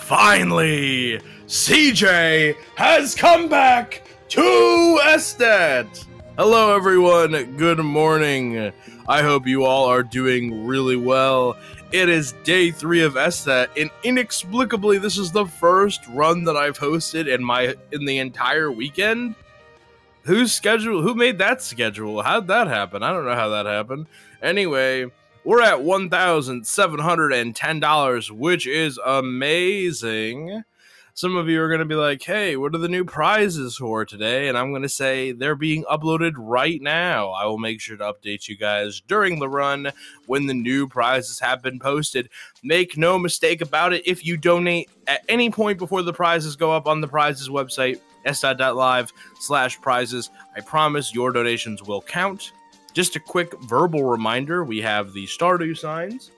Finally, CJ has come back to Estet. Hello, everyone. Good morning. I hope you all are doing really well. It is day 3 of Estet, and inexplicably, this is the first run that I've hosted in the entire weekend. Who made that schedule? How'd that happen? I don't know how that happened. Anyway, we're at $1,710, which is amazing. Some of you are going to be like, hey, what are the new prizes for today? And I'm going to say they're being uploaded right now. I will make sure to update you guys during the run when the new prizes have been posted. Make no mistake about it, if you donate at any point before the prizes go up on the prizes website, s.live/prizes, I promise your donations will count. Just a quick verbal reminder, we have the Stardew signs.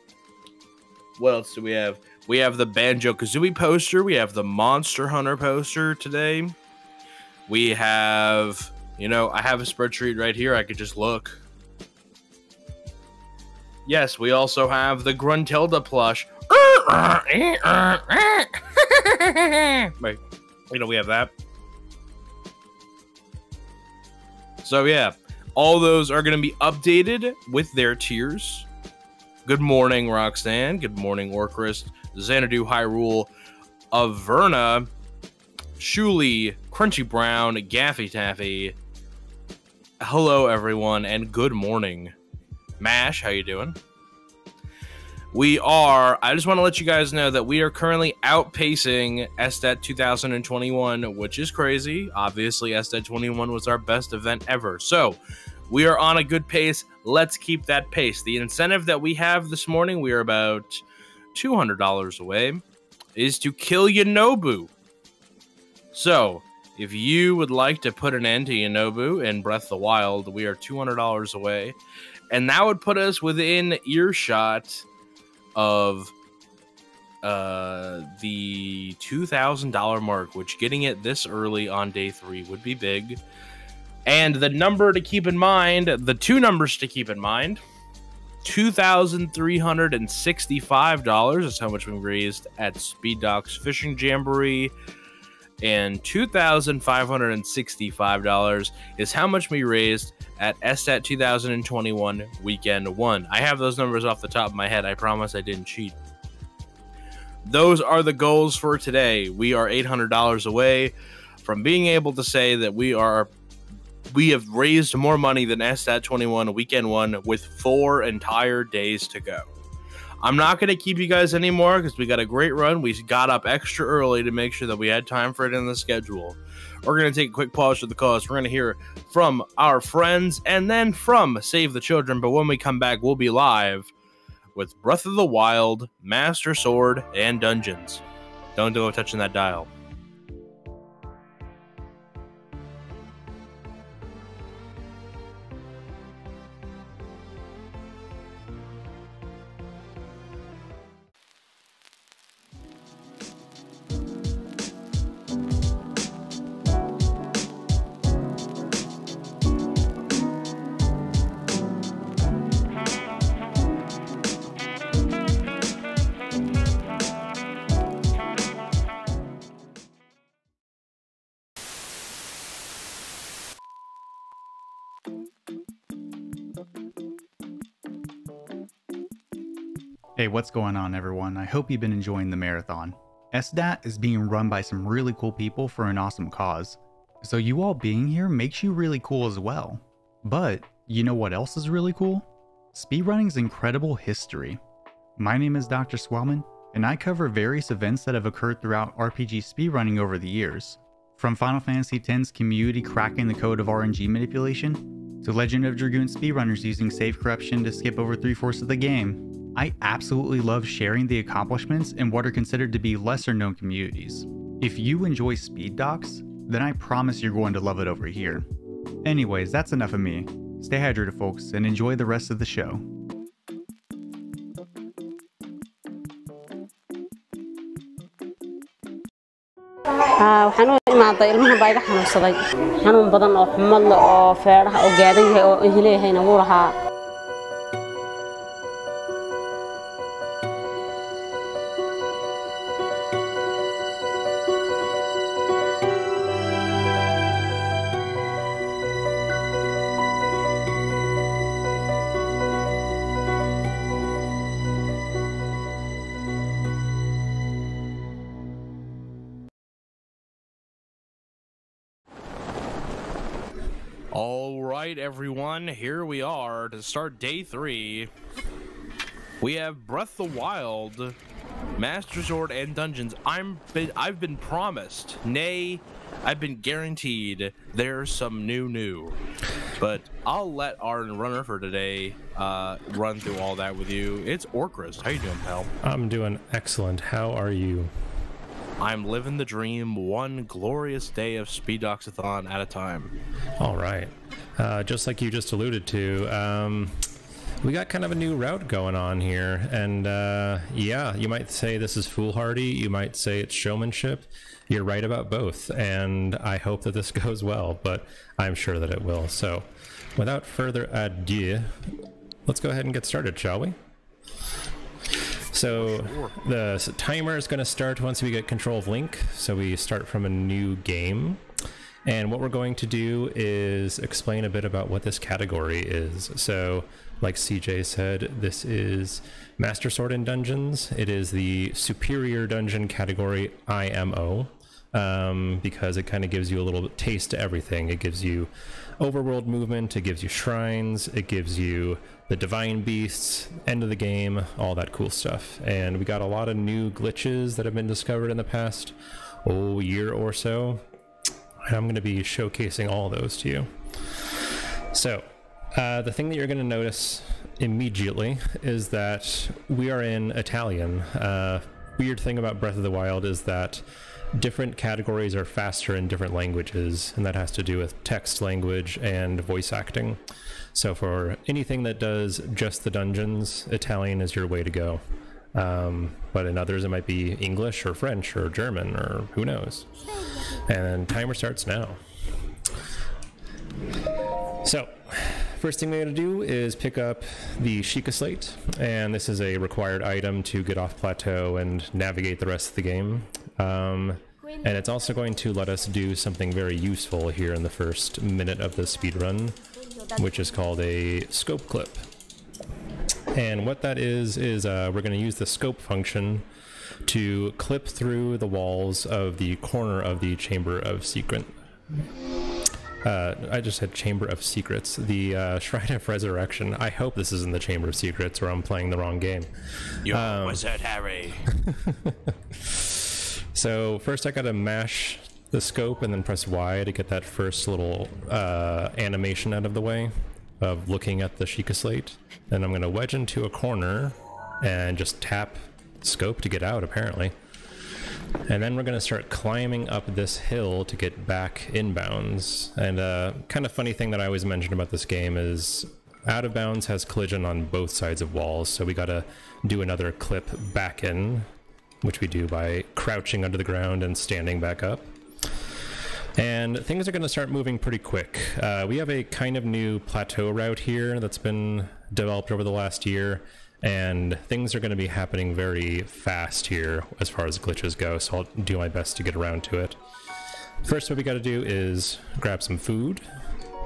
What else do we have? We have the Banjo-Kazooie poster. We have the Monster Hunter poster today. We have, I have a spreadsheet right here. I could just look. Yes, we also have the Gruntilda plush. Wait, we have that. So, yeah. All those are going to be updated with their tiers. Good morning, Roxanne. Good morning, Orcrist, Xanadu Hyrule, Averna, Shuli, Crunchy Brown, Gaffy Taffy. Hello, everyone, and good morning. Mash, how you doing? I just want to let you guys know that we are currently outpacing Estet 2021, which is crazy. Obviously, Estet 21 was our best event ever. So, we are on a good pace. Let's keep that pace. The incentive that we have this morning, we are about $200 away, is to kill Yonobu. So, if you would like to put an end to Yonobu in Breath of the Wild, we are $200 away. And that would put us within earshot of the $2,000 mark, which getting it this early on day 3 would be big. And the number to keep in mind, the two numbers to keep in mind, $2,365 is how much we raised at Speed Docks Fishing Jamboree, and $2,565 is how much we raised at Estet 2021 Weekend 1. I have those numbers off the top of my head. I promise I didn't cheat. Those are the goals for today. We are $800 away from being able to say that we have raised more money than Estet 21 Weekend 1 with 4 entire days to go. I'm not going to keep you guys anymore because we got a great run. We got up extra early to make sure that we had time for it in the schedule. We're going to take a quick pause for the cause. We're going to hear from our friends and then from Save the Children. But when we come back, we'll be live with Breath of the Wild, Master Sword, and Dungeons. Don't go touching that dial. Hey, what's going on, everyone? I hope you've been enjoying the marathon. SDAT is being run by some really cool people for an awesome cause, so you all being here makes you really cool as well. But you know what else is really cool? Speedrunning's incredible history. My name is Dr. Swellman, and I cover various events that have occurred throughout RPG speedrunning over the years. From Final Fantasy X's community cracking the code of RNG manipulation, to Legend of Dragoon speedrunners using save corruption to skip over 3/4 of the game. I absolutely love sharing the accomplishments in what are considered to be lesser known communities. If you enjoy speed docs, then I promise you're going to love it over here. Anyways, that's enough of me. Stay hydrated, folks, and enjoy the rest of the show. waxaan u imaaday ilmaha baa iga xanuunsaday xanuun badan oo xumad leh oo feeraha oo gaadan yahay oo ihileeyahayna wuu lahaa All right, everyone, here we are to start day 3. We have Breath of the Wild, Master Sword, and Dungeons. I've been promised, nay, I've been guaranteed there's some new. But I'll let our runner for today run through all that with you. It's Orchrist. How you doing, pal? I'm doing excellent. How are you? I'm living the dream, one glorious day of Speed Doxathon at a time. All right. Just like you just alluded to, we got kind of a new route going on here. And yeah, you might say this is foolhardy. You might say it's showmanship. You're right about both. And I hope that this goes well, but I'm sure that it will. So without further ado, let's go ahead and get started, shall we? So the timer is going to start once we get control of Link. So we start from a new game. And what we're going to do is explain a bit about what this category is. So like CJ said, this is Master Sword in Dungeons. It is the superior dungeon category IMO, because it kind of gives you a little taste to everything. It gives you overworld movement, it gives you shrines, it gives you the divine beasts, end of the game, all that cool stuff. And we got a lot of new glitches that have been discovered in the past year or so. And I'm going to be showcasing all those to you. So the thing that you're going to notice immediately is that we are in Italian. Weird thing about Breath of the Wild is that different categories are faster in different languages, and that has to do with text language and voice acting. So for anything that does just the dungeons, Italian is your way to go. But in others it might be English or French or German or who knows. And timer starts now. So first thing we gotta do is pick up the Sheikah Slate, and this is a required item to get off plateau and navigate the rest of the game. And it's also going to let us do something very useful here in the first minute of the speedrun, which is called a scope clip. And what that is we're going to use the scope function to clip through the walls of the corner of the Chamber of Secret. I just said Chamber of Secrets. The Shrine of Resurrection. I hope this isn't the Chamber of Secrets or I'm playing the wrong game. You're Wizard Harry. So first I gotta mash the scope and then press Y to get that first little animation out of the way of looking at the Sheikah Slate. Then I'm gonna wedge into a corner and just tap scope to get out, apparently. And then we're gonna start climbing up this hill to get back inbounds. And kind of funny thing that I always mention about this game is out of bounds has collision on both sides of walls, so we gotta do another clip back in, which we do by crouching under the ground and standing back up. And things are going to start moving pretty quick. We have a kind of new plateau route here that's been developed over the last year, and things are going to be happening very fast here as far as glitches go, so I'll do my best to get around to it. First, what we got to do is grab some food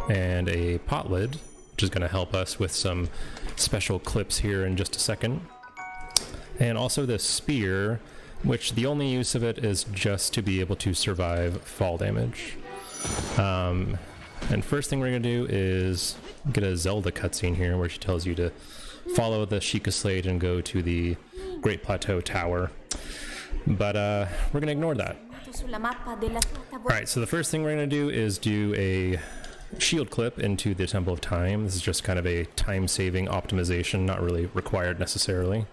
and a pot lid, which is going to help us with some special clips here in just a second. And also this spear, which the only use of it is just to be able to survive fall damage. And first thing we're going to do is get a Zelda cutscene here where she tells you to follow the Sheikah Slate and go to the Great Plateau Tower. But we're going to ignore that. Alright, so the first thing we're going to do is do a shield clip into the Temple of Time. This is just kind of a time-saving optimization, not really required necessarily.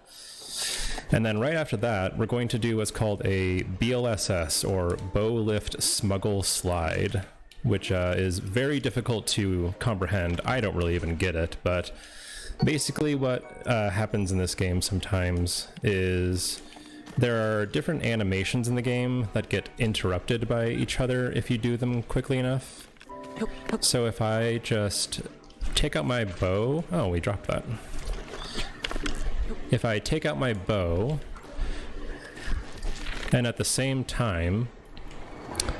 And then right after that, we're going to do what's called a BLSS, or Bow Lift Smuggle Slide, which is very difficult to comprehend. I don't really even get it, but basically what happens in this game sometimes is there are different animations in the game that get interrupted by each other if you do them quickly enough. So if I just take out my bow... Oh, we dropped that. If I take out my bow and at the same time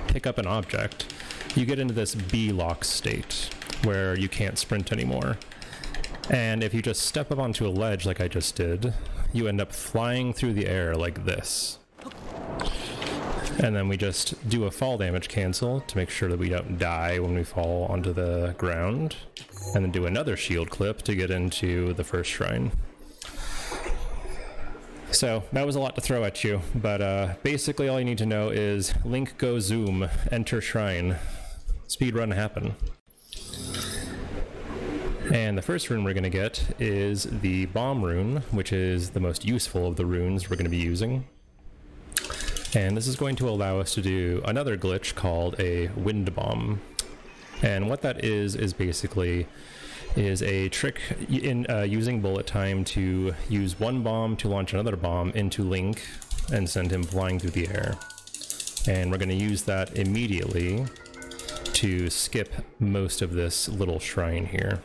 pick up an object, you get into this B-lock state where you can't sprint anymore. And if you just step up onto a ledge like I just did, you end up flying through the air like this. And then we just do a fall damage cancel to make sure that we don't die when we fall onto the ground. And then do another shield clip to get into the first shrine. So that was a lot to throw at you, but basically all you need to know is Link go zoom, enter shrine, speedrun happen. And the first rune we're going to get is the bomb rune, which is the most useful of the runes we're going to be using. And this is going to allow us to do another glitch called a wind bomb. And what that is basically a trick in using bullet time to use one bomb to launch another bomb into Link and send him flying through the air. And we're going to use that immediately to skip most of this little shrine here,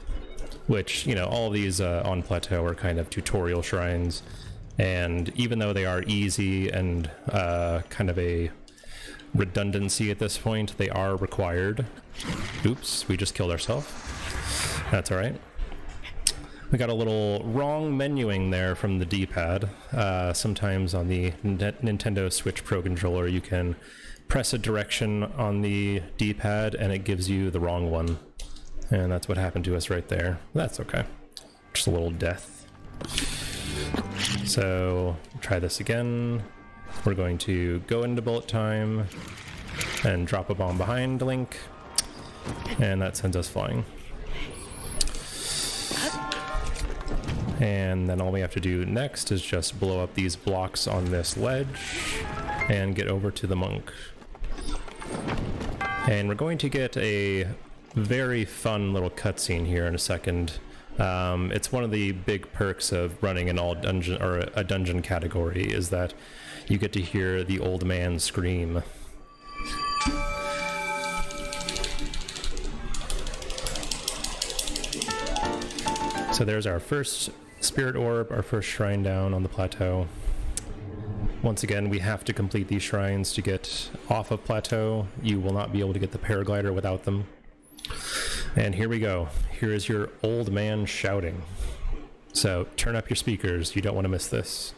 which, you know, all of these on plateau are kind of tutorial shrines, and even though they are easy and kind of a redundancy at this point, they are required. Oops, we just killed ourselves. That's all right. We got a little wrong menuing there from the D-pad. Sometimes on the Nintendo Switch Pro controller, you can press a direction on the D-pad and it gives you the wrong one. And that's what happened to us right there. That's okay. Just a little death. So, try this again. We're going to go into bullet time and drop a bomb behind Link. And that sends us flying. And then all we have to do next is just blow up these blocks on this ledge and get over to the monk. And we're going to get a very fun little cutscene here in a second. It's one of the big perks of running an all dungeon or a dungeon category is that you get to hear the old man scream. So there's our first spirit orb, our first shrine down on the plateau. Once again, we have to complete these shrines to get off of plateau. You will not be able to get the paraglider without them. And here we go. Here is your old man shouting. So turn up your speakers. You don't want to miss this.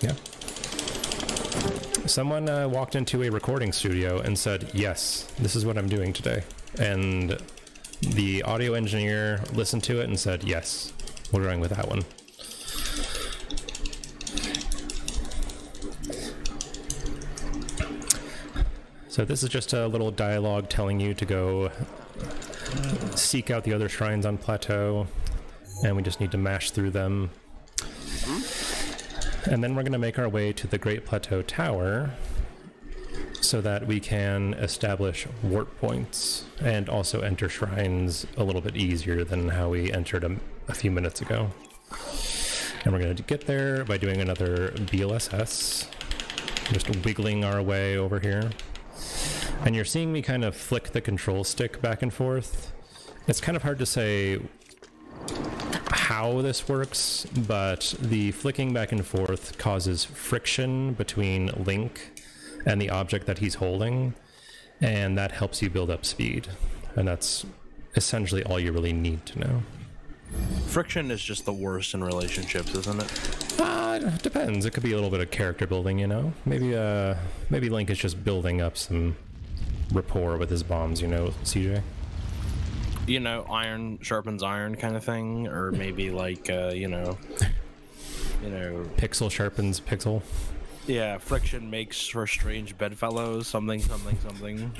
Yeah. Someone walked into a recording studio and said, yes, this is what I'm doing today. And the audio engineer listened to it and said, yes, we're going with that one. So this is just a little dialogue telling you to go seek out the other shrines on plateau, and we just need to mash through them. And then we're going to make our way to the Great Plateau Tower so that we can establish warp points and also enter shrines a little bit easier than how we entered a few minutes ago. And we're going to get there by doing another BLSS, just wiggling our way over here. And you're seeing me kind of flick the control stick back and forth. It's kind of hard to say how this works, but the flicking back and forth causes friction between Link and the object that he's holding, and that helps you build up speed. And that's essentially all you really need to know. Friction is just the worst in relationships, isn't it? It depends. It could be a little bit of character building, you know? Maybe Link is just building up some rapport with his bombs, you know, CJ? You know, iron sharpens iron kind of thing, or maybe like, you know, pixel sharpens pixel. Yeah, friction makes for strange bedfellows, something, something, something.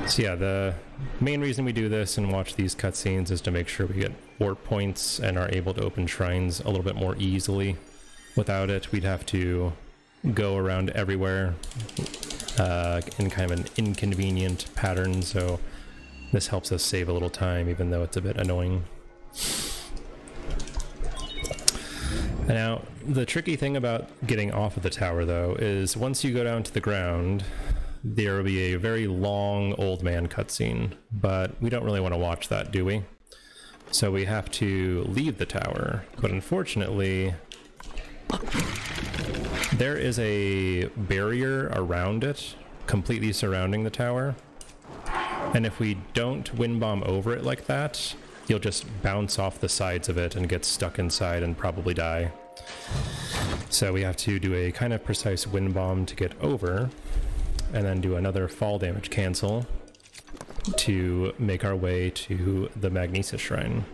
So yeah, the main reason we do this and watch these cutscenes is to make sure we get warp points and are able to open shrines a little bit more easily. Without it, we'd have to go around everywhere in kind of an inconvenient pattern, so this helps us save a little time, even though it's a bit annoying. Now, the tricky thing about getting off of the tower, though, is once you go down to the ground, there will be a very long old man cutscene, but we don't really want to watch that, do we? So we have to leave the tower, but unfortunately, there is a barrier around it, completely surrounding the tower, and if we don't wind bomb over it like that, you'll just bounce off the sides of it and get stuck inside and probably die. So we have to do a kind of precise wind bomb to get over, and then do another fall damage cancel to make our way to the Magnesis Shrine.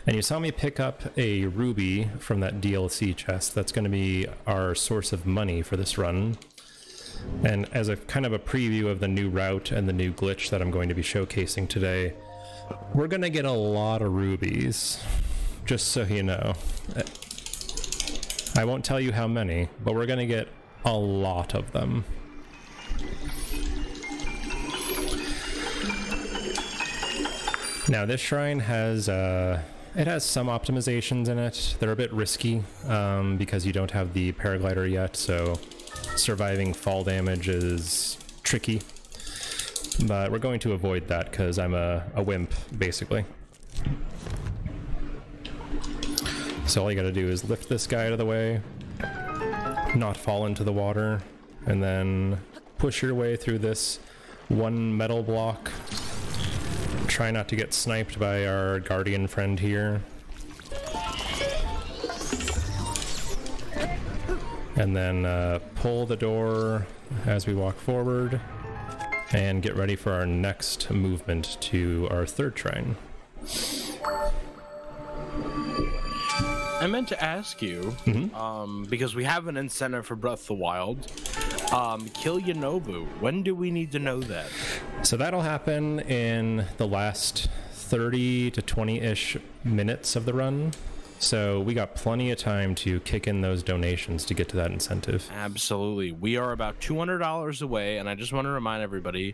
And you saw me pick up a ruby from that DLC chest. That's going to be our source of money for this run. And as a kind of a preview of the new route and the new glitch that I'm going to be showcasing today, we're going to get a lot of rubies, just so you know. I won't tell you how many, but we're going to get a lot of them. Now this shrine has it has some optimizations in it. They're a bit risky because you don't have the paraglider yet, so surviving fall damage is tricky. But we're going to avoid that because I'm a wimp, basically. So all you gotta do is lift this guy out of the way, not fall into the water, and then push your way through this one metal block. Try not to get sniped by our guardian friend here. And then pull the door as we walk forward and get ready for our next movement to our third shrine. I meant to ask you, because we have an incentive for Breath of the Wild, kill Yonobu. When do we need to know that? So that'll happen in the last 30 to 20-ish minutes of the run. So we got plenty of time to kick in those donations to get to that incentive. Absolutely. We are about $200 away, and I just want to remind everybody,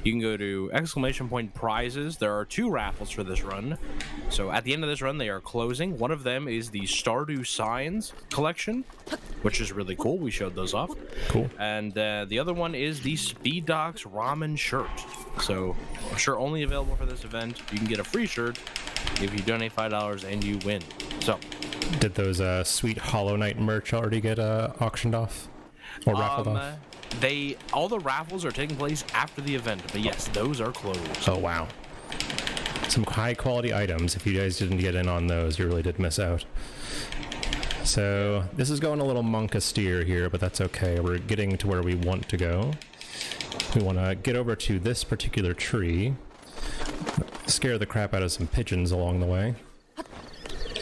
you can go to !prizes. There are 2 raffles for this run. So at the end of this run, they are closing. One of them is the Stardew Signs collection, which is really cool. We showed those off. Cool. And the other one is the Speed Docs Ramen shirt. So a shirt only available for this event. You can get a free shirt if you donate $5 and you win. So, did those sweet Hollow Knight merch already get auctioned off or raffled off? All the raffles are taking place after the event, but yes, those are closed. Oh wow, some high quality items. If you guys didn't get in on those, you really did miss out. So this is going a little monk steer here, but that's okay. We're getting to where we want to go. We want to get over to this particular tree, scare the crap out of some pigeons along the way.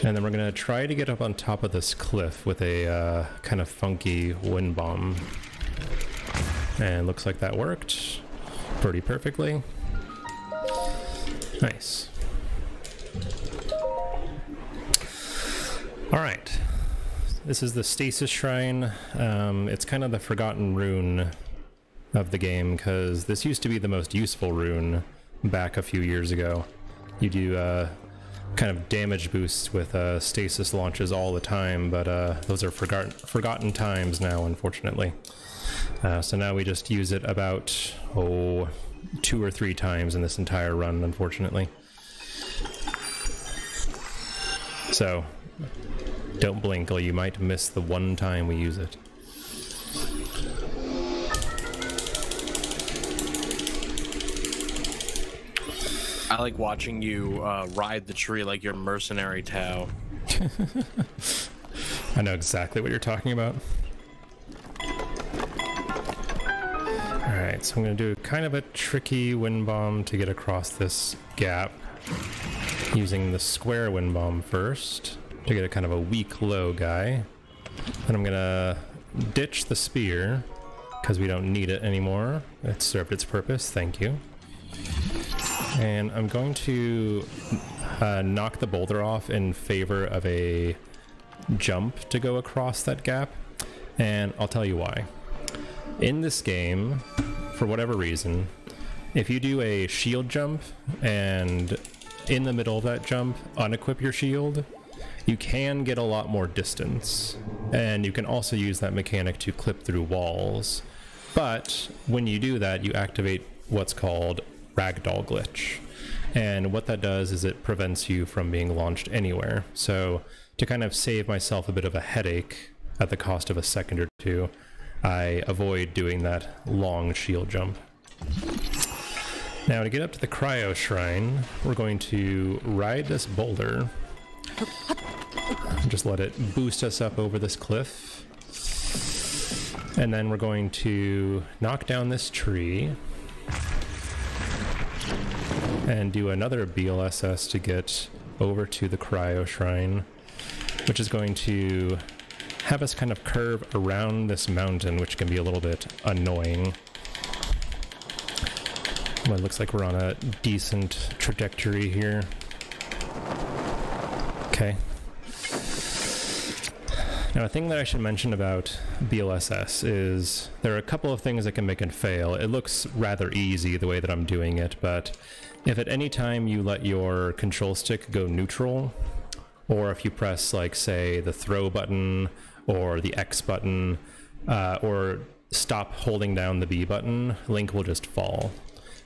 And then we're going to try to get up on top of this cliff with a kind of funky wind bomb. And looks like that worked pretty perfectly. Nice. Alright. This is the Stasis Shrine. It's kind of the forgotten rune of the game, because this used to be the most useful rune back a few years ago. You do kind of damage boosts with stasis launches all the time, but those are forgotten times now, unfortunately. So now we just use it about 2 or 3 times in this entire run, unfortunately. So don't blink or you might miss the one time we use it. I like watching you ride the tree like your mercenary Tao. I know exactly what you're talking about. Alright, so I'm going to do kind of a tricky wind bomb to get across this gap. using the square wind bomb first to get a kind of a weak low guy. Then I'm gonna ditch the spear because we don't need it anymore. It served its purpose, thank you. And I'm going to knock the boulder off in favor of a jump to go across that gap, and I'll tell you why. In this game, for whatever reason, if you do a shield jump and in the middle of that jump unequip your shield, you can get a lot more distance, and you can also use that mechanic to clip through walls. But when you do that, you activate what's called ragdoll glitch, and what that does is it prevents you from being launched anywhere. So to kind of save myself a bit of a headache at the cost of a second or two, I avoid doing that long shield jump. Now to get up to the cryo shrine, we're going to ride this boulder, just let it boost us up over this cliff, and then we're going to knock down this tree and do another BLSS to get over to the cryo shrine, which is going to have us kind of curve around this mountain, which can be a little bit annoying. Well, it looks like we're on a decent trajectory here. Okay. Now, a thing that I should mention about BLSS is there are a couple of things that can make it fail. It looks rather easy the way that I'm doing it, but if at any time you let your control stick go neutral, or if you press, like, say, the throw button or the X button, or stop holding down the B button, Link will just fall.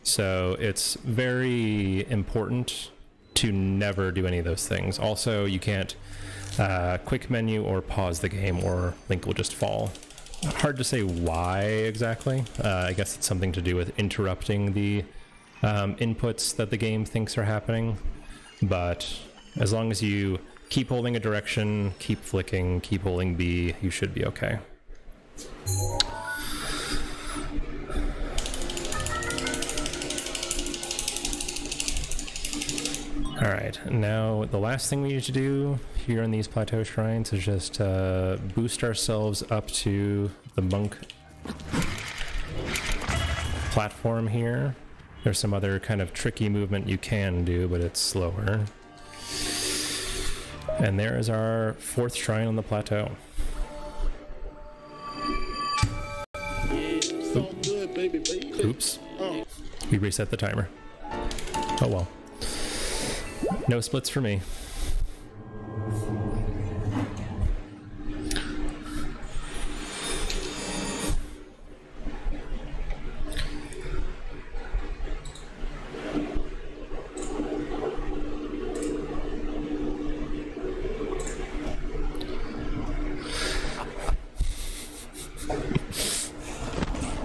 So it's very important to never do any of those things. Also, you can't quick menu or pause the game, or Link will just fall. Hard to say why exactly. I guess it's something to do with interrupting the inputs that the game thinks are happening. But as long as you keep holding a direction, keep flicking, keep holding B, you should be okay. Alright, now the last thing we need to do here on these plateau shrines is just boost ourselves up to the monk platform here. There's some other kind of tricky movement you can do, but it's slower. And there is our 4th shrine on the plateau. Oops. We reset the timer. Oh well. No splits for me.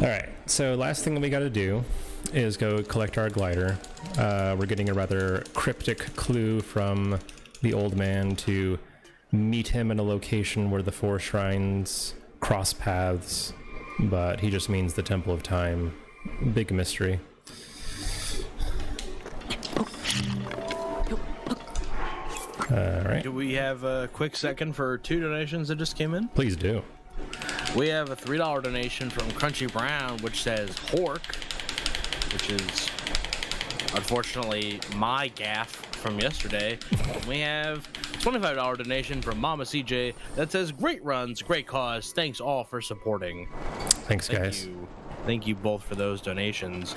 Alright, so last thing that we gotta do is go collect our glider. We're getting a rather cryptic clue from the old man to meet him in a location where the 4 shrines cross paths, but he just means the Temple of Time. Big mystery. Alright. Do we have a quick second for 2 donations that just came in? Please do. We have a $3 donation from Crunchy Brown, which says Hork, which is unfortunately my gaffe from yesterday. We have a $25 donation from Mama CJ that says great runs, great cause. Thanks all for supporting. Thanks, guys. Thank you both for those donations.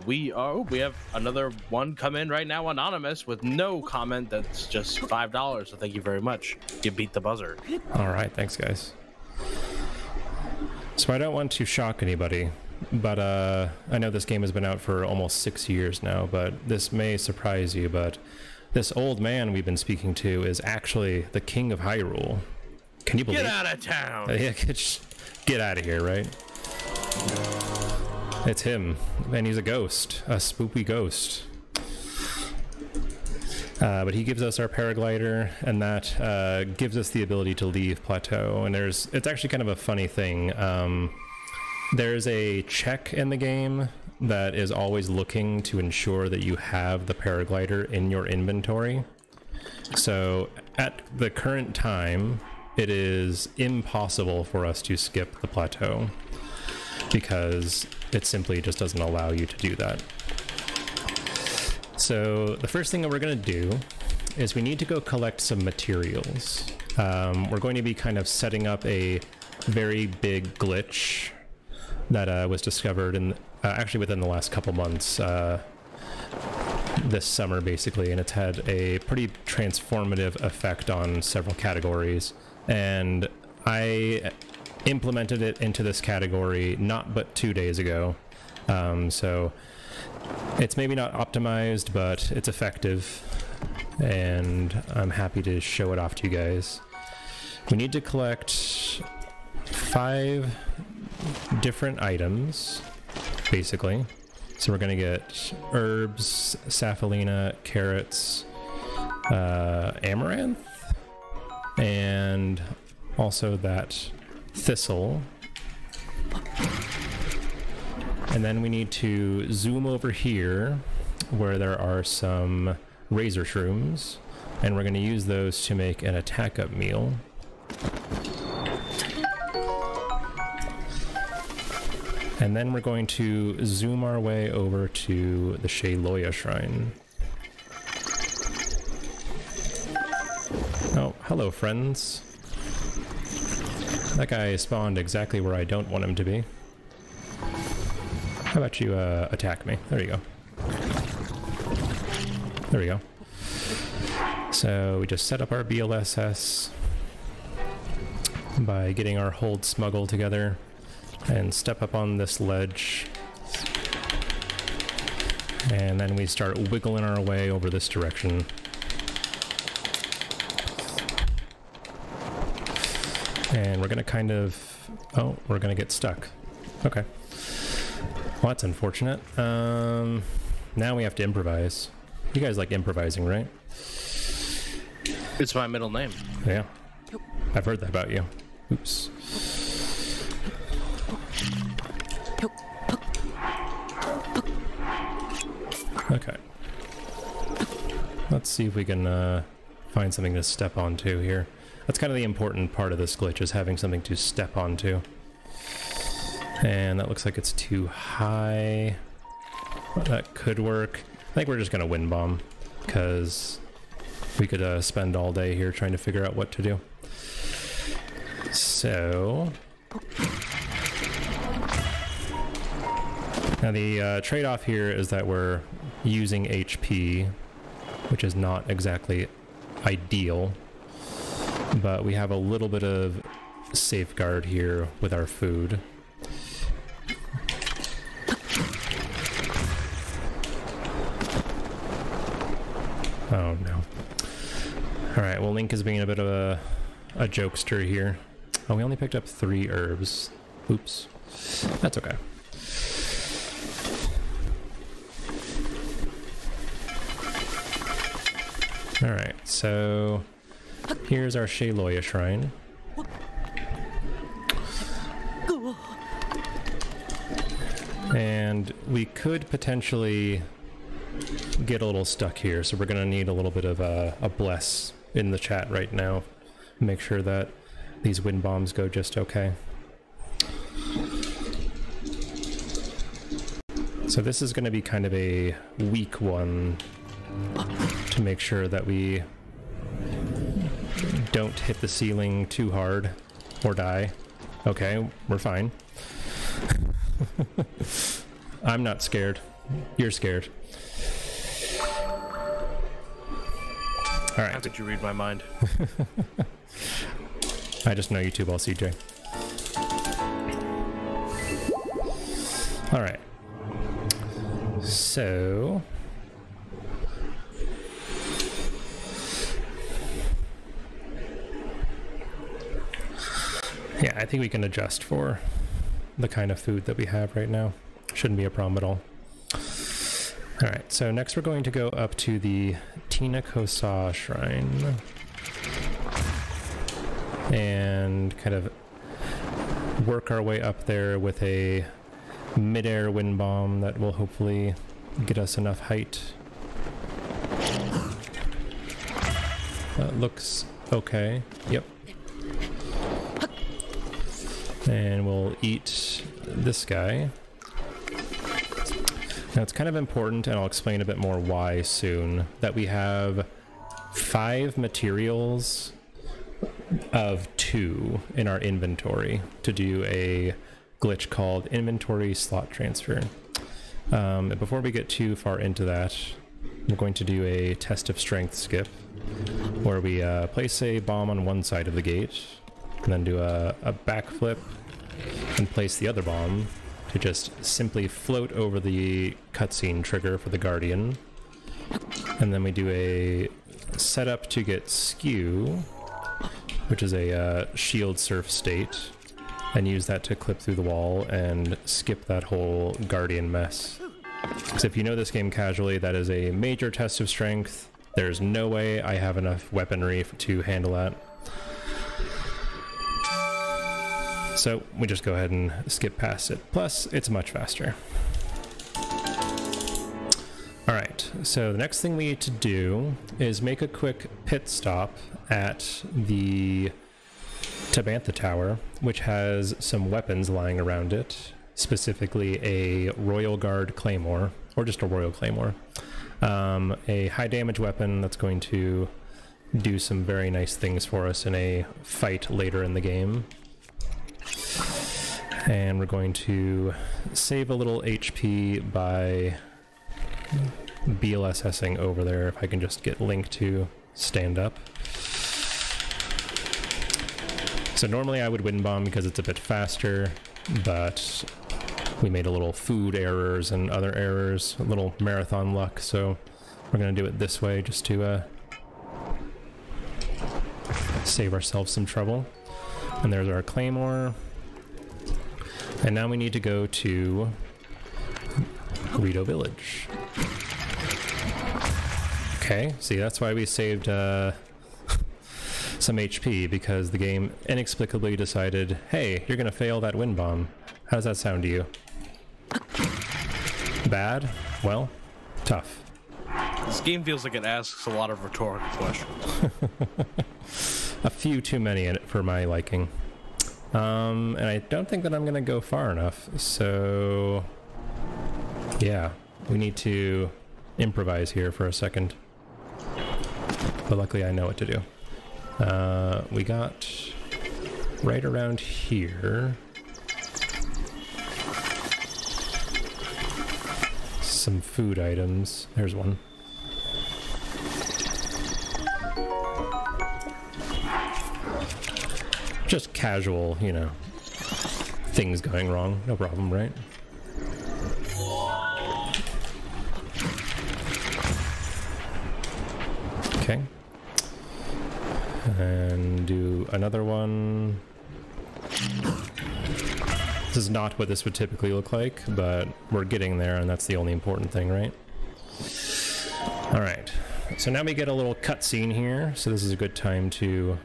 We have another one come in right now, anonymous, with no comment. That's just $5. So thank you very much. You beat the buzzer. All right, thanks, guys. So I don't want to shock anybody, but I know this game has been out for almost 6 years now, but this may surprise you, but this old man we've been speaking to is actually the King of Hyrule. Can you believe it? Get out of town! Yeah, get out of here, right? It's him, and he's a ghost, a spoopy ghost. But he gives us our paraglider, and that gives us the ability to leave plateau. And it's actually kind of a funny thing. There's a check in the game that is always looking to ensure that you have the paraglider in your inventory. So at the current time, it is impossible for us to skip the plateau because it simply just doesn't allow you to do that. So the first thing that we're going to do is we need to go collect some materials. We're going to be kind of setting up a very big glitch that was discovered in actually within the last couple months, this summer basically, and it's had a pretty transformative effect on several categories, and I implemented it into this category not but 2 days ago. So it's maybe not optimized, but it's effective, and I'm happy to show it off to you guys. We need to collect 5 different items, basically. So we're gonna get herbs, sapphilina, carrots, amaranth, and also that thistle. And then we need to zoom over here where there are some razor shrooms, and we're going to use those to make an attack up meal. And then we're going to zoom our way over to the Shayloya Shrine. Oh, hello friends. That guy spawned exactly where I don't want him to be. How about you attack me? There you go. There we go. So we just set up our BLSS by getting our hold smuggle together and step up on this ledge. And then we start wiggling our way over this direction. And we're gonna kind of... oh, we're gonna get stuck. Okay. Well, that's unfortunate. Now we have to improvise. You guys like improvising, right? It's my middle name. Yeah. I've heard that about you. Oops. Okay. Let's see if we can find something to step onto here. That's kind of the important part of this glitch, is having something to step onto. And that looks like it's too high. But that could work. I think we're just gonna wind bomb, because we could spend all day here trying to figure out what to do. So now the trade-off here is that we're using HP, which is not exactly ideal, but we have a little bit of safeguard here with our food. Oh no. Alright, well Link is being a bit of a jokester here. Oh, we only picked up 3 herbs. Oops. That's okay. Alright, so here's our Shayloya Shrine. And we could potentially get a little stuck here, so we're gonna need a little bit of a bless in the chat right now. Make sure that these wind bombs go just okay. So this is gonna be kind of a weak one to make sure that we don't hit the ceiling too hard or die. Okay, we're fine. I'm not scared. You're scared. All right. How could you read my mind? I just know you too well, CJ. All right. So yeah, I think we can adjust for the kind of food that we have right now. Shouldn't be a problem at all. All right, so next we're going to go up to the Tina Kosa Shrine and kind of work our way up there with a mid-air wind bomb that will hopefully get us enough height. That looks okay. Yep. And we'll eat this guy. Now it's kind of important, and I'll explain a bit more why soon, that we have 5 materials of 2 in our inventory to do a glitch called inventory slot transfer. Before we get too far into that, we're going to do a test of strength skip, where we place a bomb on one side of the gate, and then do a backflip and place the other bomb to just simply float over the cutscene trigger for the Guardian. And then we do a setup to get skew, which is a shield surf state, and use that to clip through the wall and skip that whole Guardian mess. So if you know this game casually, that is a major test of strength. There's no way I have enough weaponry to handle that. So we just go ahead and skip past it. Plus, it's much faster. Alright, so the next thing we need to do is make a quick pit stop at the Tabantha Tower, which has some weapons lying around it, specifically a Royal Guard Claymore, or just a Royal Claymore. A high damage weapon that's going to do some very nice things for us in a fight later in the game. And we're going to save a little HP by BLSSing over there, if I can just get Link to stand up. So normally I would wind bomb because it's a bit faster, but we made a little food errors and other errors, a little marathon luck, so we're going to do it this way just to save ourselves some trouble. And there's our Claymore. And now we need to go to Rito Village. Okay, see, that's why we saved some HP, because the game inexplicably decided, hey, you're gonna fail that wind bomb. How does that sound to you? Bad? Well, tough. This game feels like it asks a lot of rhetorical questions. A few too many in it for my liking. And I don't think that I'm gonna go far enough, so yeah, we need to improvise here for a second. But luckily I know what to do. We got right around here some food items. There's one. Just casual, you know, things going wrong. No problem, right? Okay. And do another one. This is not what this would typically look like, but we're getting there, and that's the only important thing, right? Alright. So now we get a little cutscene here, so this is a good time to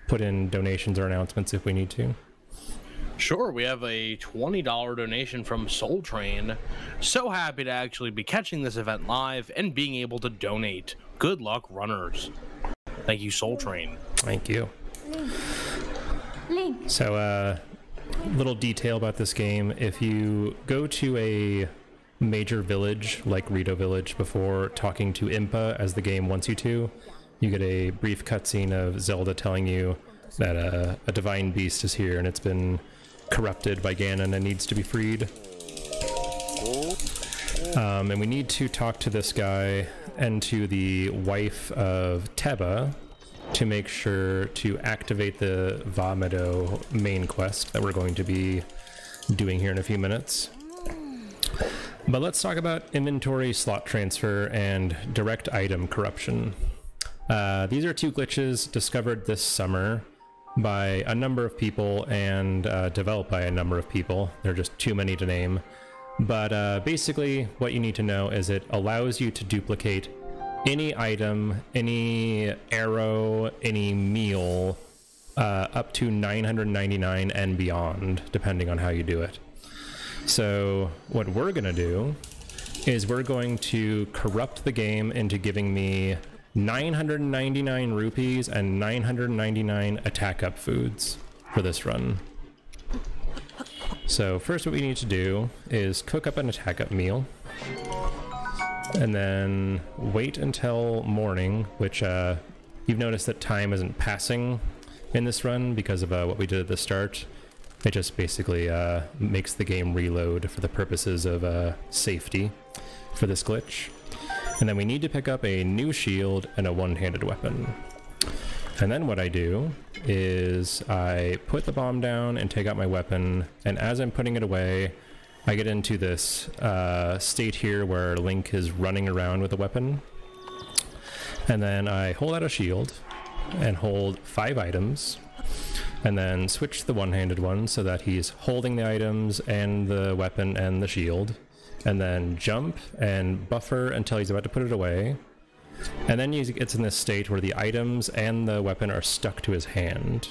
put in donations or announcements if we need to. Sure, we have a $20 donation from Soul Train. So happy to actually be catching this event live and being able to donate. Good luck, runners. Thank you, Soul Train. Thank you. Link. So, little detail about this game. If you go to a major village, like Rito Village, before talking to Impa, as the game wants you to, you get a brief cutscene of Zelda telling you that a divine beast is here and it's been corrupted by Ganon and needs to be freed. And we need to talk to this guy and to the wife of Teba to make sure to activate the Vamedo main quest that we're going to be doing here in a few minutes. But let's talk about inventory slot transfer and direct item corruption. These are 2 glitches discovered this summer by a number of people and developed by a number of people. They're just too many to name. But basically what you need to know is it allows you to duplicate any item, any arrow, any meal up to 999 and beyond, depending on how you do it. So what we're going to do is we're going to corrupt the game into giving me 999 rupees and 999 attack up foods for this run. So first what we need to do is cook up an attack up meal, and then wait until morning, which you've noticed that time isn't passing in this run because of what we did at the start. It just basically makes the game reload for the purposes of safety for this glitch. And then we need to pick up a new shield and a one-handed weapon. And then what I do is I put the bomb down and take out my weapon, and as I'm putting it away, I get into this state here where Link is running around with a weapon. And then I hold out a shield and hold 5 items, and then switch to the one-handed one so that he's holding the items and the weapon and the shield, and then jump and buffer until he's about to put it away. And then he gets in this state where the items and the weapon are stuck to his hand.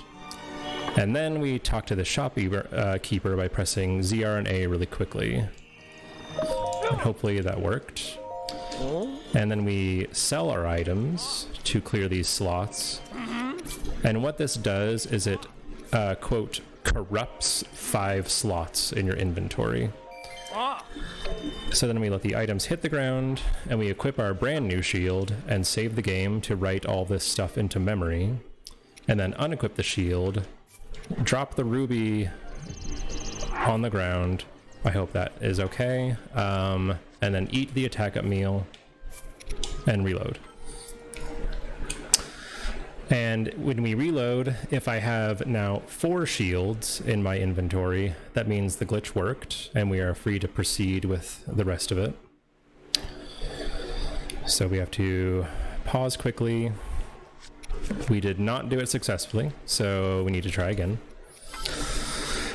And then we talk to the shopkeeper by pressing ZR and A really quickly. And hopefully that worked. And then we sell our items to clear these slots. And what this does is it, quote, corrupts 5 slots in your inventory. So then we let the items hit the ground, and we equip our brand new shield and save the game to write all this stuff into memory, and then unequip the shield, drop the ruby on the ground. I hope that is okay. And then eat the attack up meal and reload. And when we reload, if I have now 4 shields in my inventory, that means the glitch worked and we are free to proceed with the rest of it. So we have to pause quickly. We did not do it successfully, so we need to try again.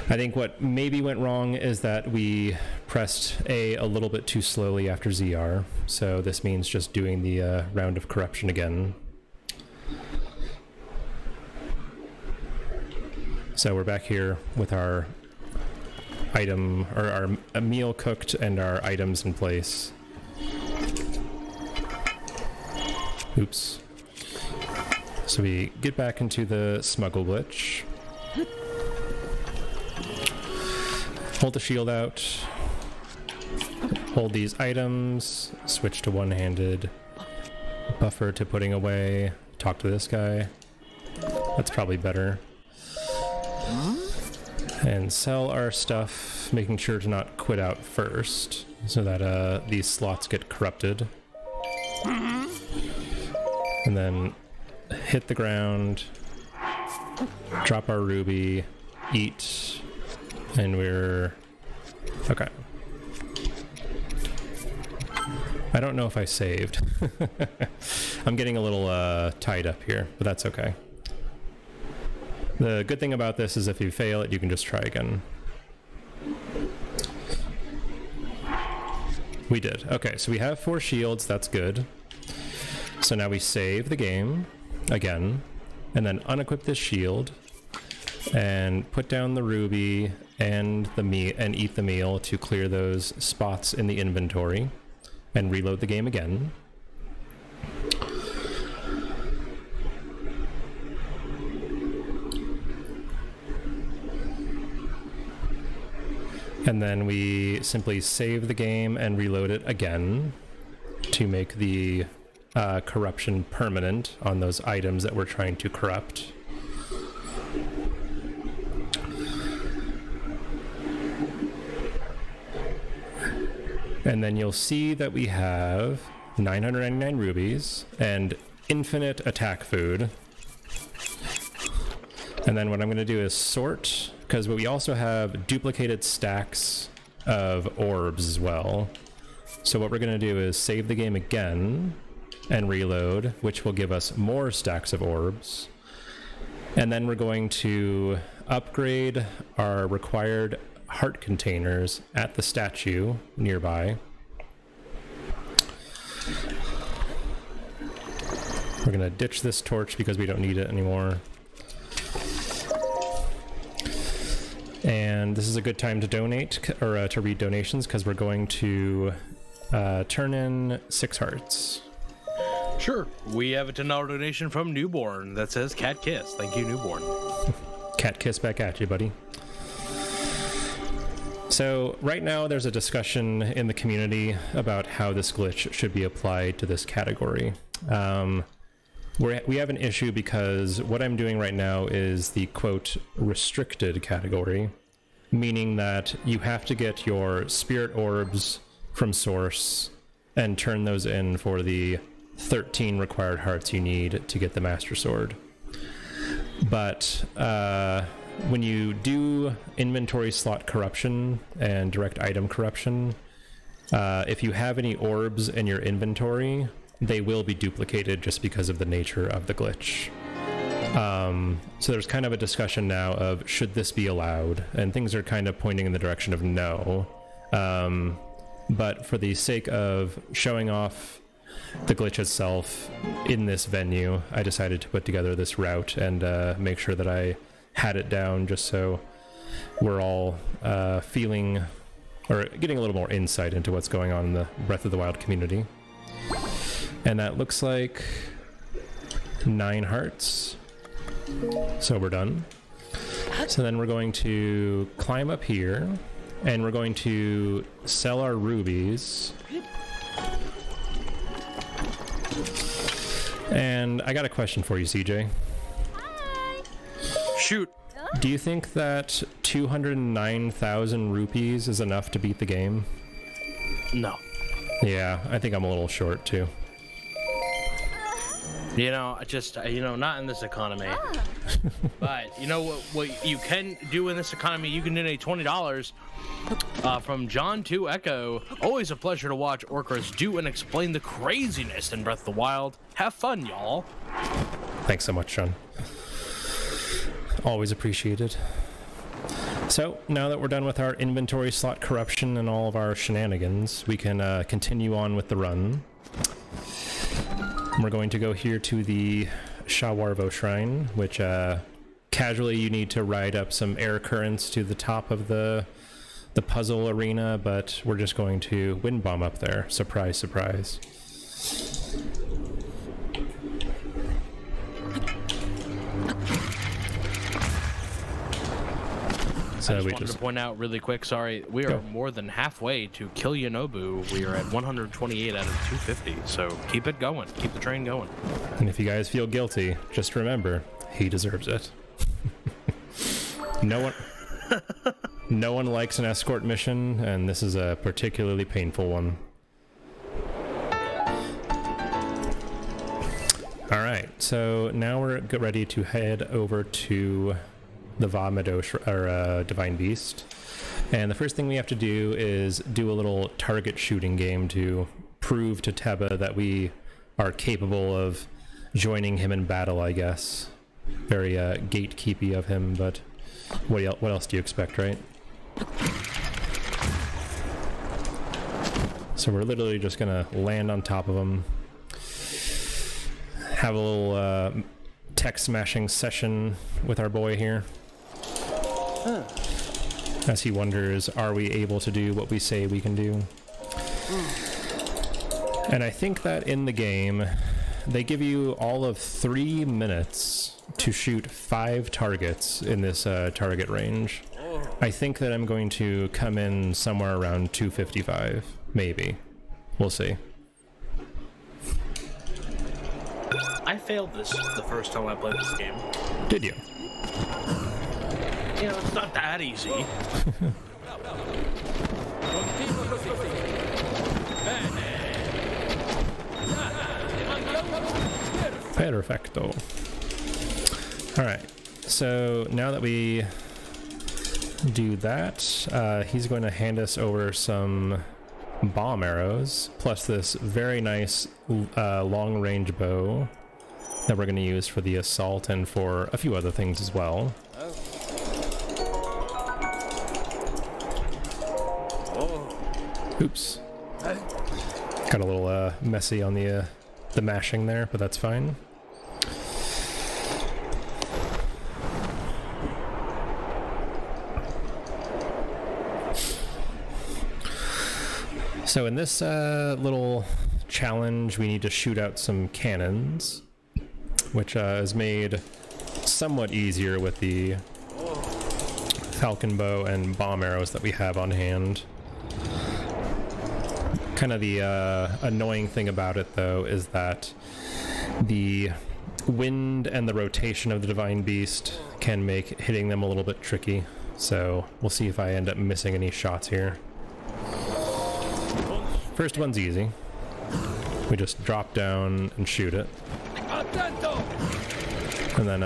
I think what maybe went wrong is that we pressed A a little bit too slowly after ZR, so this means just doing the round of corruption again. So we're back here with our item, or our meal cooked and our items in place. Oops. So we get back into the smuggle glitch. Hold the shield out. Hold these items. Switch to one-handed. Buffer to putting away. Talk to this guy. That's probably better. And sell our stuff, making sure to not quit out first, so that these slots get corrupted. And then hit the ground, drop our ruby, eat, and we're... okay. I don't know if I saved. I'm getting a little tied up here, but that's okay. The good thing about this is if you fail it, you can just try again. We did. Okay, so we have 4 shields. That's good. So now we save the game again, and then unequip this shield, and put down the ruby and the meat and eat the meal to clear those spots in the inventory, and reload the game again. And then we simply save the game and reload it again to make the corruption permanent on those items that we're trying to corrupt. And then you'll see that we have 999 rubies and infinite attack food. And then what I'm going to do is sort, because we also have duplicated stacks of orbs as well. So what we're going to do is save the game again and reload, which will give us more stacks of orbs. And then we're going to upgrade our required heart containers at the statue nearby. We're going to ditch this torch because we don't need it anymore. And this is a good time to donate, or to read donations, because we're going to turn in 6 hearts. Sure. We have a $10 donation from Newborn that says Cat Kiss. Thank you, Newborn. Cat kiss back at you, buddy. So right now there's a discussion in the community about how this glitch should be applied to this category. We have an issue because what I'm doing right now is the, quote, restricted category, meaning that you have to get your spirit orbs from source and turn those in for the 13 required hearts you need to get the Master Sword. But when you do inventory slot corruption and direct item corruption, if you have any orbs in your inventory, they will be duplicated just because of the nature of the glitch. So there's kind of a discussion now of should this be allowed, and things are kind of pointing in the direction of no. But for the sake of showing off the glitch itself in this venue, I decided to put together this route and make sure that I had it down just so we're all feeling or getting a little more insight into what's going on in the Breath of the Wild community. And that looks like 9 hearts. So we're done. So then we're going to climb up here and we're going to sell our rubies. And I got a question for you, CJ. Shoot. Do you think that 209,000 rupees is enough to beat the game? No. Yeah, I think I'm a little short too. You know, just, not in this economy. But, you know, what you can do in this economy, you can donate $20 from John 2 Echo. Always a pleasure to watch Orcas do and explain the craziness in Breath of the Wild. Have fun, y'all. Thanks so much, John. Always appreciated. So, now that we're done with our inventory slot corruption and all of our shenanigans, we can continue on with the run. We're going to go here to the Shawarvo Shrine, which casually you need to ride up some air currents to the top of the puzzle arena, but we're just going to wind bomb up there. Surprise, surprise. So I just wanted to point out really quick, sorry, we are more than halfway to Kill Yonobu. We are at 128 out of 250, so keep it going. Keep the train going. And if you guys feel guilty, just remember, he deserves it. No one likes an escort mission, and this is a particularly painful one. Alright, so now we're ready to head over to the Vamadosh, or Divine Beast. And the first thing we have to do is do a little target shooting game to prove to Teba that we are capable of joining him in battle, I guess. Very gatekeepy of him, but what else do you expect, right? So we're literally just gonna land on top of him, have a little tech smashing session with our boy here. As he wonders, are we able to do what we say we can do? And I think that in the game, they give you all of 3 minutes to shoot 5 targets in this target range. I think that I'm going to come in somewhere around 255, maybe. We'll see. I failed this the first time I played this game. Did you? You know, it's not that easy. Perfecto. Alright, so now that we do that, he's going to hand us over some bomb arrows, plus this very nice long-range bow that we're going to use for the assault and for a few other things as well. Oops. Got a little messy on the mashing there, but that's fine. So in this little challenge, we need to shoot out some cannons, which is made somewhat easier with the falcon bow and bomb arrows that we have on hand. Kind of the annoying thing about it, though, is that the wind and the rotation of the Divine Beast can make hitting them a little bit tricky. So we'll see if I end up missing any shots here. First one's easy. We just drop down and shoot it. And then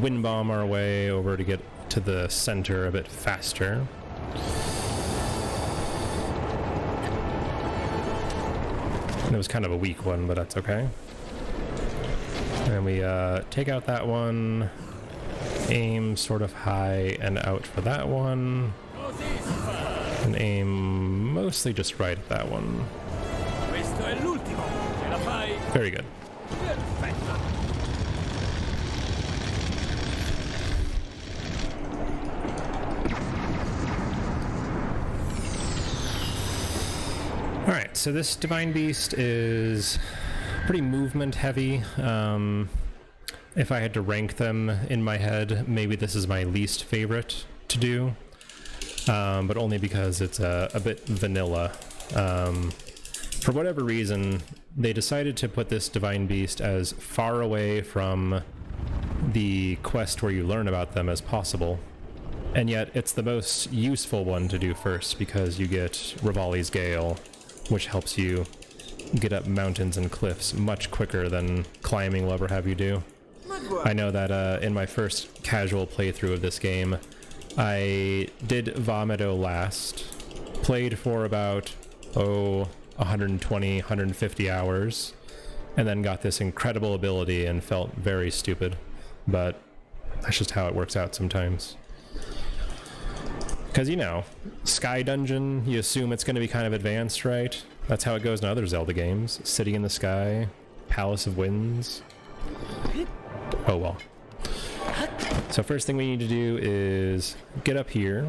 wind bomb our way over to get to the center a bit faster. And it was kind of a weak one, but that's okay. And we take out that one, aim sort of high and out for that one, and aim mostly just right at that one. Very good. Alright, so this Divine Beast is pretty movement heavy. If I had to rank them in my head, maybe this is my least favorite to do, but only because it's a bit vanilla. For whatever reason, they decided to put this Divine Beast as far away from the quest where you learn about them as possible. And yet it's the most useful one to do first, because you get Rivali's Gale, which helps you get up mountains and cliffs much quicker than climbing will ever have you do. I know that in my first casual playthrough of this game, I did Vomito last, played for about, 120, 150 hours, and then got this incredible ability and felt very stupid. But that's just how it works out sometimes. Because, you know, Sky Dungeon, you assume it's going to be kind of advanced, right? That's how it goes in other Zelda games. City in the Sky, Palace of Winds. Oh well. So first thing we need to do is get up here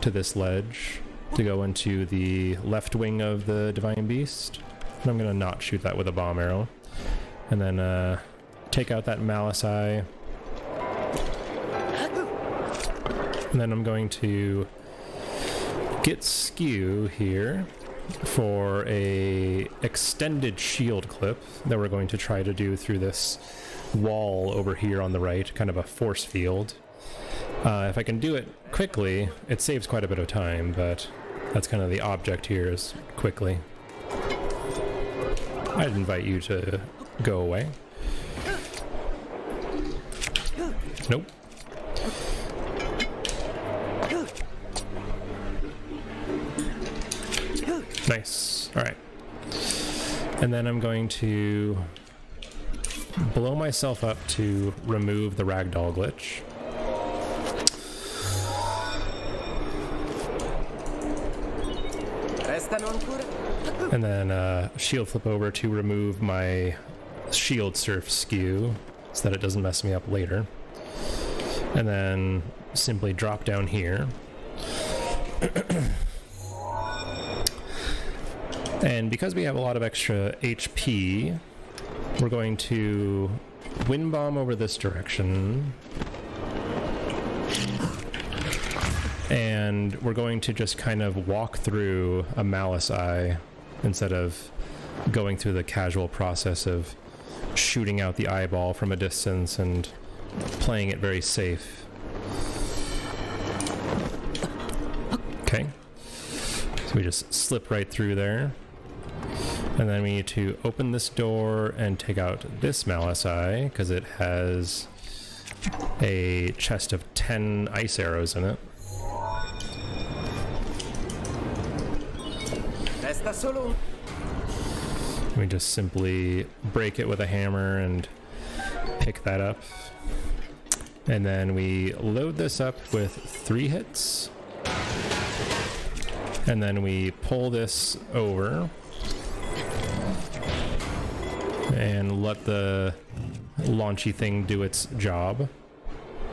to this ledge to go into the left wing of the Divine Beast. And I'm going to not shoot that with a bomb arrow. And then take out that Malice Eye. And then I'm going to get Skew here for a extended shield clip that we're going to try to do through this wall over here on the right, kind of a force field. If I can do it quickly, it saves quite a bit of time, but that's kind of the object here, is quickly. I'd invite you to go away. Nope. Nice. All right. And then I'm going to blow myself up to remove the ragdoll glitch. And then shield flip over to remove my shield surf skew so that it doesn't mess me up later. And then simply drop down here. And because we have a lot of extra HP, we're going to wind bomb over this direction. And we're going to just kind of walk through a Malice Eye instead of going through the casual process of shooting out the eyeball from a distance and playing it very safe. Okay. So we just slip right through there. And then we need to open this door and take out this Malice Eye, because it has a chest of 10 ice arrows in it. We just simply break it with a hammer and pick that up. And then we load this up with 3 hits. And then we pull this over and let the launchy thing do its job.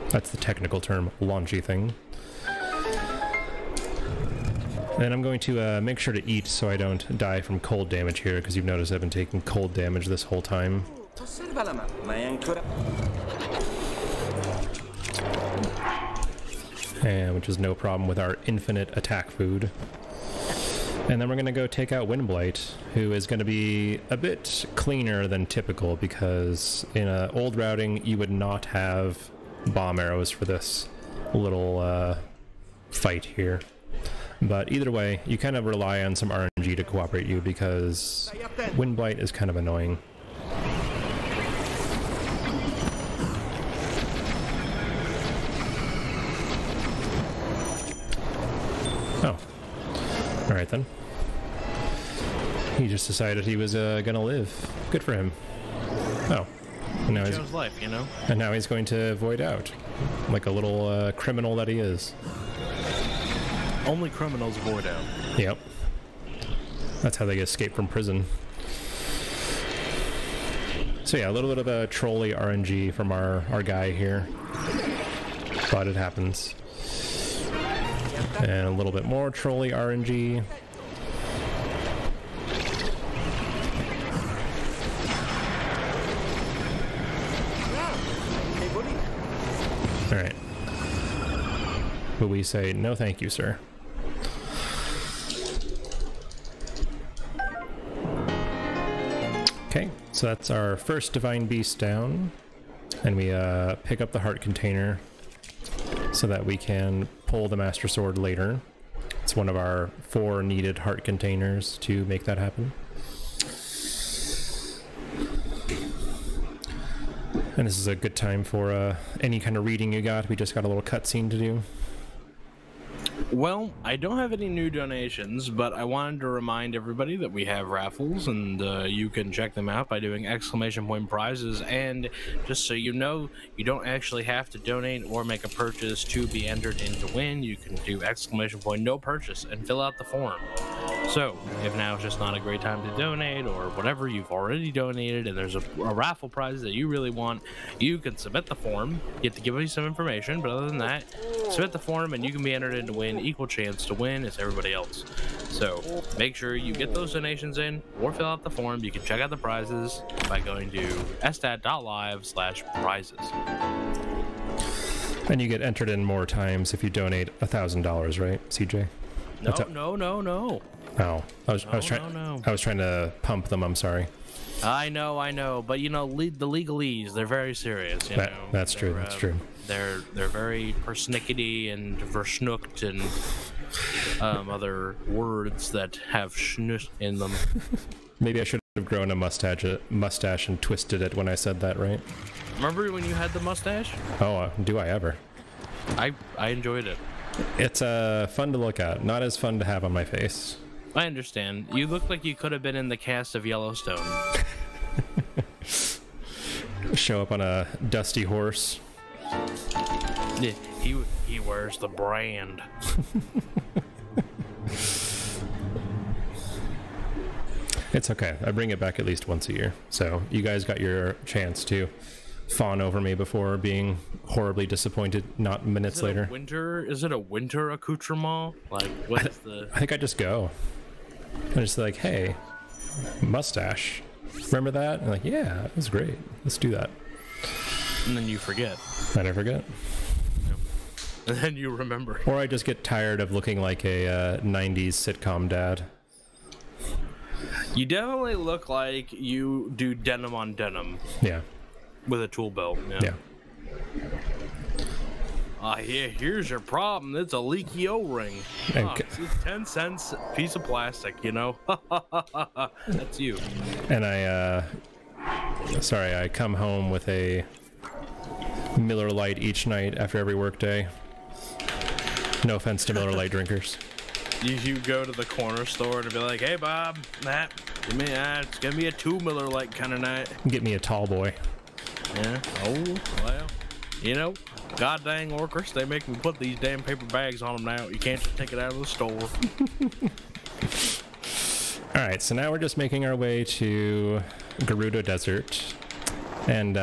That's the technical term, launchy thing. And I'm going to make sure to eat so I don't die from cold damage here, because you've noticed I've been taking cold damage this whole time. And which is no problem with our infinite attack food. And then we're going to go take out Windblight, who is going to be a bit cleaner than typical, because in old routing you would not have bomb arrows for this little fight here. But either way, you kind of rely on some RNG to cooperate you, because Windblight is kind of annoying. Oh. Alright then. He just decided he was gonna live. Good for him. Oh. And now Chose life, you know? And now he's going to void out. Like a little criminal that he is. Only criminals void out. Yep. That's how they escape from prison. So yeah, a little bit of a trolley RNG from our guy here. But it happens. And a little bit more trolley RNG. Alright. But we say, no thank you, sir. Okay, so that's our first Divine Beast down. And we pick up the heart container so that we can pull the Master Sword later. It's one of our 4 needed heart containers to make that happen. And this is a good time for any kind of reading you got. We just got a little cutscene to do. Well, I don't have any new donations, but I wanted to remind everybody that we have raffles, and you can check them out by doing exclamation point prizes. And just so you know, you don't actually have to donate or make a purchase to be entered in to win. You can do exclamation point no purchase and fill out the form. So, if now is just not a great time to donate, or whatever, you've already donated and there's a raffle prize that you really want, you can submit the form. You have to give me some information, but other than that, submit the form and you can be entered in to win. Equal chance to win as everybody else. So, make sure you get those donations in or fill out the form. You can check out the prizes by going to stat.live/prizes. And you get entered in more times if you donate $1,000, right, CJ? No. Oh, I was trying to pump them. I'm sorry. I know, but you know, the legalese, they're very serious. You know, that's true. That's true. They're very persnickety and verschnooked and other words that have schnush in them. Maybe I should have grown a mustache and twisted it when I said that, right? Remember when you had the mustache? Oh, do I ever? I enjoyed it. It's fun to look at, not as fun to have on my face. I understand. You look like you could have been in the cast of Yellowstone. Show up on a dusty horse. Yeah, he wears the brand. It's okay. I bring it back at least once a year. So you guys got your chance to fawn over me before being horribly disappointed not minutes later. Is it a winter accoutrement? Like, what is the... I think I just go. I'm just like, hey, mustache. Remember that? I'm like, yeah, that was great. Let's do that. And then you forget. I never forget. And then you remember. Or I just get tired of looking like a 90s sitcom dad. You definitely look like you do denim on denim. Yeah. With a tool belt. Yeah. Here's your problem. It's a leaky O-ring. It's 10 cents piece of plastic, you know? That's you. And I come home with a Miller Lite each night after every workday. No offense to Miller Lite drinkers. You go to the corner store and be like, hey, Bob, Matt, it's gonna be a 2 Miller Lite kind of night. Get me a tall boy. Yeah. Oh, well, you know, god dang workers, they make me put these damn paper bags on them now. You can't just take it out of the store. Alright, so now we're just making our way to Gerudo Desert. And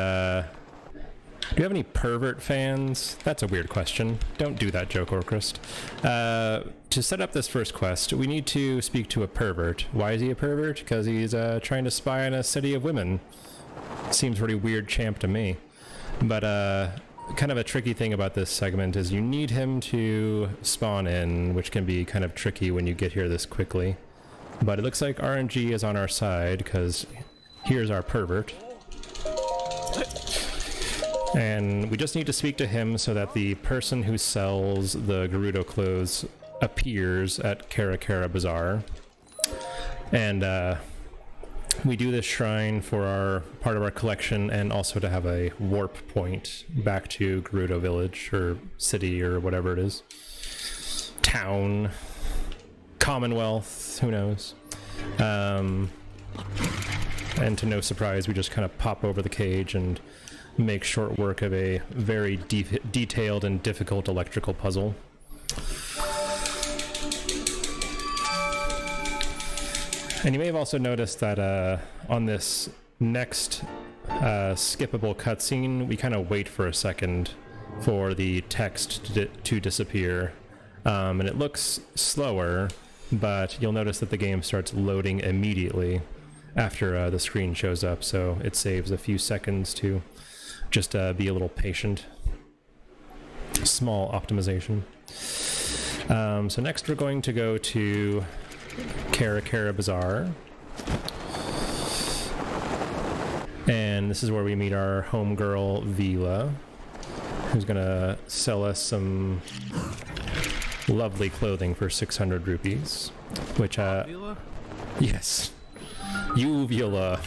Do you have any pervert fans? That's a weird question. Don't do that, joke, Orcrist. To set up this first quest, we need to speak to a pervert. Why is he a pervert? Because he's trying to spy on a city of women. Seems pretty weird champ to me. But kind of a tricky thing about this segment is you need him to spawn in, which can be kind of tricky when you get here this quickly. But it looks like RNG is on our side, because here's our pervert. And we just need to speak to him so that the person who sells the Gerudo clothes appears at Kara Kara Bazaar. And we do this shrine for our part of our collection, and also to have a warp point back to Gerudo Village, or city, or whatever it is. Town. Commonwealth, who knows. And to no surprise, we just kind of pop over the cage and make short work of a very detailed and difficult electrical puzzle. And you may have also noticed that on this next skippable cutscene, we kind of wait for a second for the text to disappear. And it looks slower, but you'll notice that the game starts loading immediately after the screen shows up, so it saves a few seconds to just be a little patient. Small optimization. So next we're going to go to Kara Kara Bazaar. And this is where we meet our homegirl, Vila, who's gonna sell us some lovely clothing for 600 rupees. Which, Vila? Yes. You, Vila.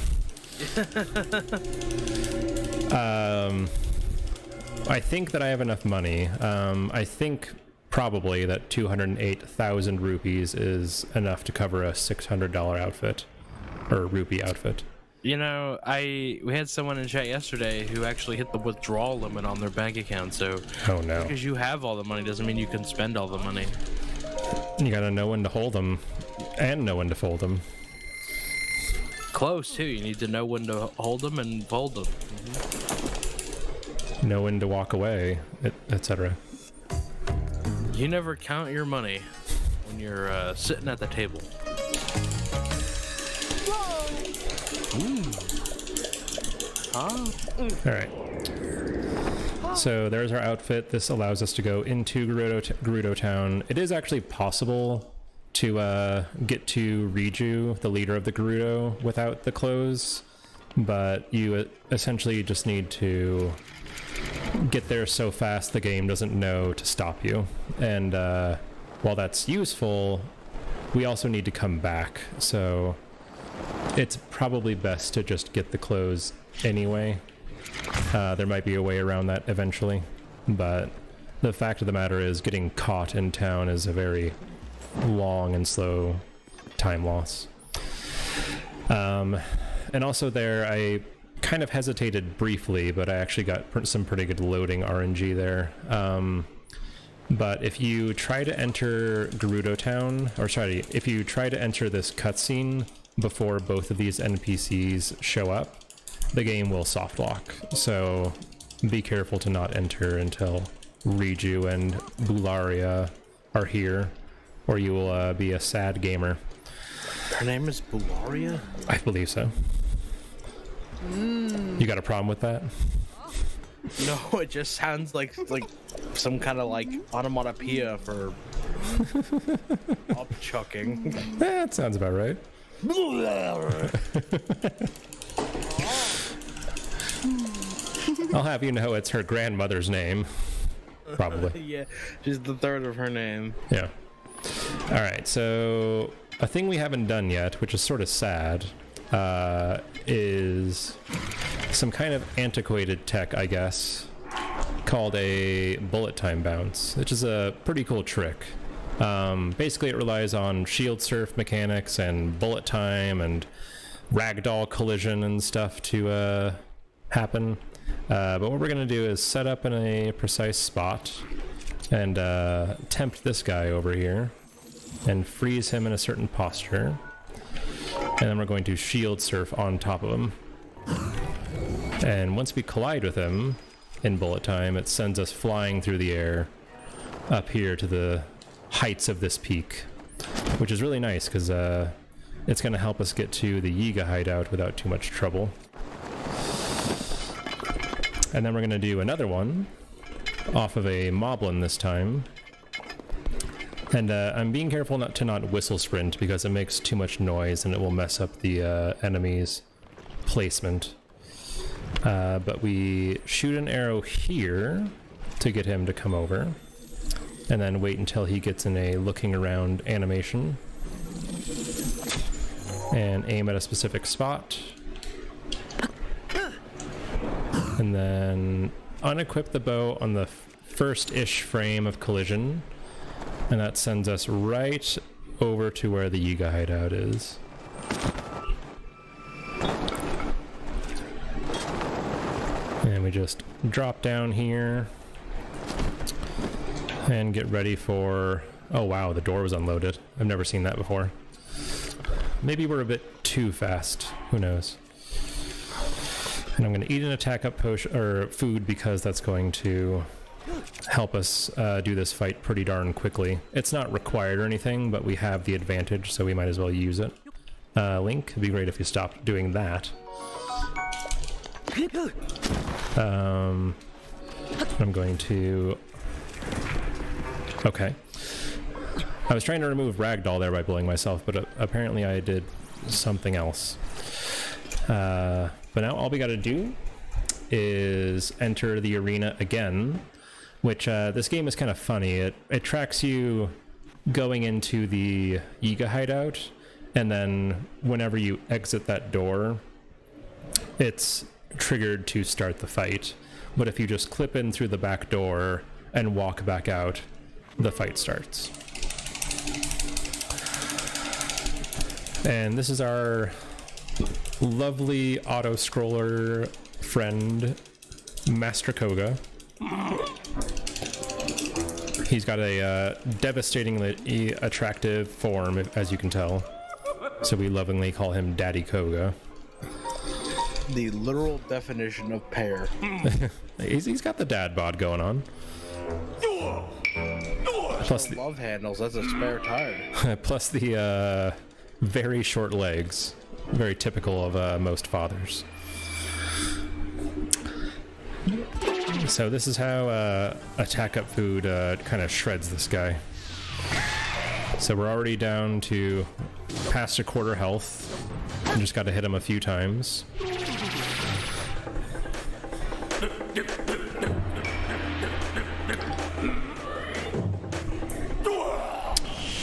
I think that I have enough money. I think probably that 208,000 rupees is enough to cover a $600 outfit, or rupee outfit. You know, we had someone in chat yesterday who actually hit the withdrawal limit on their bank account, so... Oh no. Because you have all the money doesn't mean you can spend all the money. You gotta know when to hold them, and know when to fold them. Close, too. You need to know when to hold them and fold them. Know when to walk away, etc. You never count your money when you're sitting at the table. Alright. So there's our outfit. This allows us to go into Gerudo Town. It is actually possible to get to Riju, the leader of the Gerudo, without the clothes, but you essentially just need to get there so fast the game doesn't know to stop you. And while that's useful, we also need to come back, so it's probably best to just get the clothes anyway. There might be a way around that eventually, but the fact of the matter is getting caught in town is a very long and slow time loss. And also there, I kind of hesitated briefly, but I actually got some pretty good loading RNG there. But if you try to enter Gerudo Town, or sorry, if you try to enter this cutscene before both of these NPCs show up, the game will soft lock. So be careful to not enter until Riju and Bularia are here, or you will be a sad gamer. Her name is Bularia? I believe so. You got a problem with that? No, it just sounds like some kind of like onomatopoeia for upchucking. That sounds about right. I'll have you know it's her grandmother's name. Probably. Yeah, she's the third of her name. Yeah. Alright, so a thing we haven't done yet, which is sort of sad, is some kind of antiquated tech, I guess, called a bullet time bounce, which is a pretty cool trick. Basically, it relies on shield surf mechanics and bullet time and ragdoll collision and stuff to happen. But what we're going to do is set up in a precise spot and tempt this guy over here and freeze him in a certain posture. And then we're going to shield surf on top of him. And once we collide with him, in bullet time. It sends us flying through the air up here to the heights of this peak, which is really nice because it's going to help us get to the Yiga hideout without too much trouble. And then we're going to do another one off of a moblin this time. And I'm being careful not to whistle sprint because it makes too much noise and it will mess up the enemy's placement. But we shoot an arrow here to get him to come over, and then wait until he gets in a looking around animation, and aim at a specific spot, and then unequip the bow on the first-ish frame of collision, and that sends us right over to where the Yiga hideout is. And we just drop down here and get ready for... Oh wow, the door was unloaded. I've never seen that before. Maybe we're a bit too fast. Who knows? And I'm going to eat an attack up potion or food because that's going to help us do this fight pretty darn quickly. It's not required or anything, but we have the advantage, so we might as well use it. Link, it'd be great if you stopped doing that. I'm going to... Okay. I was trying to remove Ragdoll there by blowing myself, but apparently I did something else. But now all we gotta do is enter the arena again, which this game is kind of funny. It tracks you going into the Yiga hideout, and then whenever you exit that door, it's triggered to start the fight. But if you just clip in through the back door and walk back out, the fight starts. And this is our lovely auto-scroller friend, Master Koga. He's got a devastatingly attractive form, as you can tell. So we lovingly call him Daddy Koga. The literal definition of pear. He's got the dad bod going on. Plus the love handles, that's a spare tire. Plus the very short legs. Very typical of most fathers. So this is how attack up food kind of shreds this guy. So we're already down to past a quarter health. We just got to hit him a few times.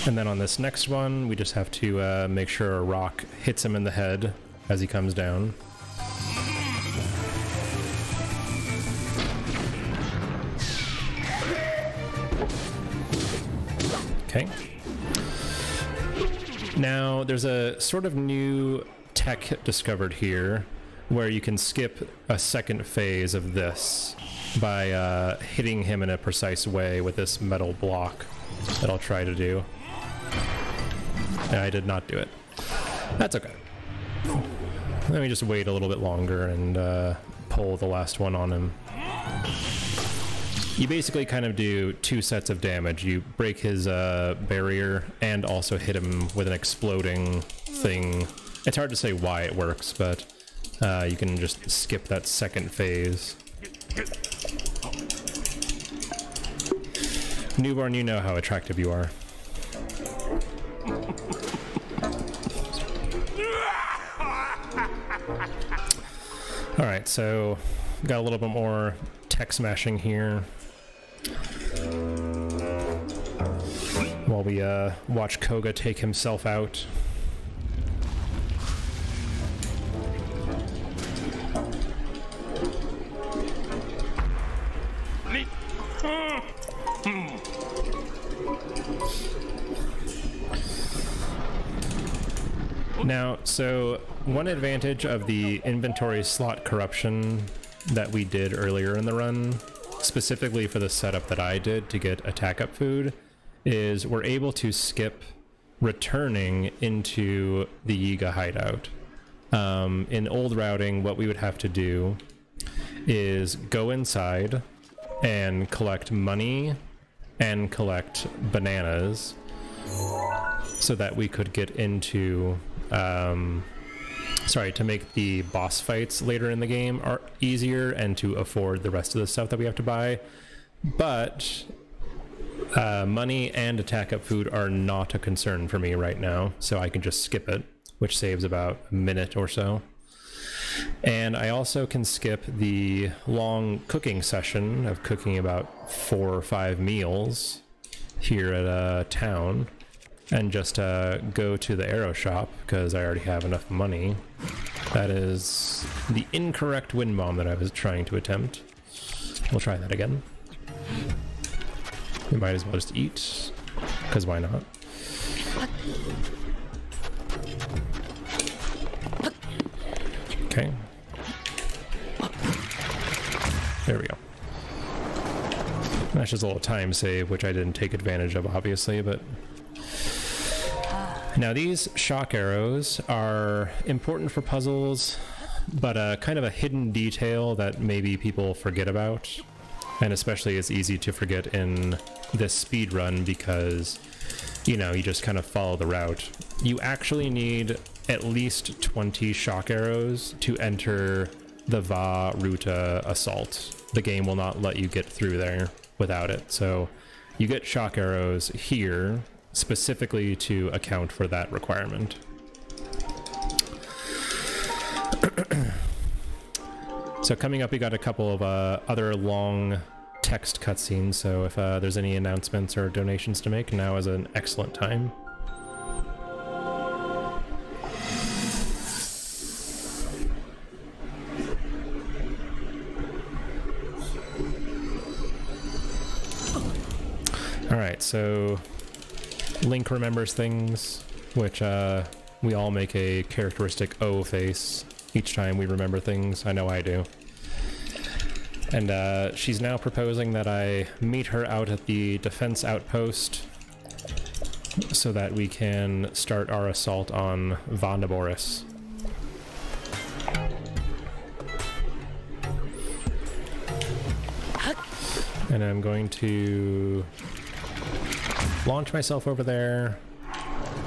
And then on this next one, we just have to make sure a rock hits him in the head as he comes down. Okay. Now, there's a sort of new tech discovered here where you can skip a second phase of this by hitting him in a precise way with this metal block that I'll try to do. And I did not do it. That's okay. Let me just wait a little bit longer and pull the last one on him. You basically kind of do two sets of damage. You break his barrier and also hit him with an exploding thing. It's hard to say why it works, but you can just skip that second phase. Newborn, you know how attractive you are. Alright, so got a little bit more tech smashing here while we watch Koga take himself out. Now, so one advantage of the inventory slot corruption that we did earlier in the run, specifically for the setup that I did to get attack up food, is we're able to skip returning into the Yiga hideout. In old routing, what we would have to do is go inside and collect money and collect bananas so that we could get into to make the boss fights later in the game are easier and to afford the rest of the stuff that we have to buy. But money and attack up food are not a concern for me right now, so I can just skip it, which saves about a minute or so. And I also can skip the long cooking session of cooking about 4 or 5 meals here at a town and just go to the arrow shop because I already have enough money. That is the incorrect wind bomb that I was trying to attempt. We'll try that again. We might as well just eat, because why not? Okay. There we go. That's just a little time save, which I didn't take advantage of, obviously, but... Now, these shock arrows are important for puzzles, but kind of a hidden detail that maybe people forget about. And especially it's easy to forget in this speed run because, you know, you just kind of follow the route. You actually need at least 20 shock arrows to enter the Va Ruta Assault. The game will not let you get through there without it. So you get shock arrows here specifically to account for that requirement. So coming up, we got a couple of other long text cutscenes, so if there's any announcements or donations to make, now is an excellent time. Alright, so Link remembers things, which we all make a characteristic O face each time we remember things. I know I do. And she's now proposing that I meet her out at the defense outpost so that we can start our assault on Vandaboris. And I'm going to launch myself over there.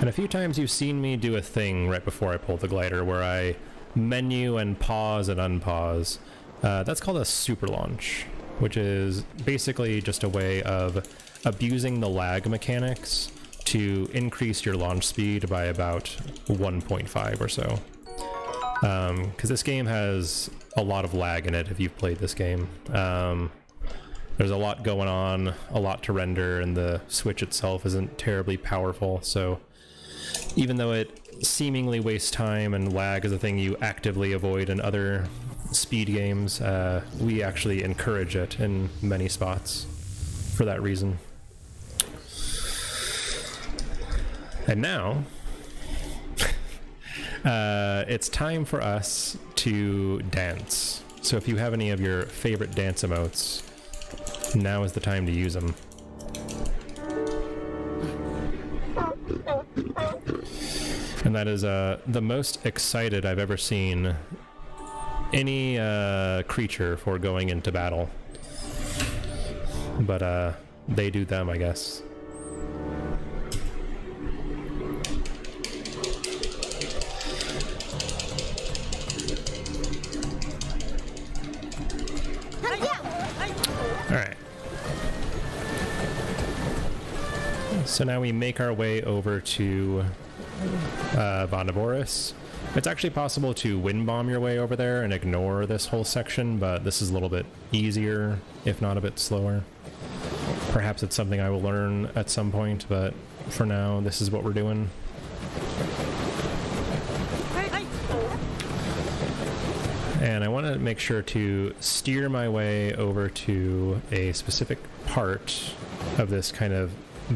And a few times you've seen me do a thing right before I pull the glider where I menu and pause and unpause. That's called a super launch, which is basically just a way of abusing the lag mechanics to increase your launch speed by about 1.5 or so. Because this game has a lot of lag in it if you've played this game. There's a lot going on, a lot to render, and the Switch itself isn't terribly powerful, so even though it seemingly wastes time and lag is a thing you actively avoid in other speed games, we actually encourage it in many spots for that reason. And now it's time for us to dance. So if you have any of your favorite dance emotes, now is the time to use them. And that is the most excited I've ever seen any creature for going into battle. But they do them, I guess. Alright. So now we make our way over to Vandaboris. It's actually possible to wind bomb your way over there and ignore this whole section, but this is a little bit easier, if not a bit slower. Perhaps it's something I will learn at some point, but for now, this is what we're doing. And I want to make sure to steer my way over to a specific part of this kind of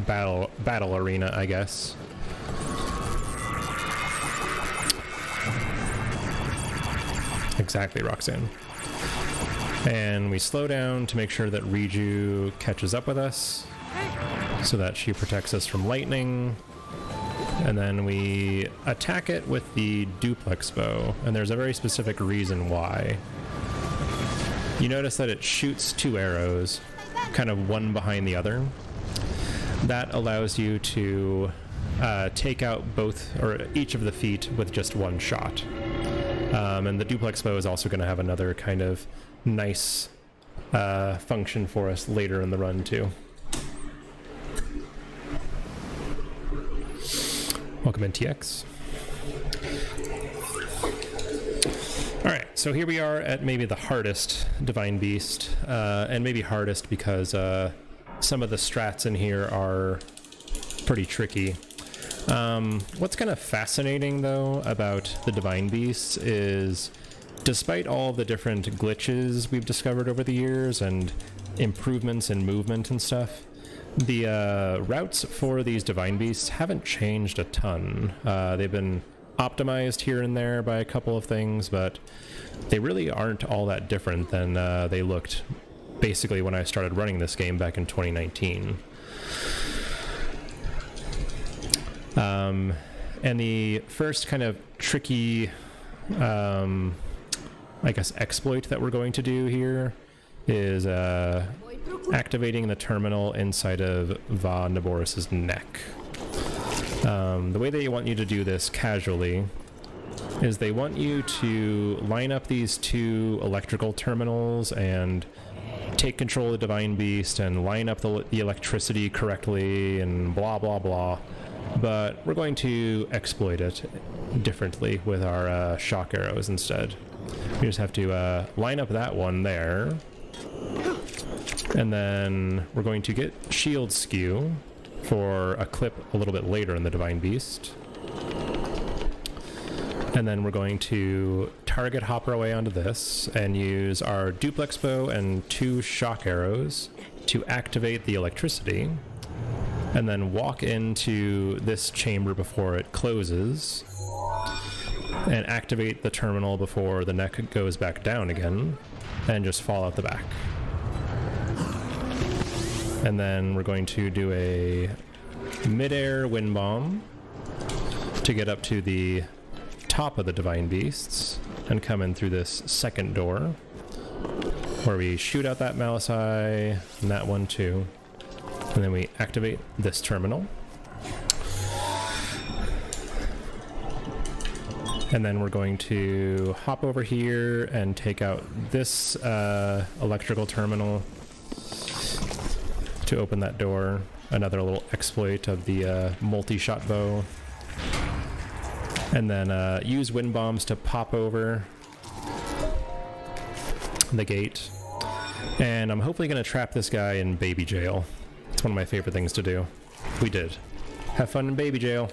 battle arena, I guess. Exactly, Roxanne. And we slow down to make sure that Riju catches up with us so that she protects us from lightning. And then we attack it with the duplex bow, and there's a very specific reason why. you notice that it shoots 2 arrows, kind of one behind the other. That allows you to take out both, or each of the feet with just one shot. And the duplex bow is also going to have another kind of nice function for us later in the run too. Welcome in, TX. Alright, so here we are at maybe the hardest Divine Beast, and maybe hardest because some of the strats in here are pretty tricky. What's kind of fascinating though about the Divine Beasts is, despite all the different glitches we've discovered over the years and improvements in movement and stuff, the routes for these Divine Beasts haven't changed a ton. They've been optimized here and there by a couple of things, but they really aren't all that different than they looked basically when I started running this game back in 2019. And the first kind of tricky, I guess, exploit that we're going to do here is activating the terminal inside of Va Naboris's neck. The way they want you to do this casually is they want you to line up these 2 electrical terminals and take control of the Divine Beast and line up the electricity correctly and blah blah blah. But we're going to exploit it differently with our shock arrows instead. We just have to line up that one there, and then we're going to get shield skew for a clip a little bit later in the Divine Beast. And then we're going to target hop our way onto this and use our duplex bow and 2 shock arrows to activate the electricity, and then walk into this chamber before it closes and activate the terminal before the neck goes back down again, and just fall out the back. And then we're going to do a mid-air wind bomb to get up to the top of the Divine Beasts and come in through this second door, where we shoot out that Malice Eye and that one too. And then we activate this terminal. And then we're going to hop over here and take out this electrical terminal to open that door. Another little exploit of the multi-shot bow. And then use wind bombs to pop over the gate. And I'm hopefully going to trap this guy in baby jail. It's one of my favorite things to do. We did. Have fun in baby jail.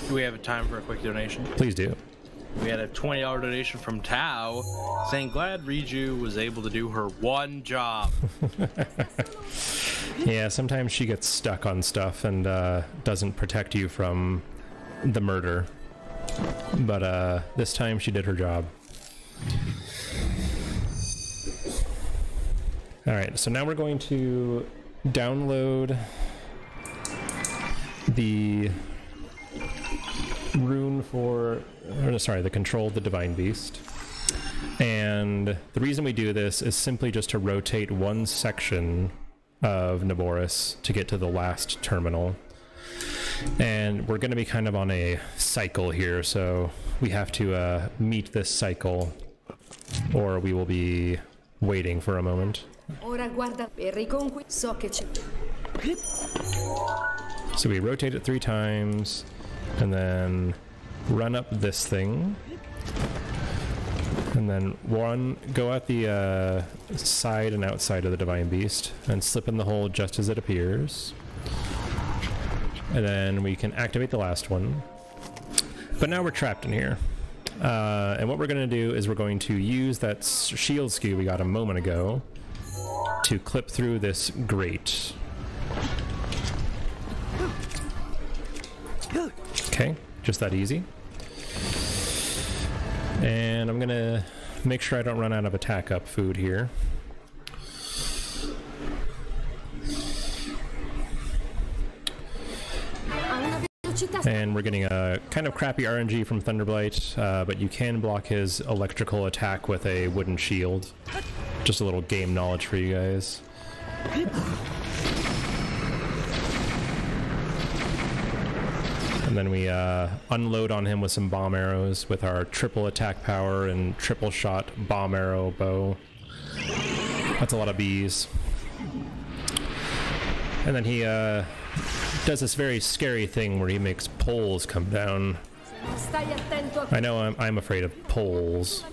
Do we have a time for a quick donation? Please do. We had a $20 donation from Tao saying, glad Riju was able to do her one job. Yeah, sometimes she gets stuck on stuff and doesn't protect you from the murder. But this time she did her job. Alright, so now we're going to download the rune for, the control of the Divine Beast. And the reason we do this is simply just to rotate one section of Naboris to get to the last terminal. And we're going to be kind of on a cycle here, so we have to meet this cycle, or we will be waiting for a moment. So we rotate it 3 times, and then run up this thing, and then go at the side and outside of the Divine Beast, and slip in the hole just as it appears. And then we can activate the last one. But now we're trapped in here. And what we're going to do is we're going to use that shield skew we got a moment ago to clip through this grate. Okay, just that easy. And I'm going to make sure I don't run out of attack up food here. And we're getting a kind of crappy RNG from Thunderblight, but you can block his electrical attack with a wooden shield. Just a little game knowledge for you guys. And then we unload on him with some bomb arrows with our triple attack power and triple shot bomb arrow bow. That's a lot of bees. And then he does this very scary thing where he makes poles come down. I know I'm afraid of poles.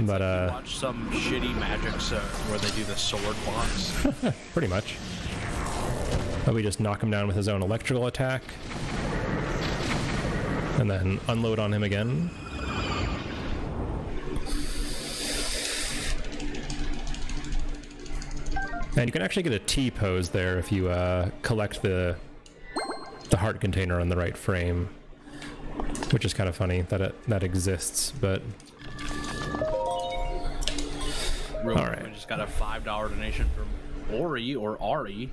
But watch some shitty magics where they do the sword box. Pretty much. But we just knock him down with his own electrical attack. And then unload on him again. And you can actually get a T-pose there if you collect the heart container on the right frame. Which is kind of funny that that exists, but... Real quick, we just got a $5 donation from Ori or Ari.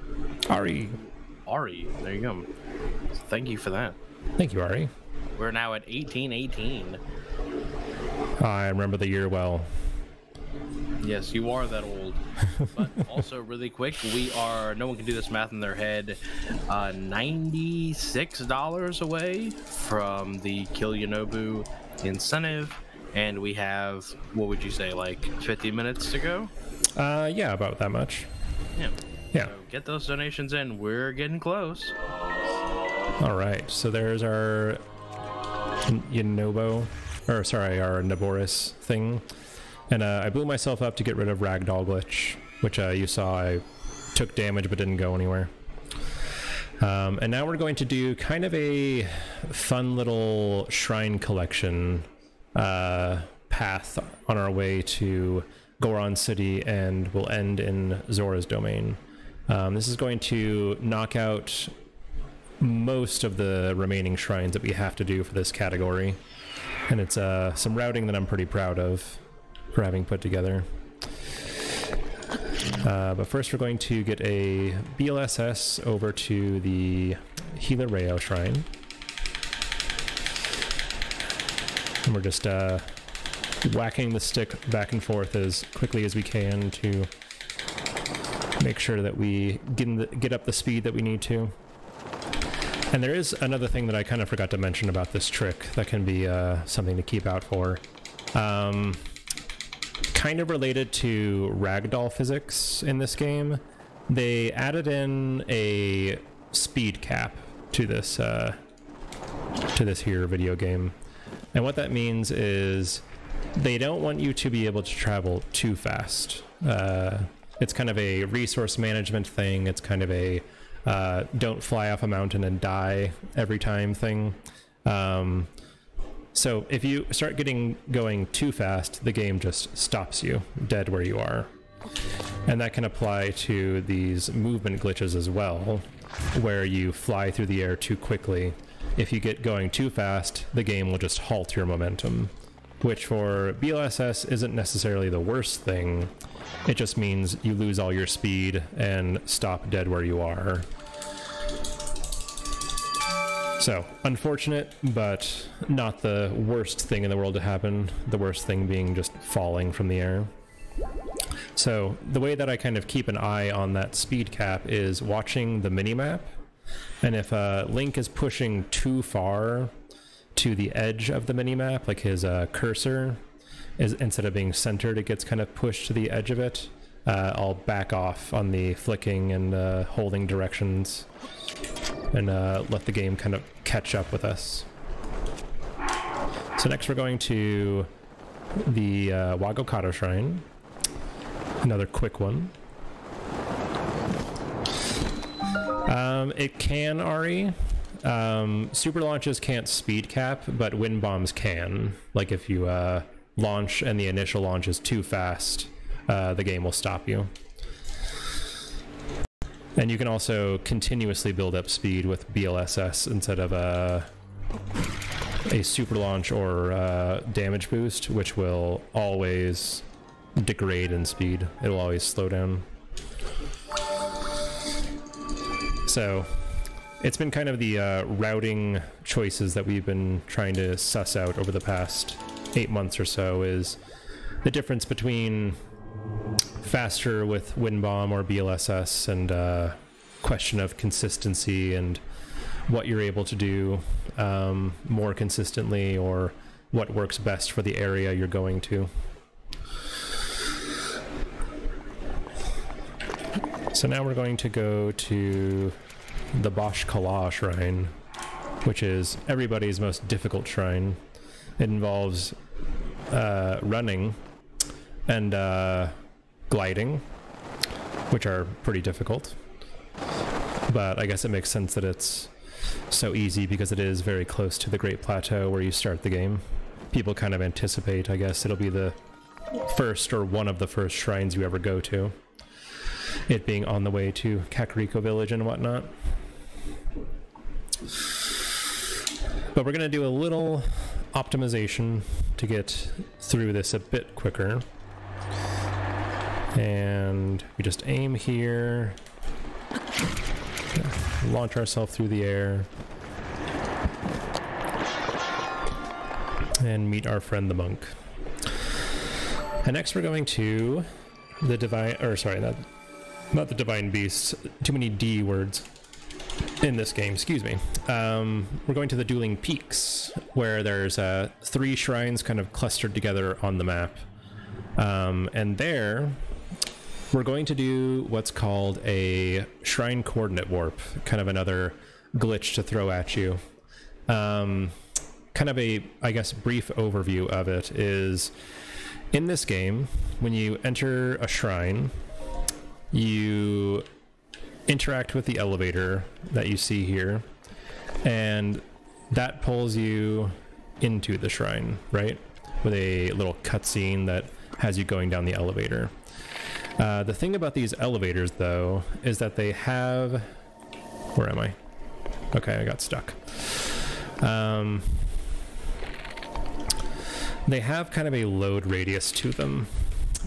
Ari. Ari, there you go. Thank you for that. Thank you, Ari. We're now at 1818. I remember the year well. Yes, you are that old. But also, really quick, we are, no one can do this math in their head, $96 away from the Kill Yonobu incentive. And we have, what would you say, like 50 minutes to go? Yeah, about that much. Yeah. Yeah. So get those donations in. We're getting close. All right. So there's our Yonobo, or sorry, our Naboris thing. And I blew myself up to get rid of Ragdoll Glitch, which you saw I took damage but didn't go anywhere. And now we're going to do kind of a fun little shrine collection path on our way to Goron City, and we'll end in Zora's Domain. This is going to knock out most of the remaining shrines that we have to do for this category, and it's some routing that I'm pretty proud of for having put together. But first we're going to get a BLSS over to the Hilareo Shrine. And we're just whacking the stick back and forth as quickly as we can to make sure that we get up the speed that we need to. And there is another thing that I kind of forgot to mention about this trick that can be something to keep out for. Kind of related to ragdoll physics in this game, they added in a speed cap to this here video game. And what that means is they don't want you to be able to travel too fast. It's kind of a resource management thing. It's kind of a don't fly off a mountain and die every time thing. So if you start going too fast, the game just stops you dead where you are. And that can apply to these movement glitches as well, where you fly through the air too quickly. If you get going too fast, the game will just halt your momentum, which for BLSS isn't necessarily the worst thing. It just means you lose all your speed and stop dead where you are. So, unfortunate, but not the worst thing in the world to happen. The worst thing being just falling from the air. So, the way that I kind of keep an eye on that speed cap is watching the minimap. And if Link is pushing too far to the edge of the minimap, like his cursor, instead of being centered, it gets kind of pushed to the edge of it, I'll back off on the flicking and holding directions and let the game kind of catch up with us. So next we're going to the Wagokado Shrine. Another quick one. It can, Ari. Super launches can't speed cap, but wind bombs can. Like if you launch and the initial launch is too fast, the game will stop you. And you can also continuously build up speed with BLSS instead of a super launch or damage boost, which will always degrade in speed. It will always slow down. So it's been kind of the routing choices that we've been trying to suss out over the past 8 months or so, is the difference between faster with Wind Bomb or BLSS, and question of consistency and what you're able to do more consistently, or what works best for the area you're going to. So now we're going to go to the Bosh Kala shrine, which is everybody's most difficult shrine. It involves running and gliding, which are pretty difficult. But I guess it makes sense that it's so easy because it is very close to the Great Plateau where you start the game. People kind of anticipate, I guess, it'll be the first or one of the first shrines you ever go to, it being on the way to Kakariko Village and whatnot. But we're going to do a little optimization to get through this a bit quicker. And we just aim here, launch ourselves through the air, and meet our friend the monk. And next we're going to the divine, or sorry, not the divine beasts, too many D words in this game, excuse me. We're going to the Dueling Peaks, where there's 3 shrines kind of clustered together on the map. And there, we're going to do what's called a shrine coordinate warp, kind of another glitch to throw at you. Kind of a, I guess, brief overview of it is, in this game, when you enter a shrine, you interact with the elevator that you see here, and that pulls you into the shrine, right? With a little cutscene that has you going down the elevator. The thing about these elevators, though, is that they have... Where am I? Okay, I got stuck. They have kind of a load radius to them.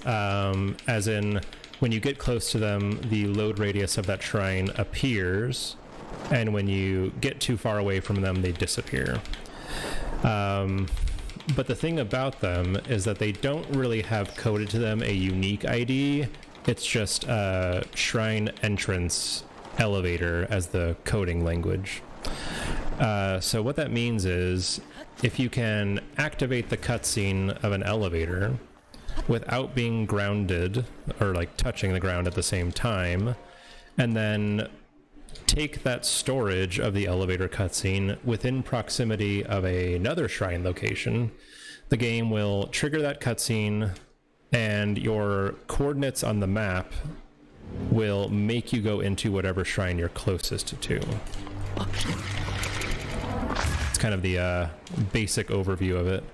As in, when you get close to them, the load radius of that shrine appears, and when you get too far away from them, they disappear. But the thing about them is that they don't really have coded to them a unique ID. It's just a shrine entrance elevator as the coding language. So what that means is, if you can activate the cutscene of an elevator without being grounded or like touching the ground at the same time, and then take that storage of the elevator cutscene within proximity of another shrine location, the game will trigger that cutscene, and your coordinates on the map will make you go into whatever shrine you're closest to. It's kind of the basic overview of it.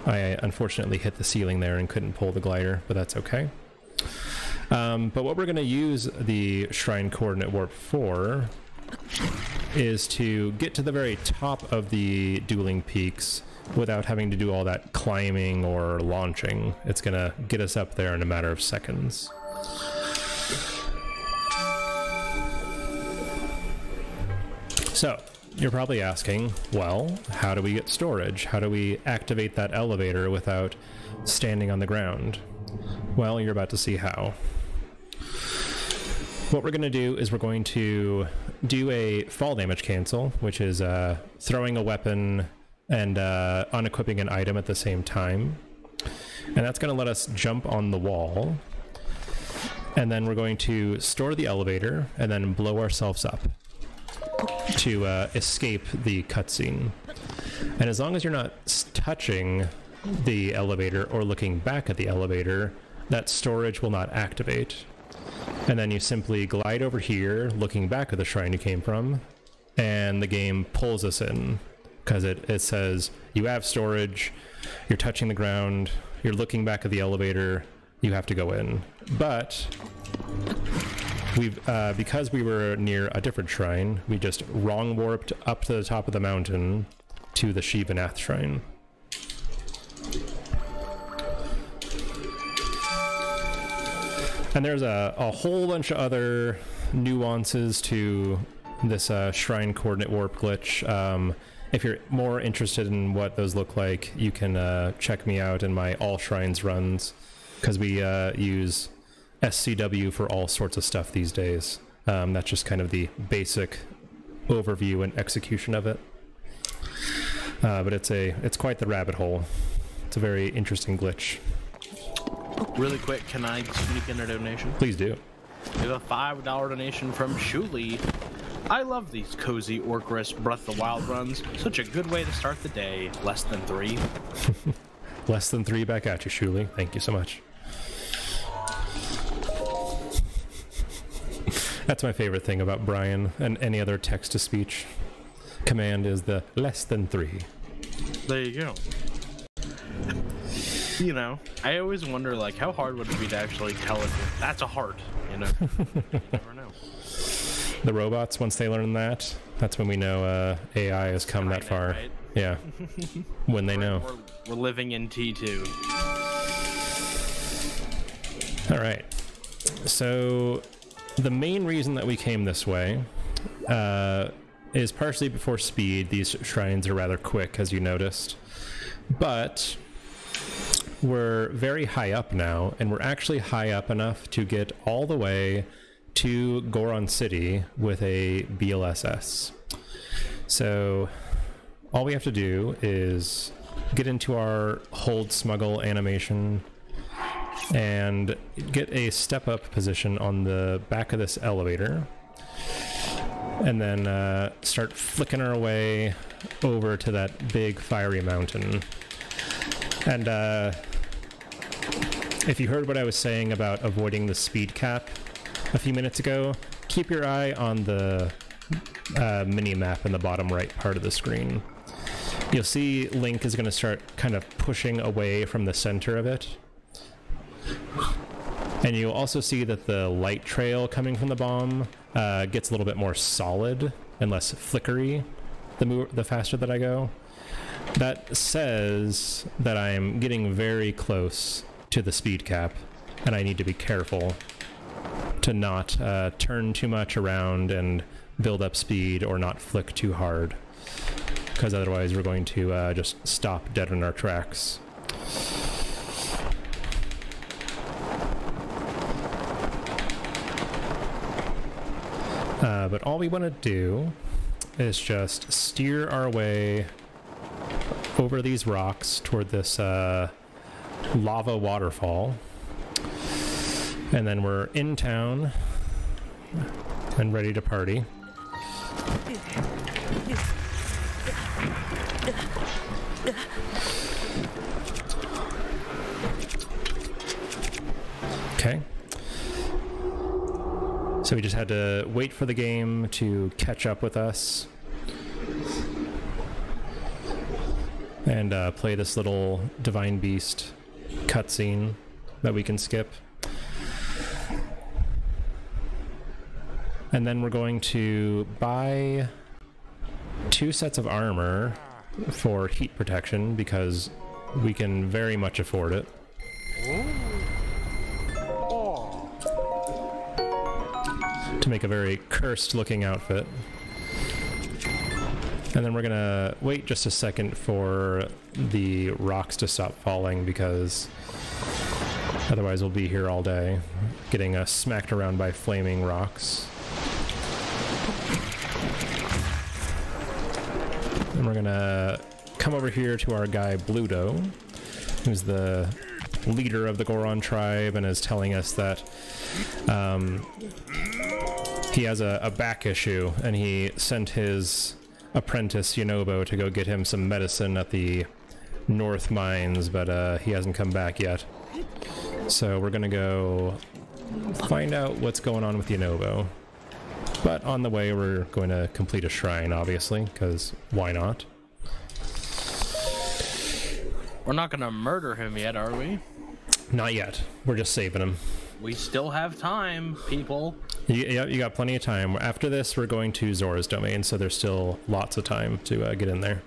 I unfortunately hit the ceiling there and couldn't pull the glider, but that's okay. But what we're going to use the shrine coordinate warp for is to get to the very top of the Dueling Peaks without having to do all that climbing or launching. It's going to get us up there in a matter of seconds. So, you're probably asking, well, how do we get storage? How do we activate that elevator without standing on the ground? Well, you're about to see how. What we're going to do is we're going to do a fall damage cancel, which is throwing a weapon and unequipping an item at the same time. And that's going to let us jump on the wall. And then we're going to store the elevator and then blow ourselves up to escape the cutscene. And as long as you're not touching the elevator or looking back at the elevator, that storage will not activate. And then you simply glide over here, looking back at the shrine you came from, and the game pulls us in, because it says you have storage, you're touching the ground, you're looking back at the elevator, you have to go in. But we've because we were near a different shrine, we just wrong warped up to the top of the mountain to the Shivanath shrine. And there's a whole bunch of other nuances to this shrine coordinate warp glitch. If you're more interested in what those look like, you can check me out in my all shrines runs, because we use SCW for all sorts of stuff these days. That's just kind of the basic overview and execution of it. But it's quite the rabbit hole. It's a very interesting glitch. Really quick, can I sneak in a donation? Please do. We have a $5 donation from Shuli. I love these cozy Orcrist Breath of the Wild runs. Such a good way to start the day. Less than 3. Less than 3 back at you, Shuli. Thank you so much. That's my favorite thing about Brian and any other text-to-speech command is the less than 3. There you go. You know, I always wonder, like, how hard would it be to actually tell it that's a heart, you know? You never know. The robots, once they learn that, that's when we know AI has come that far. Right? Yeah. When they know. We're living in T2. All right. So the main reason that we came this way is partially before speed. These shrines are rather quick, as you noticed. But we're very high up now, and we're actually high up enough to get all the way to Goron City with a BLSS. So all we have to do is get into our hold smuggle animation and get a step up position on the back of this elevator, and then start flicking our way over to that big fiery mountain. And if you heard what I was saying about avoiding the speed cap a few minutes ago, keep your eye on the mini-map in the bottom right part of the screen. You'll see Link is going to start kind of pushing away from the center of it. And you'll also see that the light trail coming from the bomb gets a little bit more solid and less flickery the faster that I go. That says that I'm getting very close to the speed cap, and I need to be careful to not turn too much around and build up speed or not flick too hard, because otherwise we're going to just stop dead in our tracks. But all we want to do is just steer our way over these rocks toward this lava waterfall, and then we're in town and ready to party. Okay. So we just had to wait for the game to catch up with us and play this little Divine Beast cutscene that we can skip. And then we're going to buy 2 sets of armor for heat protection, because we can very much afford it. To make a very cursed looking outfit. And then we're gonna wait just a second for the rocks to stop falling, because otherwise we'll be here all day getting smacked around by flaming rocks. And we're gonna come over here to our guy Bluto, who's the leader of the Goron tribe and is telling us that he has a back issue, and he sent his apprentice Yonobo to go get him some medicine at the North Mines, but he hasn't come back yet. So we're gonna go find out what's going on with Yonobo. But on the way, we're going to complete a shrine, obviously, because why not? We're not gonna murder him yet, are we? Not yet. We're just saving him. We still have time, people. Yeah, you got plenty of time. After this, we're going to Zora's domain, so there's still lots of time to get in there.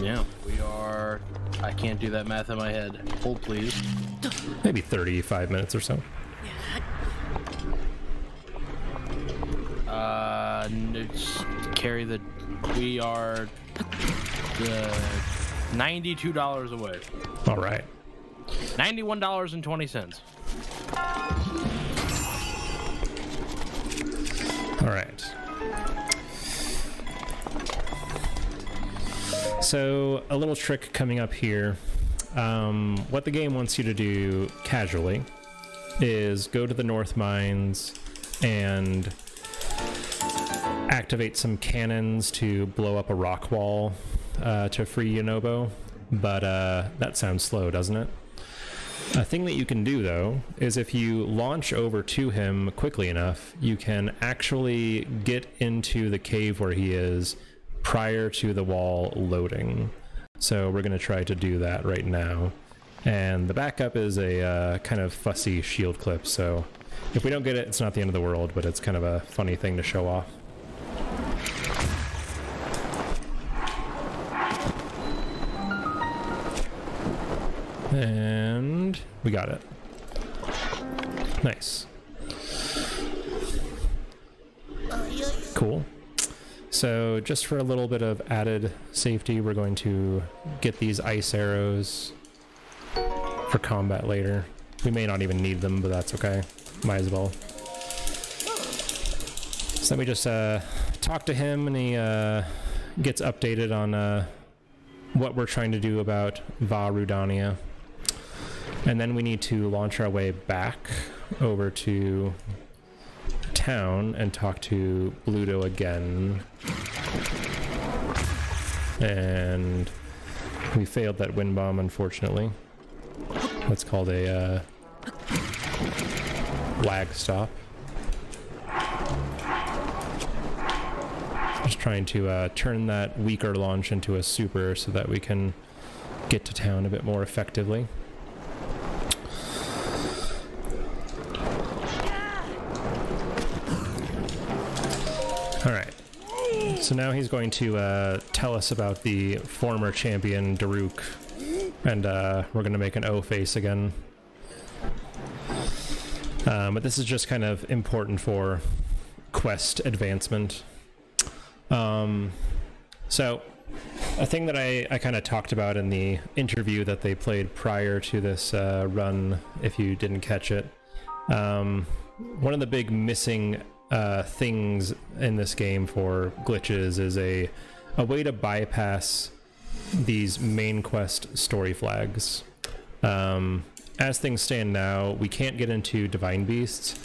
Yeah, we are... I can't do that math in my head. Hold, please. Maybe 35 minutes or so. Carry the. We are $92 away. All right. $91.20. All right. So a little trick coming up here. What the game wants you to do casually is go to the North Mines and activate some cannons to blow up a rock wall to free Yunobo, but that sounds slow, doesn't it? A thing that you can do, though, is if you launch over to him quickly enough, you can actually get into the cave where he is prior to the wall loading. So we're going to try to do that right now. And the backup is a kind of fussy shield clip, so if we don't get it, it's not the end of the world, but it's kind of a funny thing to show off. And we got it. Nice. Cool. So just for a little bit of added safety, we're going to get these ice arrows for combat later. We may not even need them, but that's okay. Might as well. So let me just talk to him, and he gets updated on what we're trying to do about Va Rudania. And then we need to launch our way back over to town and talk to Bluto again. And we failed that wind bomb, unfortunately. That's called a lag stop. Just trying to turn that weaker launch into a super so that we can get to town a bit more effectively. Alright, so now he's going to tell us about the former champion Daruk, and we're going to make an O face again. But this is just kind of important for quest advancement. So, a thing that I kind of talked about in the interview that they played prior to this run, if you didn't catch it, one of the big missing things in this game for glitches is a way to bypass these main quest story flags. As things stand now, we can't get into Divine Beasts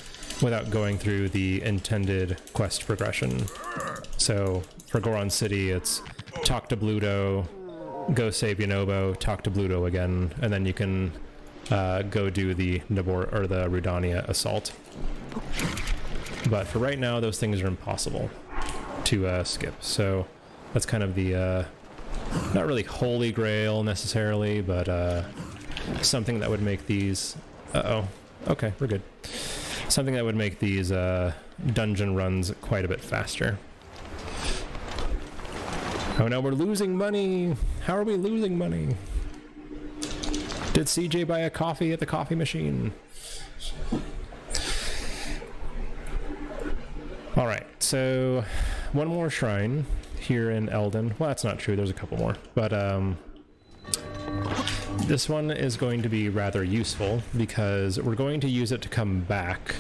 without going through the intended quest progression. So for Goron City, it's talk to Bluto, go save Yunobo, talk to Bluto again, and then you can go do the Nabor or the Rudania assault. But for right now, those things are impossible to skip. So that's kind of the not really holy grail necessarily, but something that would make these okay, we're good. Something that would make these dungeon runs quite a bit faster. Oh no, we're losing money! How are we losing money? Did CJ buy a coffee at the coffee machine? Alright, so one more shrine here in Eldon. Well, that's not true, there's a couple more. But this one is going to be rather useful because we're going to use it to come back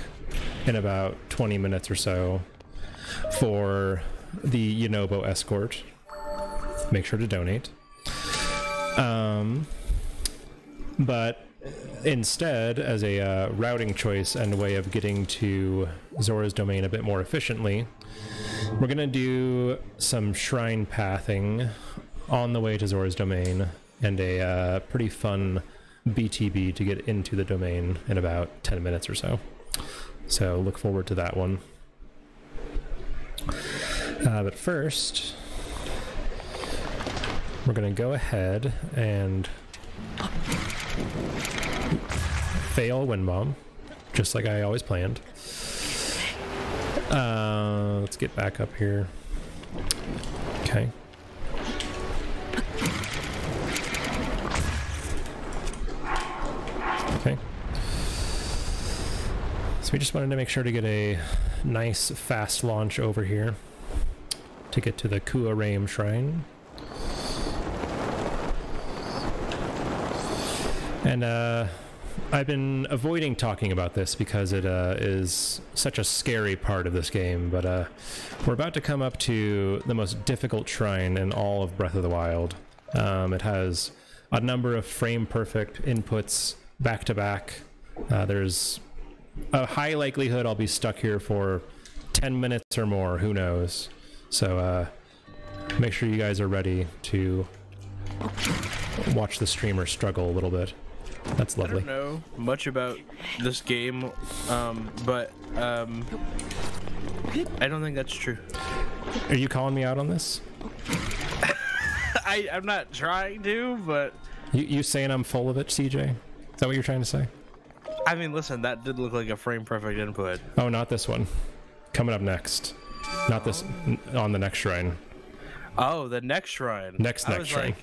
in about 20 minutes or so for the Yunobo escort. Make sure to donate. But instead, as a routing choice and a way of getting to Zora's Domain a bit more efficiently, we're going to do some shrine pathing on the way to Zora's Domain and a pretty fun BTB to get into the domain in about 10 minutes or so. So look forward to that one. But first, we're going to go ahead and fail Wind Bomb, just like I always planned. Let's get back up here. Okay. Okay. So we just wanted to make sure to get a nice fast launch over here to get to the Kuaraim Shrine. And I've been avoiding talking about this because it is such a scary part of this game, but we're about to come up to the most difficult shrine in all of Breath of the Wild. It has a number of frame-perfect inputs back-to-back. There's a high likelihood I'll be stuck here for 10 minutes or more, who knows. So make sure you guys are ready to watch the streamer struggle a little bit. That's lovely. I don't know much about this game, but I don't think that's true. Are you calling me out on this? I'm not trying to, but... You saying I'm full of it, CJ? Is that what you're trying to say? I mean, listen, that did look like a frame-perfect input. Oh, not this one. Coming up next. Not this... on the next shrine. Oh, the next shrine. Next shrine.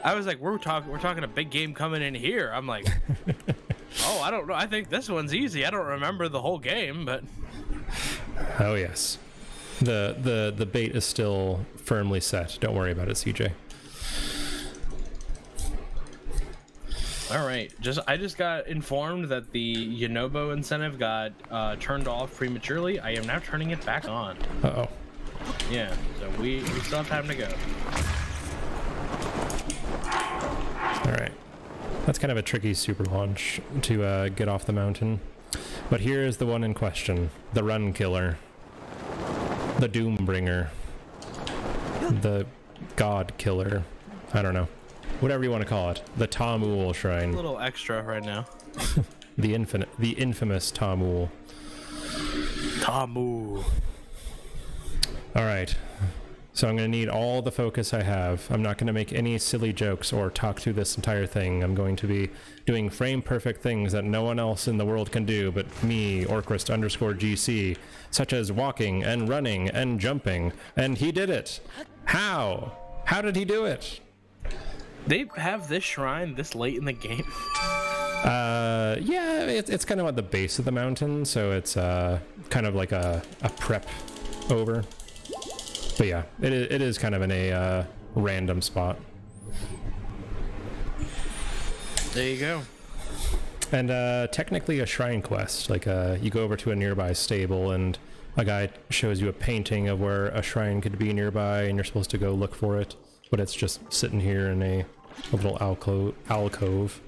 I was like, we're talking a big game coming in here. I'm like, oh, I don't know. I think this one's easy. I don't remember the whole game, but... Oh, yes. The bait is still firmly set. Don't worry about it, CJ. All right. I just got informed that the Yonobo incentive got turned off prematurely. I am now turning it back on. Uh-oh. Yeah, so we still have time to go. All right. That's kind of a tricky super launch to get off the mountain. But here is the one in question. The Run Killer. The Doombringer. The God Killer. I don't know. Whatever you want to call it. The Tamul Shrine. A little extra right now. The infamous Tamul. Tamul. All right. So I'm going to need all the focus I have. I'm not going to make any silly jokes or talk through this entire thing. I'm going to be doing frame-perfect things that no one else in the world can do but me, Orcrist_GC, such as walking and running and jumping. And he did it. How? How did he do it? They have this shrine this late in the game? Yeah, it's kind of at the base of the mountain, so it's kind of like a prep over. But yeah, it is kind of in a random spot. There you go. And technically a shrine quest. Like you go over to a nearby stable and a guy shows you a painting of where a shrine could be nearby and you're supposed to go look for it. But it's just sitting here in a little alcove.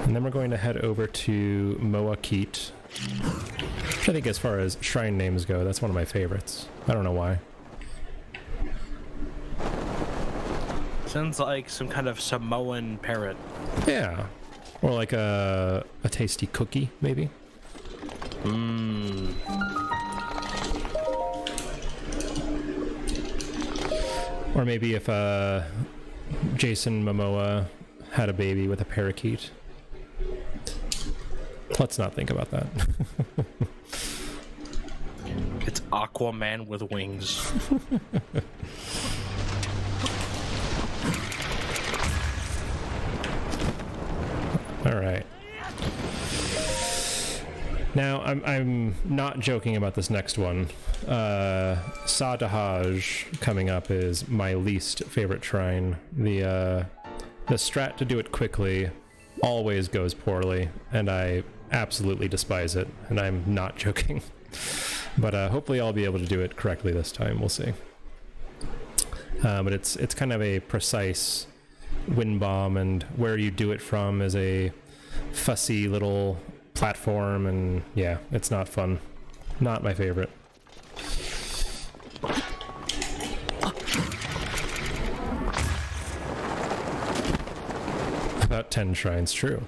And then we're going to head over to Moakit. Which I think as far as shrine names go, that's one of my favorites. I don't know why. Sounds like some kind of Samoan parrot. Yeah. Or like a tasty cookie, maybe. Mmm. Or maybe if Jason Momoa had a baby with a parakeet. Let's not think about that. It's Aquaman with wings. All right. Now, I'm not joking about this next one. Sadahaj coming up is my least favorite shrine. The strat to do it quickly always goes poorly, and I absolutely despise it, and I'm not joking. But hopefully I'll be able to do it correctly this time. We'll see. But it's kind of a precise wind bomb, and where you do it from is a fussy little platform, and yeah, it's not fun. Not my favorite. About 10 shrines, true.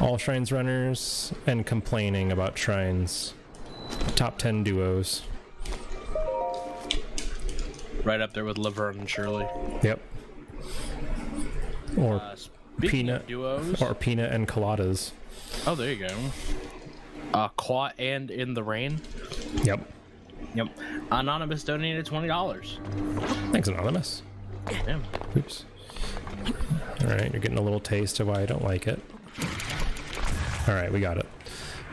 All shrines runners and complaining about shrines. Top 10 duos. Right up there with Laverne and Shirley. Yep. Or Peanut duos. Or Peanut and Coladas. Oh, there you go. Claw and In the Rain. Yep. Yep. Anonymous donated $20. Thanks, Anonymous. Damn. Oops. Alright, you're getting a little taste of why I don't like it. Alright, we got it.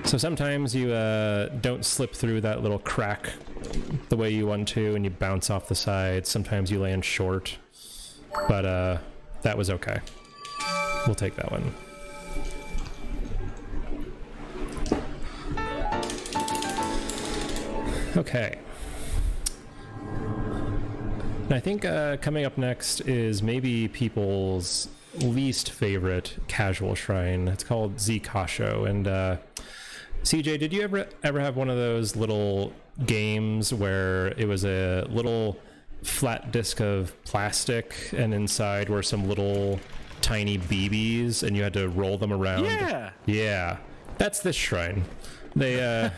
So sometimes you don't slip through that little crack the way you want to, and you bounce off the side. Sometimes you land short, but that was okay. We'll take that one. Okay. And I think coming up next is maybe people's least favorite casual shrine. It's called Zkasho, and CJ, did you ever have one of those little games where it was a little flat disc of plastic and inside were some little tiny BBs and you had to roll them around? Yeah, that's this shrine. They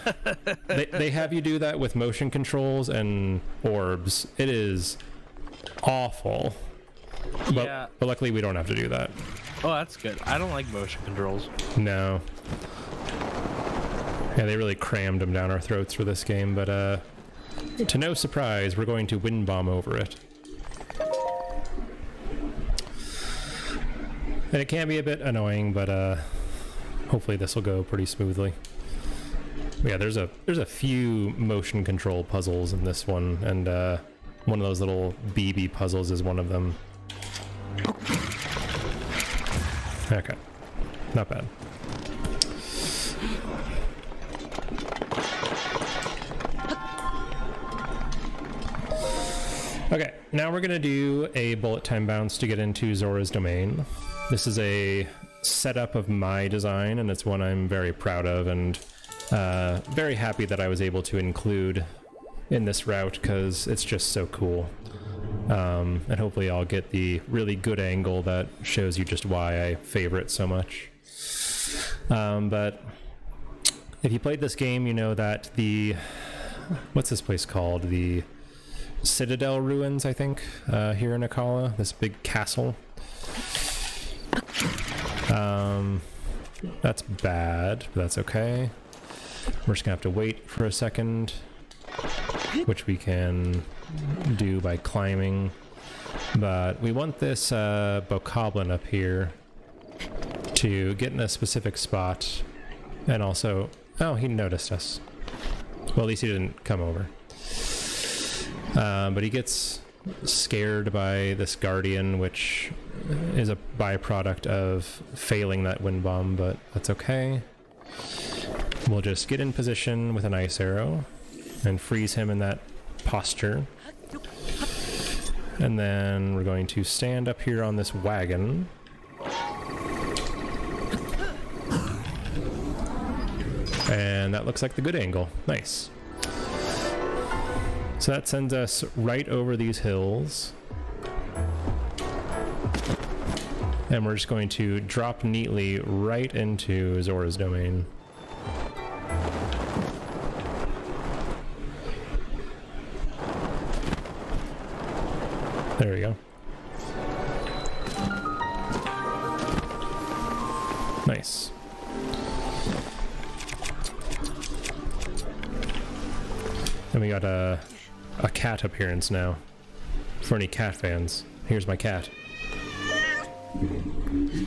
they have you do that with motion controls and orbs. It is awful. But luckily we don't have to do that. Oh, that's good. I don't like motion controls. No. Yeah, they really crammed them down our throats for this game, but to no surprise, we're going to wind bomb over it. And it can be a bit annoying, but hopefully this will go pretty smoothly. Yeah, there's a few motion control puzzles in this one, and one of those little BB puzzles is one of them. Okay, not bad. Okay, now we're gonna do a bullet time bounce to get into Zora's domain. This is a setup of my design, and it's one I'm very proud of, and very happy that I was able to include in this route because it's just so cool. And hopefully I'll get the really good angle that shows you just why I favor it so much. But if you played this game, you know that the... what's this place called? The Citadel Ruins, I think, here in Akala. This big castle. That's bad, but that's okay. We're just gonna have to wait for a second, which we can do by climbing. But we want this bokoblin up here to get in a specific spot, and also... oh, he noticed us. Well, at least he didn't come over. But he gets scared by this guardian, which is a byproduct of failing that wind bomb, but that's okay. We'll just get in position with an ice arrow and freeze him in that posture. And then we're going to stand up here on this wagon. And that looks like the good angle. Nice. So that sends us right over these hills. And we're just going to drop neatly right into Zora's domain. There we go. Nice. And we got a cat appearance now. For any cat fans, here's my cat.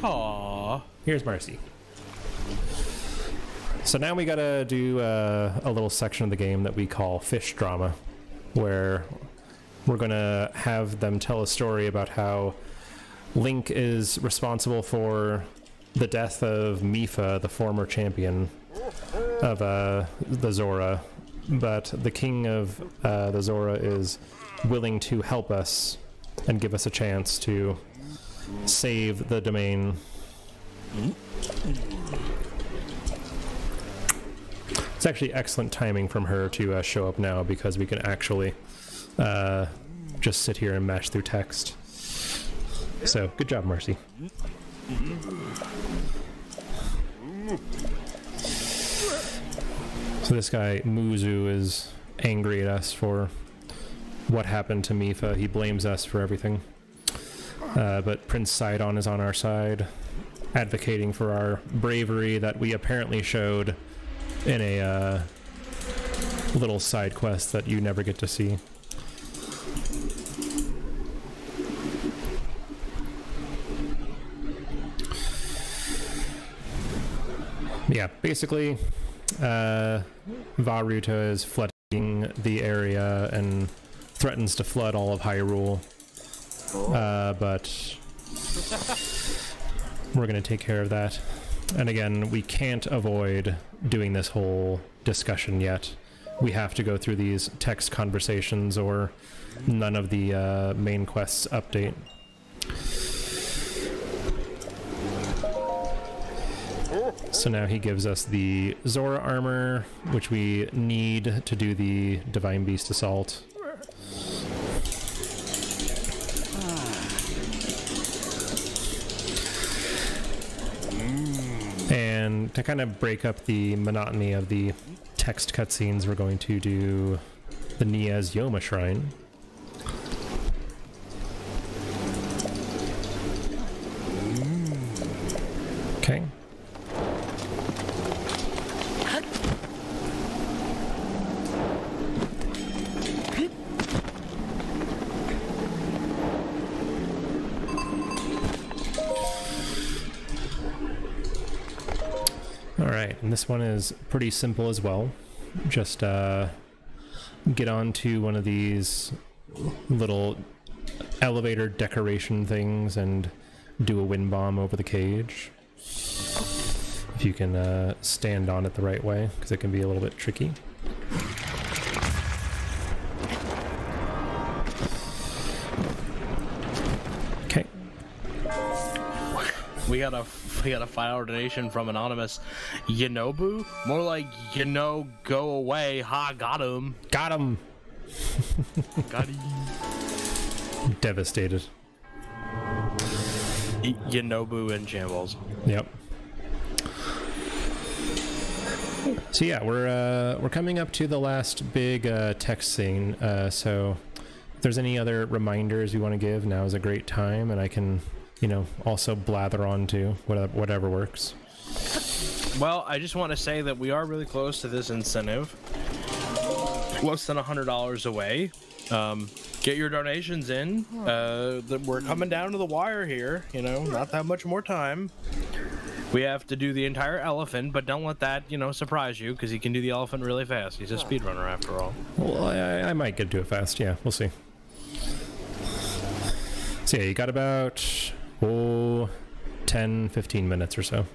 Aww. Here's Marcy. So now we gotta do a little section of the game that we call fish drama, where we're gonna have them tell a story about how Link is responsible for the death of Mipha, the former champion of the Zora, but the king of the Zora is willing to help us and give us a chance to save the domain. It's actually excellent timing from her to show up now, because we can actually just sit here and mash through text. So, good job, Marcy. So this guy, Muzu, is angry at us for what happened to Mipha. He blames us for everything. But Prince Sidon is on our side, advocating for our bravery that we apparently showed in a little side quest that you never get to see. Yeah, basically, Varuta is flooding the area and threatens to flood all of Hyrule. But we're going to take care of that. And again, we can't avoid doing this whole discussion yet. We have to go through these text conversations or none of the main quests update. So now he gives us the Zora armor, which we need to do the Divine Beast Assault. And to kind of break up the monotony of the text cutscenes, we're going to do the Niaz Yoma Shrine. Okay. Alright, and this one is pretty simple as well. Just get onto one of these little elevator decoration things and do a wind bomb over the cage. If you can stand on it the right way, because it can be a little bit tricky. Okay. We got a $5 donation from anonymous Yanobu. More like go away. Ha, got him. Got him. Got him. Devastated. Yanobu and shambles. Yep. So yeah, we're coming up to the last big text scene. So if there's any other reminders you want to give, now is a great time, and I can, also blather on to whatever works. Well, I just want to say that we are really close to this incentive. Less than $100 away. Get your donations in. We're coming down to the wire here. Not that much more time. We have to do the entire elephant, but don't let that, surprise you, because he can do the elephant really fast. He's a speedrunner after all. Well, I might get to it fast. Yeah, we'll see. So yeah, you got about 10, 15 minutes or so.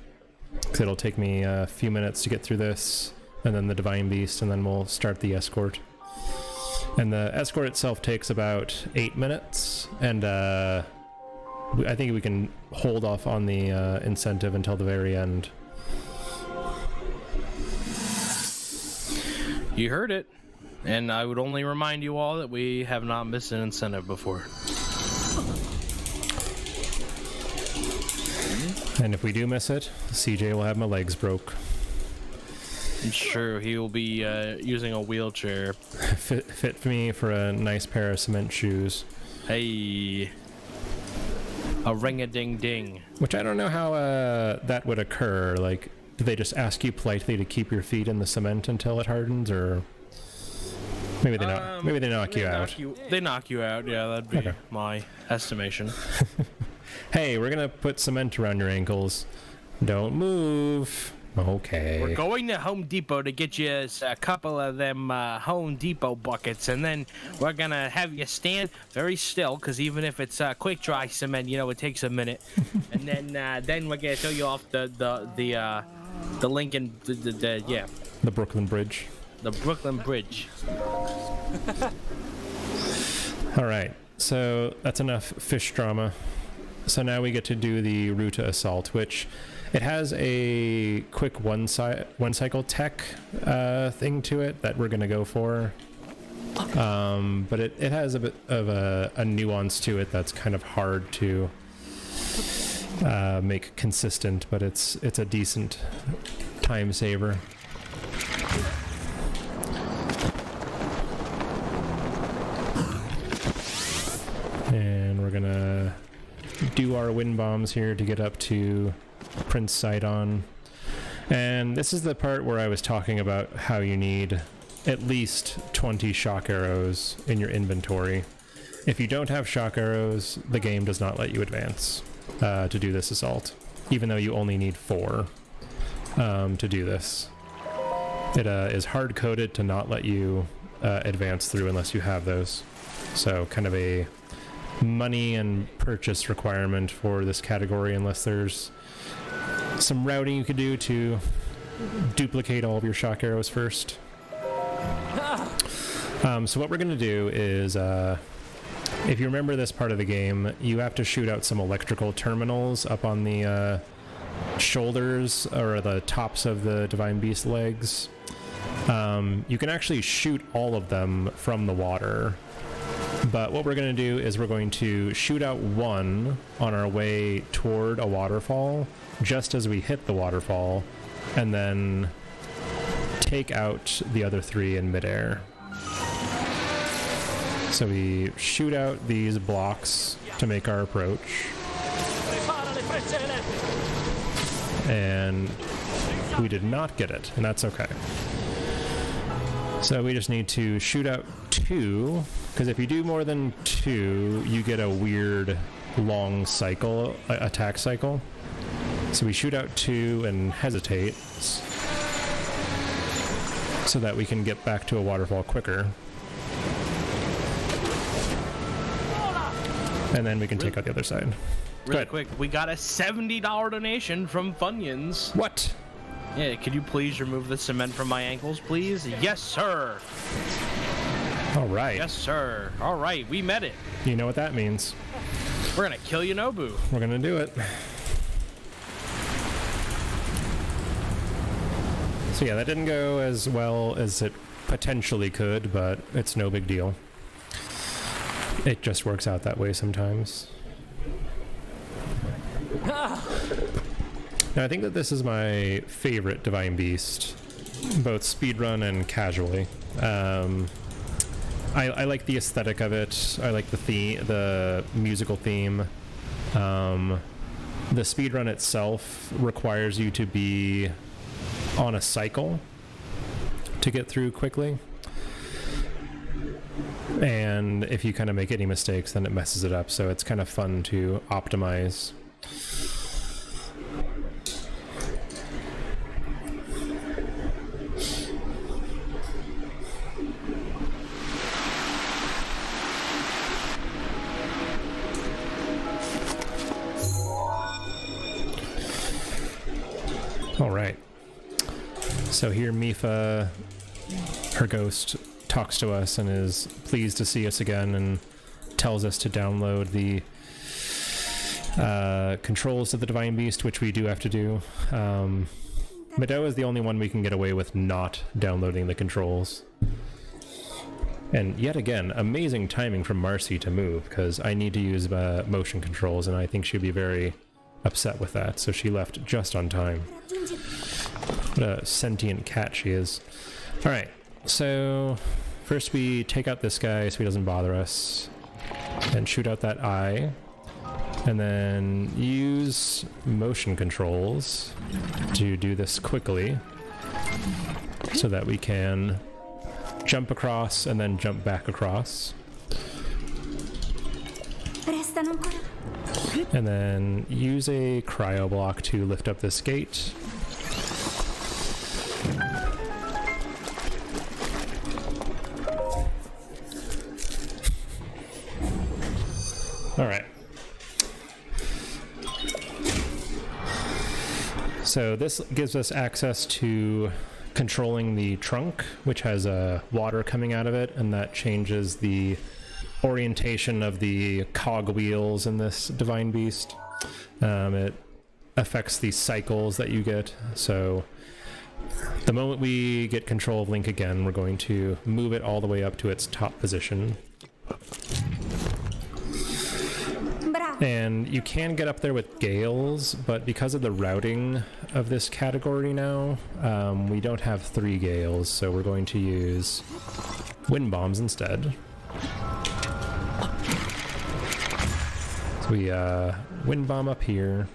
Because it'll take me a few minutes to get through this, and then the Divine Beast, and then we'll start the escort. And the escort itself takes about 8 minutes, and I think we can hold off on the incentive until the very end. You heard it. And I would only remind you all that we have not missed an incentive before. And if we do miss it, CJ will have my legs broke. It's true, he will be using a wheelchair. Fit me for a nice pair of cement shoes. Hey. A ring-a-ding-ding. Which I don't know how that would occur. Like, do they just ask you politely to keep your feet in the cement until it hardens, or maybe they knock you out? They knock you out. Yeah, that'd be my estimation. Hey, we're gonna put cement around your ankles. Don't move. Okay. We're going to Home Depot to get you a couple of them Home Depot buckets, and then we're gonna have you stand very still, because even if it's quick dry cement, it takes a minute. And then we're gonna show you off the Lincoln, the Brooklyn Bridge. The Brooklyn Bridge. All right, so that's enough fish drama. So now we get to do the Ruta Assault, which it has a quick one cycle tech thing to it that we're gonna go for. But it has a bit of a nuance to it that's kind of hard to make consistent, but it's a decent time saver. And we're gonna do our wind bombs here to get up to Prince Sidon. And this is the part where I was talking about how you need at least 20 shock arrows in your inventory. If you don't have shock arrows, the game does not let you advance to do this assault, even though you only need 4. to do this. It is hard-coded to not let you advance through unless you have those. So kind of a money and purchase requirement for this category unless there's some routing you could do to duplicate all of your shock arrows first. So what we're going to do is, if you remember this part of the game, you have to shoot out some electrical terminals up on the shoulders or the tops of the Divine Beast legs. You can actually shoot all of them from the water, but what we're going to do is we're going to shoot out one on our way toward a waterfall just as we hit the waterfall, and then take out the other three in midair. So we shoot out these blocks to make our approach, and we did not get it, and that's okay. So we just need to shoot out two, because if you do more than two, you get a weird long cycle, attack cycle. So we shoot out two and hesitate so that we can get back to a waterfall quicker. And then we can take out the other side. Really quick, we got a $70 donation from Funyuns. What? Yeah, could you please remove the cement from my ankles, please? Yes, sir. All right. Yes, sir. All right, we met it. You know what that means. We're gonna kill Yonobu. We're gonna do it. So yeah, that didn't go as well as it potentially could, but it's no big deal. It just works out that way sometimes. Now, I think that this is my favorite Divine Beast, both speedrun and casually. I like the aesthetic of it. I like the musical theme. The speedrun itself requires you to be on a cycle to get through quickly. And if you kind of make any mistakes, then it messes it up. So it's kind of fun to optimize. All right. So here Mifa, her ghost, talks to us and is pleased to see us again and tells us to download the controls of the Divine Beast, which we do have to do. Mado is the only one we can get away with not downloading the controls. And yet again, amazing timing from Marcy to move, because I need to use motion controls, and I think she'd be very upset with that, so she left just on time. What a sentient cat she is. Alright, so first we take out this guy so he doesn't bother us, and shoot out that eye, and then use motion controls to do this quickly so that we can jump across and then jump back across. And then use a cryo block to lift up this gate. All right. So this gives us access to controlling the trunk, which has water coming out of it, and that changes the orientation of the cog wheels in this Divine Beast. It affects the cycles that you get. So the moment we get control of Link again, we're going to move it all the way up to its top position. And you can get up there with gales, but because of the routing of this category now, we don't have 3 gales, so we're going to use wind bombs instead. So we wind bomb up here,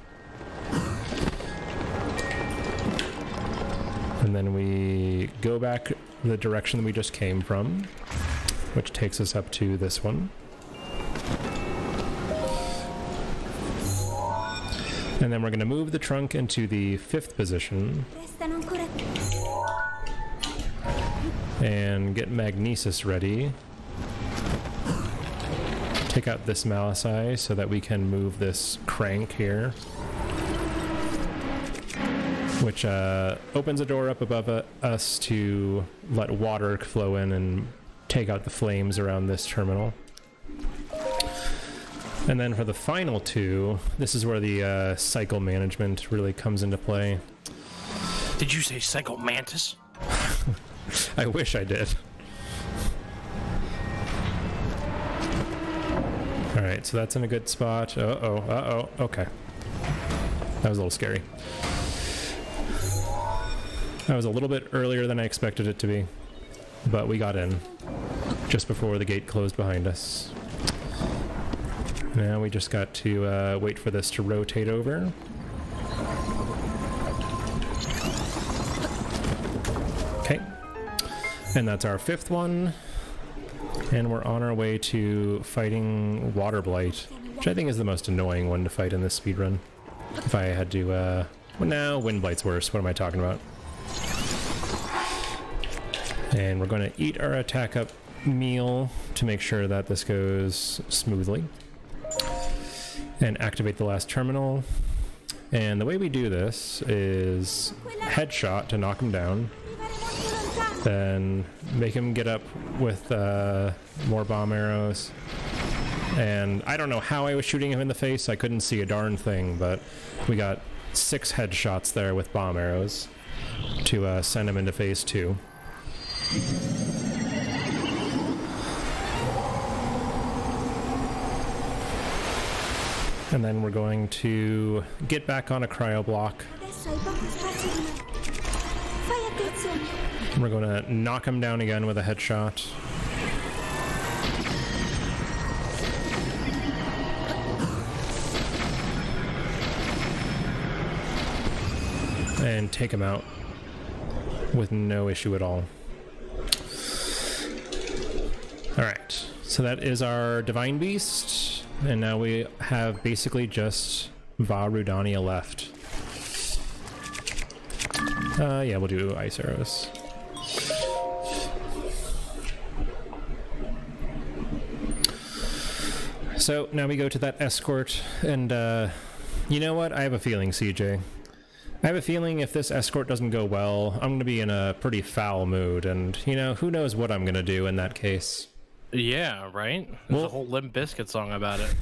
and then we go back the direction that we just came from, which takes us up to this one. And then we're going to move the trunk into the 5th position, And get Magnesis ready. Take out this Malachai so that we can move this crank here, which opens a door up above us to let water flow in and take out the flames around this terminal. And then for the final two, this is where the cycle management really comes into play. Did you say Cycle Mantis? I wish I did. Alright, so that's in a good spot. Okay. That was a little scary. That was a little bit earlier than I expected it to be, but we got in just before the gate closed behind us. Now we just got to wait for this to rotate over. Okay. And that's our 5th one. And we're on our way to fighting Water Blight, which I think is the most annoying one to fight in this speedrun. If I had to, well, no, Wind Blight's worse. What am I talking about? And we're going to eat our attack up meal to make sure that this goes smoothly. And activate the last terminal. And the way we do this is headshot to knock him down. Then make him get up with more bomb arrows. And I don't know how I was shooting him in the face. I couldn't see a darn thing, but we got 6 headshots there with bomb arrows to send him into phase 2. And then we're going to get back on a cryo block. We're going to knock him down again with a headshot. And take him out with no issue at all. Alright, so that is our Divine Beast, and now we have basically just Va Rudania left. Yeah, we'll do ice arrows. So now we go to that escort, and you know what? I have a feeling, CJ. I have a feeling if this escort doesn't go well, I'm going to be in a pretty foul mood, and, you know, who knows what I'm going to do in that case. Yeah, right? There's a whole Limp Bizkit song about it.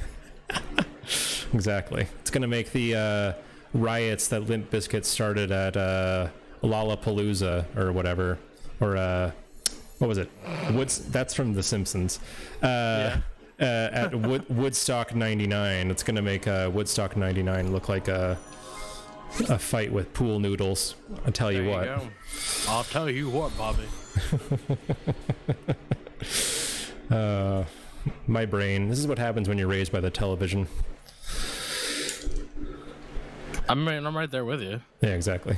Exactly. It's going to make the riots that Limp Bizkit started at Lollapalooza or whatever, or what was it? That's from The Simpsons. Yeah. At Woodstock 99, it's going to make Woodstock 99 look like a fight with pool noodles. I'll tell you what. I'll tell you what, Bobby. My brain. This is what happens when you're raised by the television. I'm right there with you. Yeah, exactly.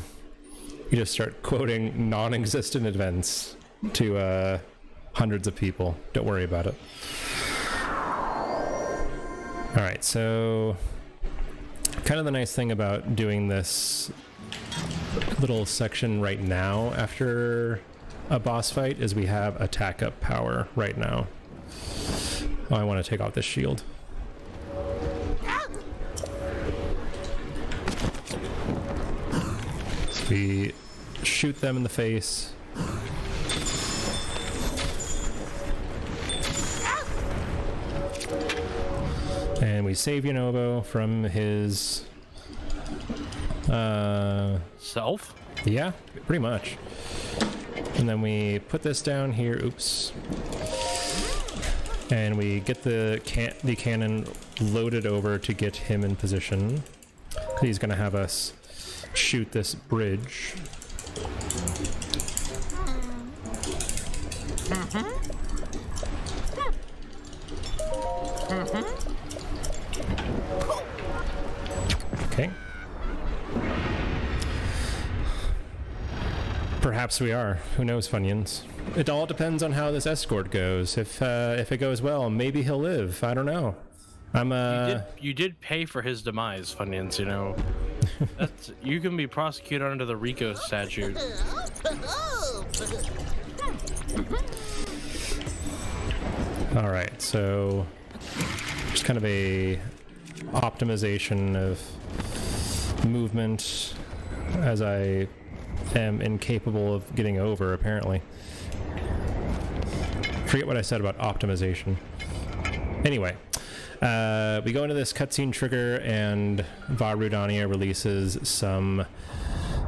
You just start quoting non-existent events to hundreds of people. Don't worry about it. All right, so kind of the nice thing about doing this little section right now after a boss fight is we have attack up power right now. Oh, I want to take off this shield. So we shoot them in the face. And we save Yunobo from his self? Yeah, pretty much. And then we put this down here. Oops. And we get the cannon loaded over to get him in position. He's going to have us shoot this bridge. Okay. Perhaps we are. Who knows, Funyuns? It all depends on how this escort goes. If it goes well, maybe he'll live. I don't know. You did pay for his demise, Funyuns, you know. You can be prosecuted under the RICO statute. All right, so just kind of a optimization of movement as I am incapable of getting over, apparently. Forget what I said about optimization. Anyway, we go into this cutscene trigger and Vah Rudania releases some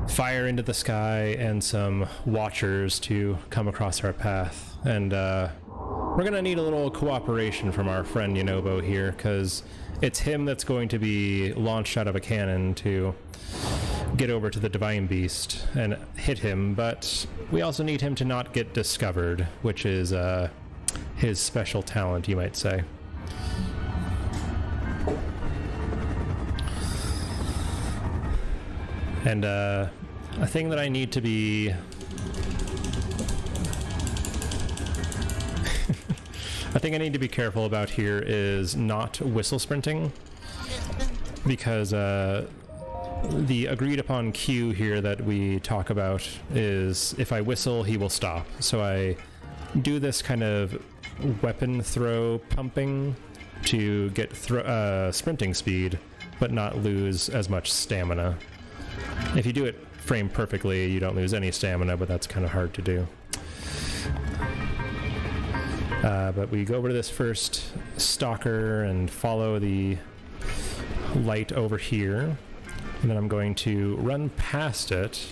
fire into the sky and some watchers to come across our path. And we're gonna need a little cooperation from our friend Yunobo here, because it's him that's going to be launched out of a cannon to get over to the Divine Beast and hit him, but we also need him to not get discovered, which is his special talent, you might say. And a thing that I need to be I think I need to be careful about here is not whistle sprinting, because the agreed upon cue here that we talk about is if I whistle, he will stop. So I do this kind of weapon throw pumping to get sprinting speed, but not lose as much stamina. If you do it frame perfectly, you don't lose any stamina, but that's kind of hard to do. But we go over to this first stalker and follow the light over here. And then I'm going to run past it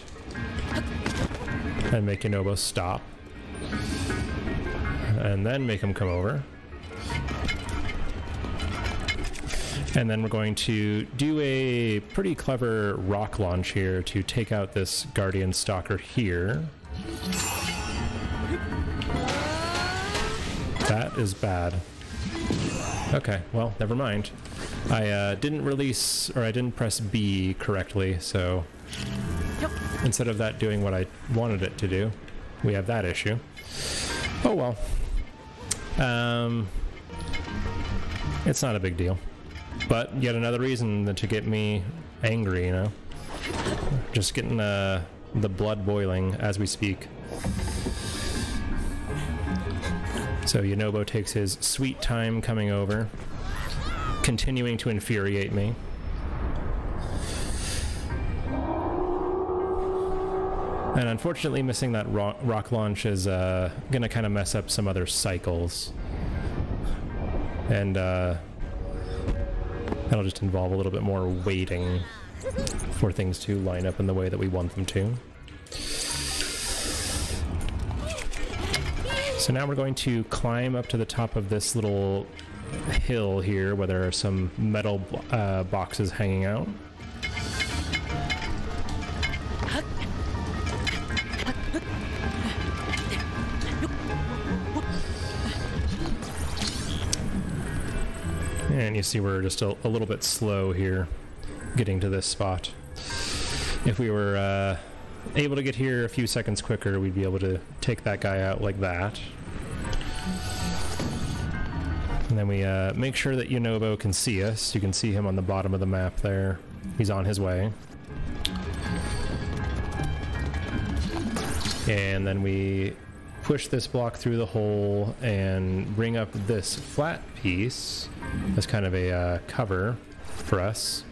and make Yunobo stop. And then make him come over. And then we're going to do a pretty clever rock launch here to take out this Guardian Stalker here. That is bad. Okay, well, never mind. I didn't release, or I didn't press B correctly, so instead of that doing what I wanted it to do, we have that issue. Oh well. It's not a big deal. But yet another reason to get me angry, you know? Just getting the blood boiling as we speak. So Yunobo takes his sweet time coming over, continuing to infuriate me. And unfortunately missing that rock launch is gonna kind of mess up some other cycles. And that'll just involve a little bit more waiting for things to line up in the way that we want them to. So now we're going to climb up to the top of this little hill here where there are some metal boxes hanging out. And you see we're just a little bit slow here getting to this spot. If we were able to get here a few seconds quicker, we'd be able to take that guy out like that. And then we make sure that Yunobo can see us. You can see him on the bottom of the map there. He's on his way. And then we push this block through the hole and bring up this flat piece as kind of a cover for us.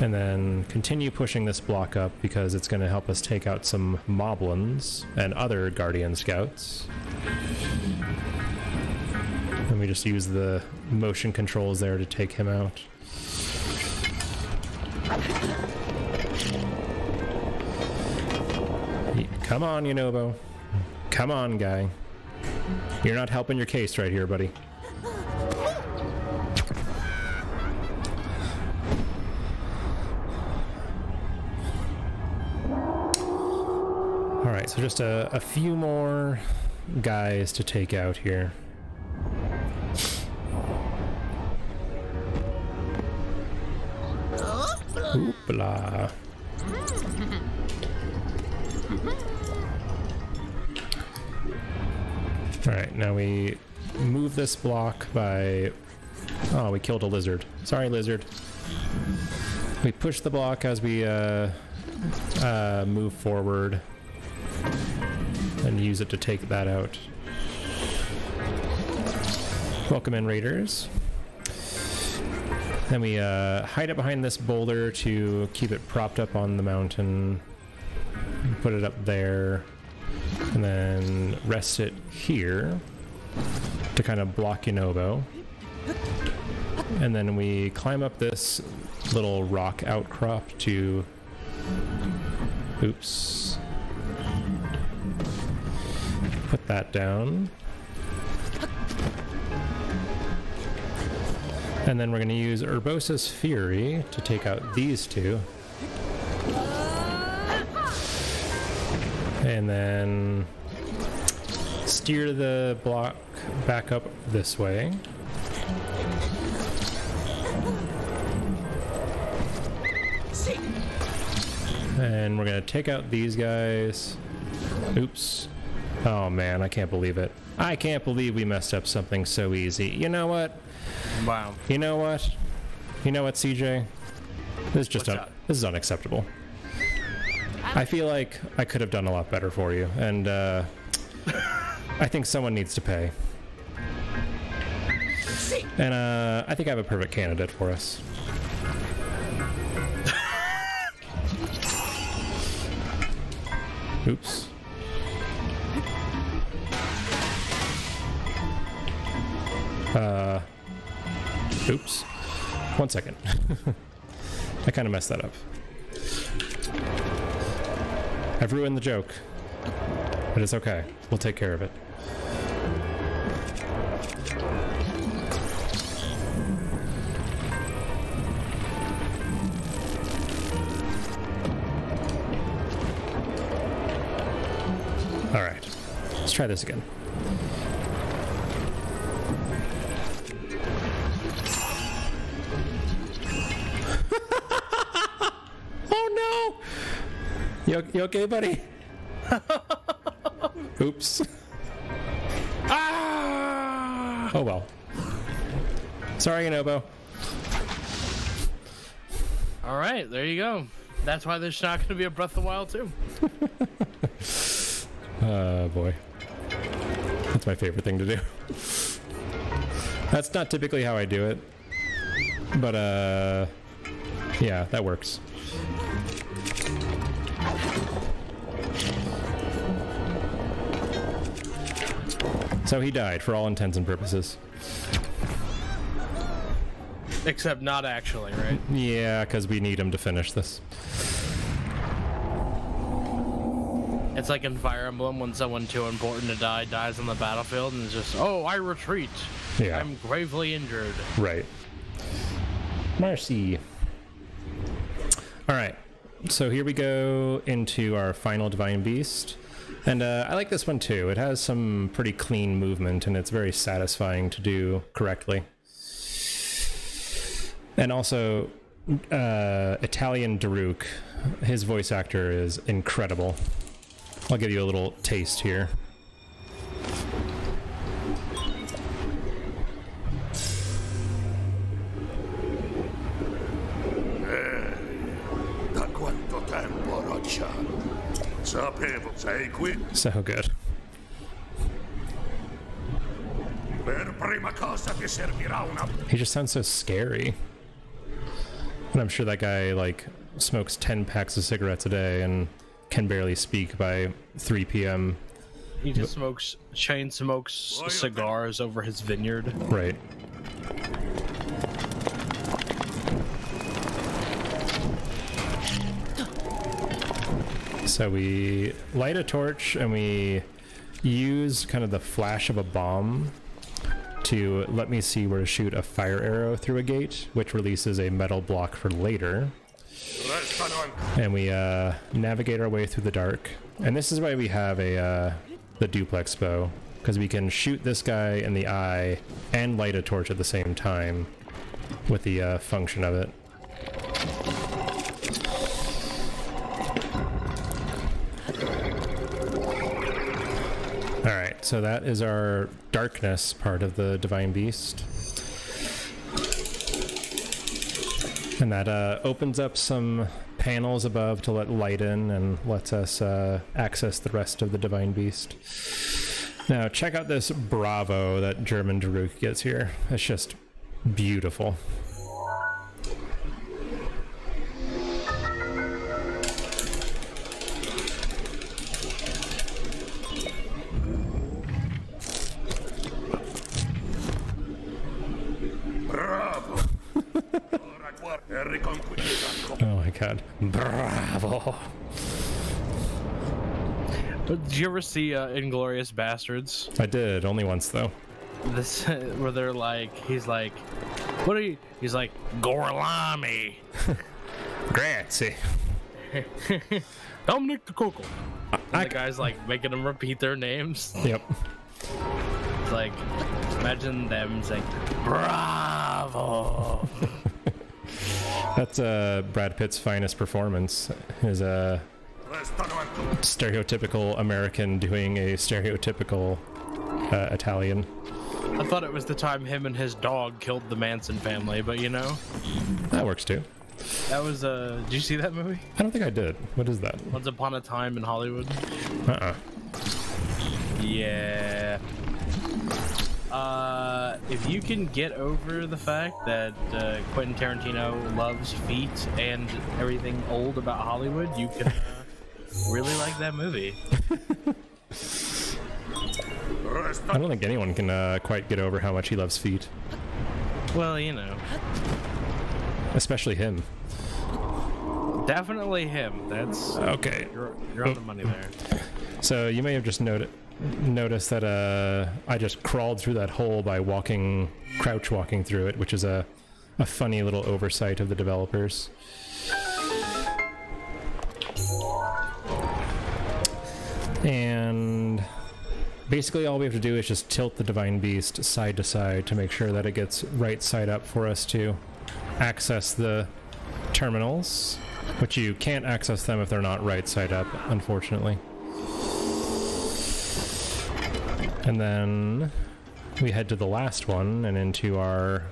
And then continue pushing this block up because it's going to help us take out some moblins and other Guardian Scouts. And we just use the motion controls there to take him out. Come on, Yunobo. Come on, guy. You're not helping your case right here, buddy. Alright, so just a few more guys to take out here. Hoopla. Alright, now we move this block by... Oh, we killed a lizard. Sorry, lizard. We push the block as we move forward and use it to take that out. Welcome in, raiders. Then we hide it behind this boulder to keep it propped up on the mountain. Put it up there. And then rest it here to kind of block Yunobo. And then we climb up this little rock outcrop to... Oops. Put that down. And then we're going to use Urbosa's Fury to take out these two. And then steer the block back up this way. And we're going to take out these guys. Oops. Oh man, I can't believe it. I can't believe we messed up something so easy. You know what? Wow. You know what? You know what, CJ? This is just this is unacceptable. I feel like I could have done a lot better for you, and I think someone needs to pay. And I think I have a perfect candidate for us. Oops. Oops. 1 second. I kind of messed that up. I've ruined the joke, but it's okay. We'll take care of it. All right, let's try this again. You okay, buddy? Oops. Ah! Oh well. Sorry, Yunobo. All right, there you go. That's why there's not going to be a Breath of the Wild 2. Boy. That's my favorite thing to do. That's not typically how I do it. But, yeah, that works. So he died for all intents and purposes. Except not actually, right? Yeah, because we need him to finish this. It's like in Fire Emblem when someone too important to die dies on the battlefield and it's just, oh, I retreat. Yeah. I'm gravely injured. Right. Mercy. All right. So here we go into our final Divine Beast. And I like this one too. It has some pretty clean movement and it's very satisfying to do correctly. And also, Italian Daruk, his voice actor is incredible. I'll give you a little taste here. Da quanto tempo, Roccia? Sapevo sei qui. So good. Per prima cosa ti servirà una... He just sounds so scary. And I'm sure that guy, like, smokes 10 packs of cigarettes a day and can barely speak by 3 p.m. He just chain smokes cigars over his vineyard. Right. So we light a torch and we use kind of the flash of a bomb to let me see where to shoot a fire arrow through a gate, which releases a metal block for later. And we navigate our way through the dark. And this is why we have the duplex bow, because we can shoot this guy in the eye and light a torch at the same time with the function of it. Alright, so that is our darkness part of the Divine Beast. And that opens up some panels above to let light in and lets us access the rest of the Divine Beast. Now, check out this Bravo that German Daruk gets here. It's just beautiful. Oh my god. Bravo. Did you ever see Inglourious Bastards? I did, only once though. This where they're like, he's like, what are you? He's like, Gorlami. Grazie. Dominic the Coco. And the guy's like making them repeat their names. Yep. It's like, imagine them saying, Bravo. That's Brad Pitt's finest performance. Is a stereotypical American doing a stereotypical Italian. I thought it was the time him and his dog killed the Manson family, but you know, that works too. That was did you see that movie? I don't think I did. What is that? Once Upon a Time in Hollywood. Yeah. If you can get over the fact that Quentin Tarantino loves feet and everything old about Hollywood, you can really like that movie. I don't think anyone can quite get over how much he loves feet. Well, you know. Especially him. Definitely him. That's okay. You're on the money there. So you may have just noticed that I just crawled through that hole by crouch walking through it, which is a funny little oversight of the developers. And basically all we have to do is just tilt the Divine Beast side to side to make sure that it gets right side up for us to access the terminals, which you can't access them if they're not right side up, unfortunately. And then we head to the last one and into our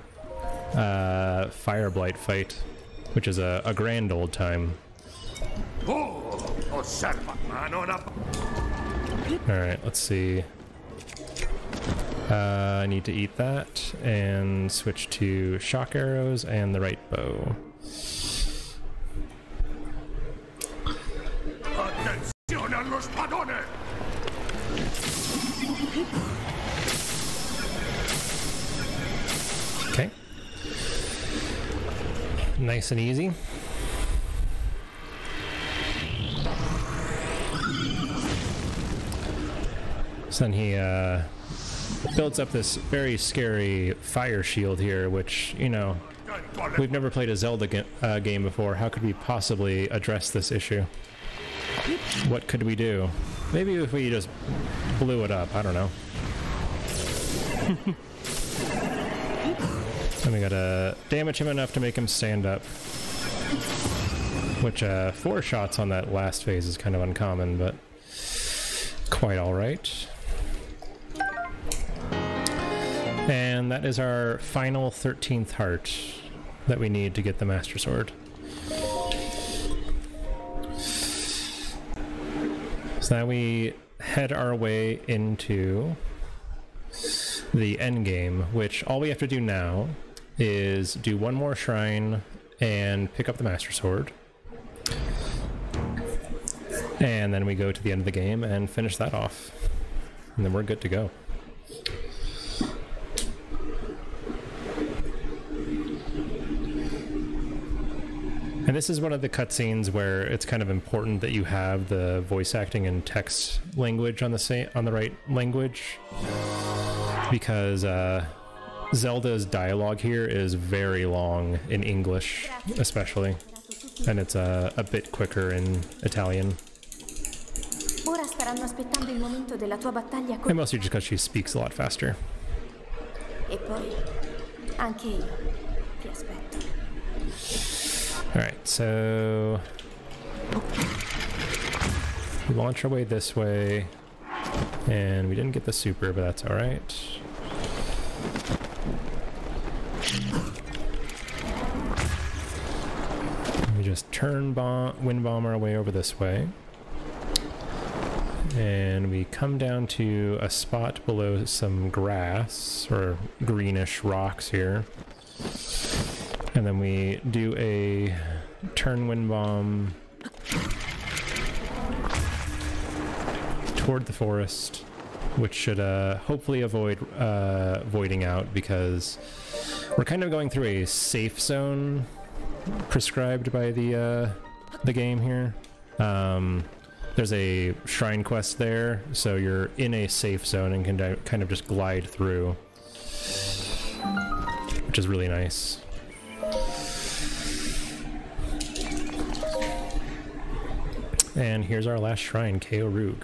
Fireblight fight, which is a grand old time. Alright, let's see. I need to eat that and switch to shock arrows and the right bow. Okay. Nice and easy. So then he builds up this very scary fire shield here, which, you know, we've never played a Zelda game before. How could we possibly address this issue? What could we do? Maybe if we just blew it up, I don't know. And we gotta damage him enough to make him stand up. Which 4 shots on that last phase is kind of uncommon, but quite alright. And that is our final 13th heart that we need to get the Master Sword. So now we head our way into the end game, which all we have to do now is do one more shrine and pick up the Master Sword. And then we go to the end of the game and finish that off. And then we're good to go. And this is one of the cutscenes where it's kind of important that you have the voice acting and text language on the right language, because Zelda's dialogue here is very long in English, especially, and it's a bit quicker in Italian. And mostly just because she speaks a lot faster. Alright, so we launch our way this way, and we didn't get the super, but that's alright. just wind bomb our way over this way. And we come down to a spot below some grass or greenish rocks here. And then we do a turn wind bomb toward the forest, which should hopefully avoid voiding out, because we're kind of going through a safe zone prescribed by the game here. There's a shrine quest there, so you're in a safe zone and can kind of just glide through, which is really nice. And here's our last shrine, Keorug.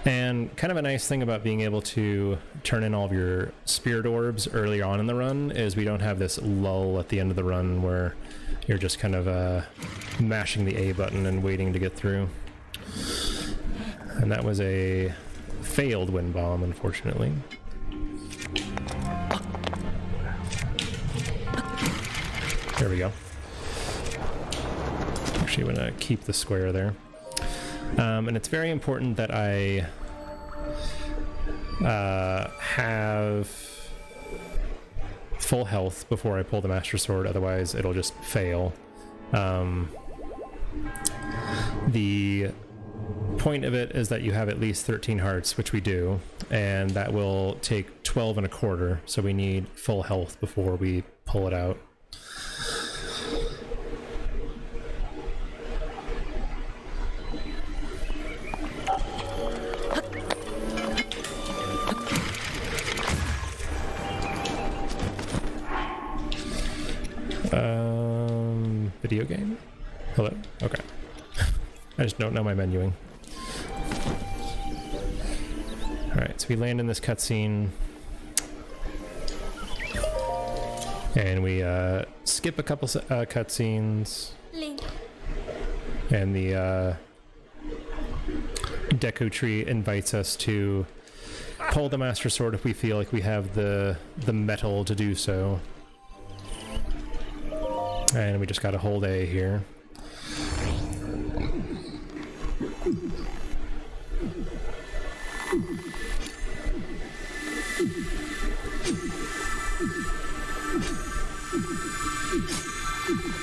And kind of a nice thing about being able to turn in all of your spirit orbs early on in the run is we don't have this lull at the end of the run where you're just kind of mashing the A button and waiting to get through. And that was a failed wind bomb, unfortunately. There we go. Actually, I'm gonna keep the square there. And it's very important that I have full health before I pull the Master Sword, otherwise it'll just fail. The point of it is that you have at least 13 hearts, which we do, and that will take 12 1/4, so we need full health before we pull it out. Video game? Hello? Okay. I just don't know my menuing. Alright, so we land in this cutscene. And we skip a couple cutscenes. And the Deku Tree invites us to pull the Master Sword if we feel like we have the metal to do so. And we just gotta hold A here.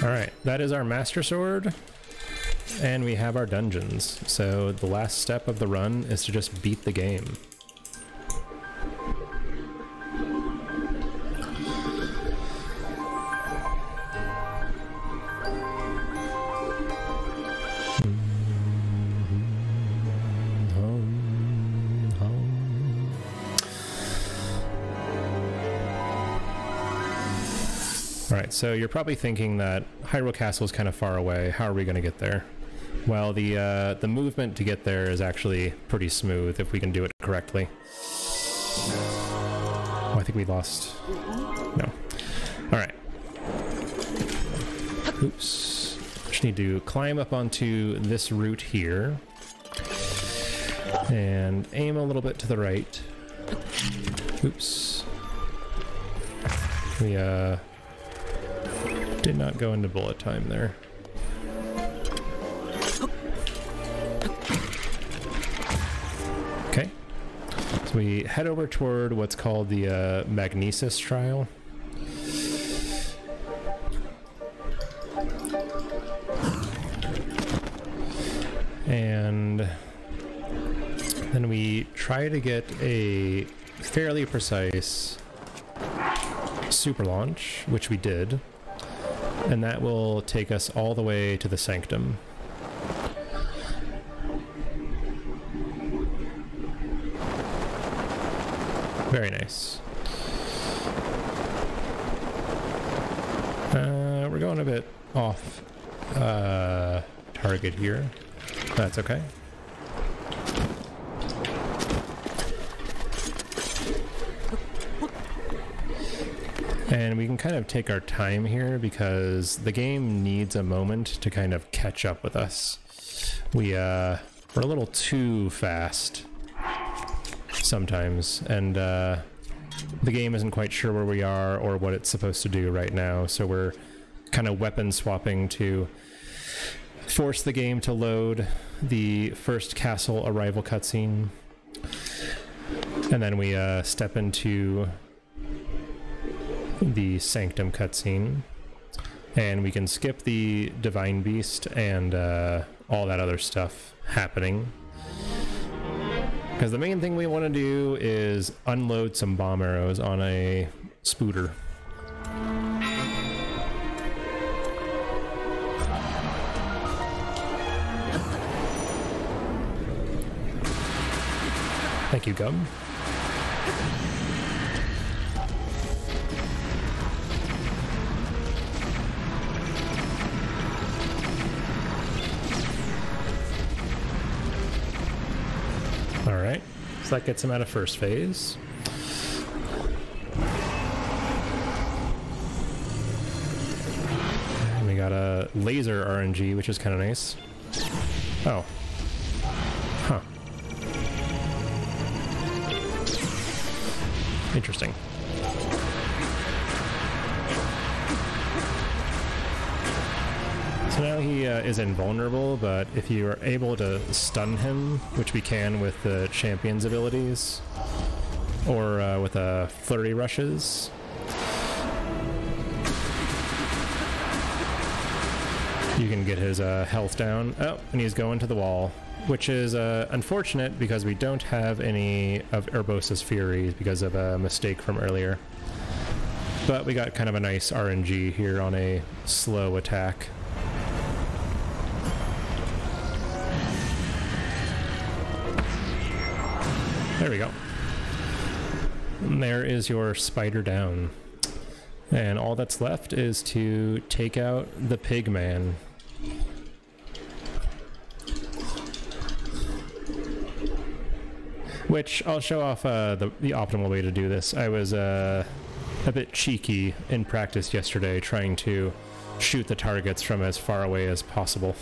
Alright, that is our Master Sword, and we have our dungeons. So the last step of the run is to just beat the game. Alright, so you're probably thinking that Hyrule Castle is kind of far away. How are we going to get there? Well, the movement to get there is actually pretty smooth if we can do it correctly. Oh, I think we lost. No. Alright. Oops. Just need to climb up onto this route here. And aim a little bit to the right. Oops. We, did not go into bullet time there. Okay. So we head over toward what's called the Magnesis Trial. And then we try to get a fairly precise super launch, which we did. And that will take us all the way to the Sanctum. Very nice. We're going a bit off target here. That's okay. And we can kind of take our time here because the game needs a moment to kind of catch up with us. We're a little too fast sometimes, and the game isn't quite sure where we are or what it's supposed to do right now, so we're kind of weapon swapping to force the game to load the first castle arrival cutscene. And then we step into the Sanctum cutscene. And we can skip the Divine Beast and all that other stuff happening. Because the main thing we want to do is unload some bomb arrows on a spooter. Thank you, Gum. Alright, so that gets him out of first phase. And we got a laser RNG, which is kind of nice. Oh. Huh. Interesting. So now he is invulnerable, but if you are able to stun him, which we can with the champion's abilities, or with flurry rushes, you can get his health down. Oh, and he's going to the wall, which is unfortunate because we don't have any of Urbosa's Furies because of a mistake from earlier. But we got kind of a nice RNG here on a slow attack. There we go. And there is your spider down. And all that's left is to take out the pig man. Which I'll show off the optimal way to do this. I was a bit cheeky in practice yesterday, trying to shoot the targets from as far away as possible.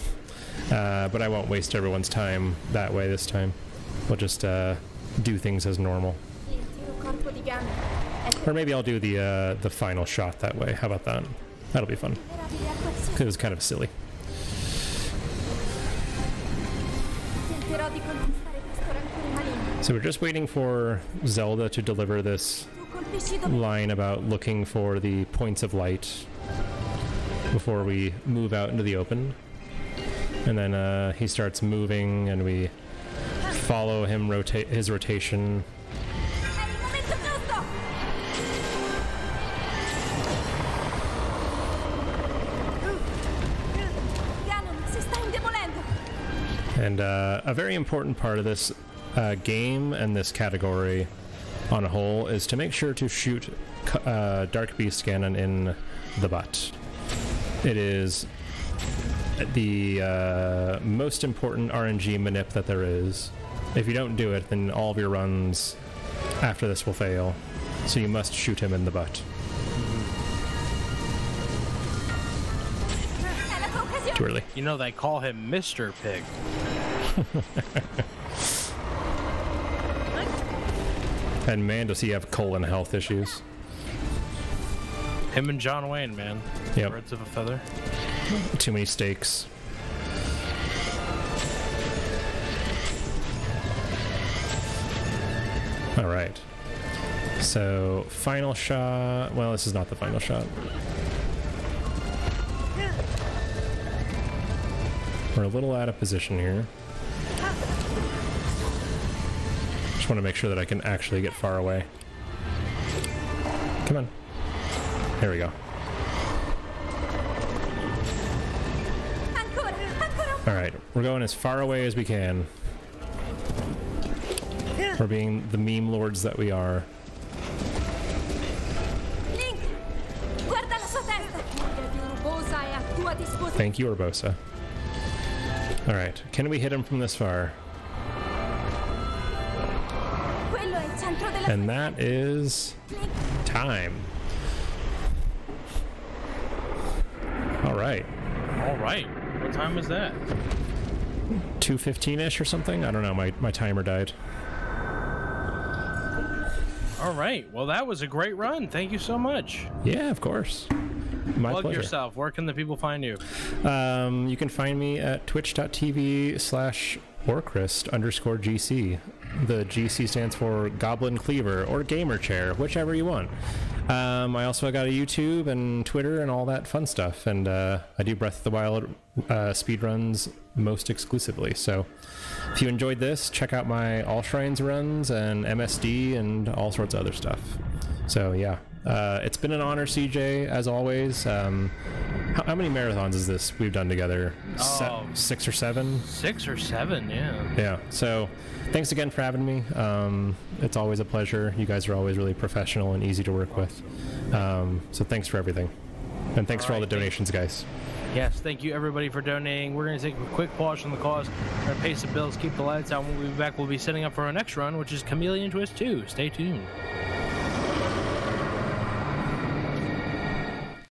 But I won't waste everyone's time that way this time. We'll just do things as normal. Or maybe I'll do the final shot that way. How about that? That'll be fun. It was kind of silly. So we're just waiting for Zelda to deliver this line about looking for the points of light before we move out into the open. And then he starts moving and we follow him his rotation. And a very important part of this game and this category on a whole is to make sure to shoot Dark Beast Ganon in the butt. It is the most important RNG manip that there is. If you don't do it, then all of your runs after this will fail. So you must shoot him in the butt. Too early. You know, they call him Mr. Pig. And man, does he have colon health issues. Him and John Wayne, man. Yep. Birds of a feather. Too many stakes. All right. So, final shot. Well, this is not the final shot. We're a little out of position here. Just want to make sure that I can actually get far away. Come on. There we go. Alright, we're going as far away as we can. We're being the meme lords that we are. Thank you, Urbosa. Alright, can we hit him from this far? And that is time. Alright. Alright. What time is that? 2:15-ish or something? I don't know, my timer died. Alright, well that was a great run. Thank you so much. Yeah, of course. My Plug pleasure. yourself. Where can the people find you? You can find me at twitch.tv/Orcrist_GC. The GC stands for Goblin Cleaver or Gamer Chair, whichever you want. I also got a YouTube and Twitter and all that fun stuff, and I do Breath of the Wild speedruns most exclusively. So if you enjoyed this, check out my All Shrines runs and MSD and all sorts of other stuff. So yeah, it's been an honor, CJ, as always. How many marathons is this we've done together? 6 or 7? 6 or 7, yeah. Yeah, so thanks again for having me. It's always a pleasure. You guys are always really professional and easy to work with. So thanks for everything. And thanks for all the donations, guys. Yes, thank you everybody for donating. We're going to take a quick pause from the cause. We're going to pay some bills, keep the lights out. When we'll be back, we'll be setting up for our next run, which is Chameleon Twist 2. Stay tuned.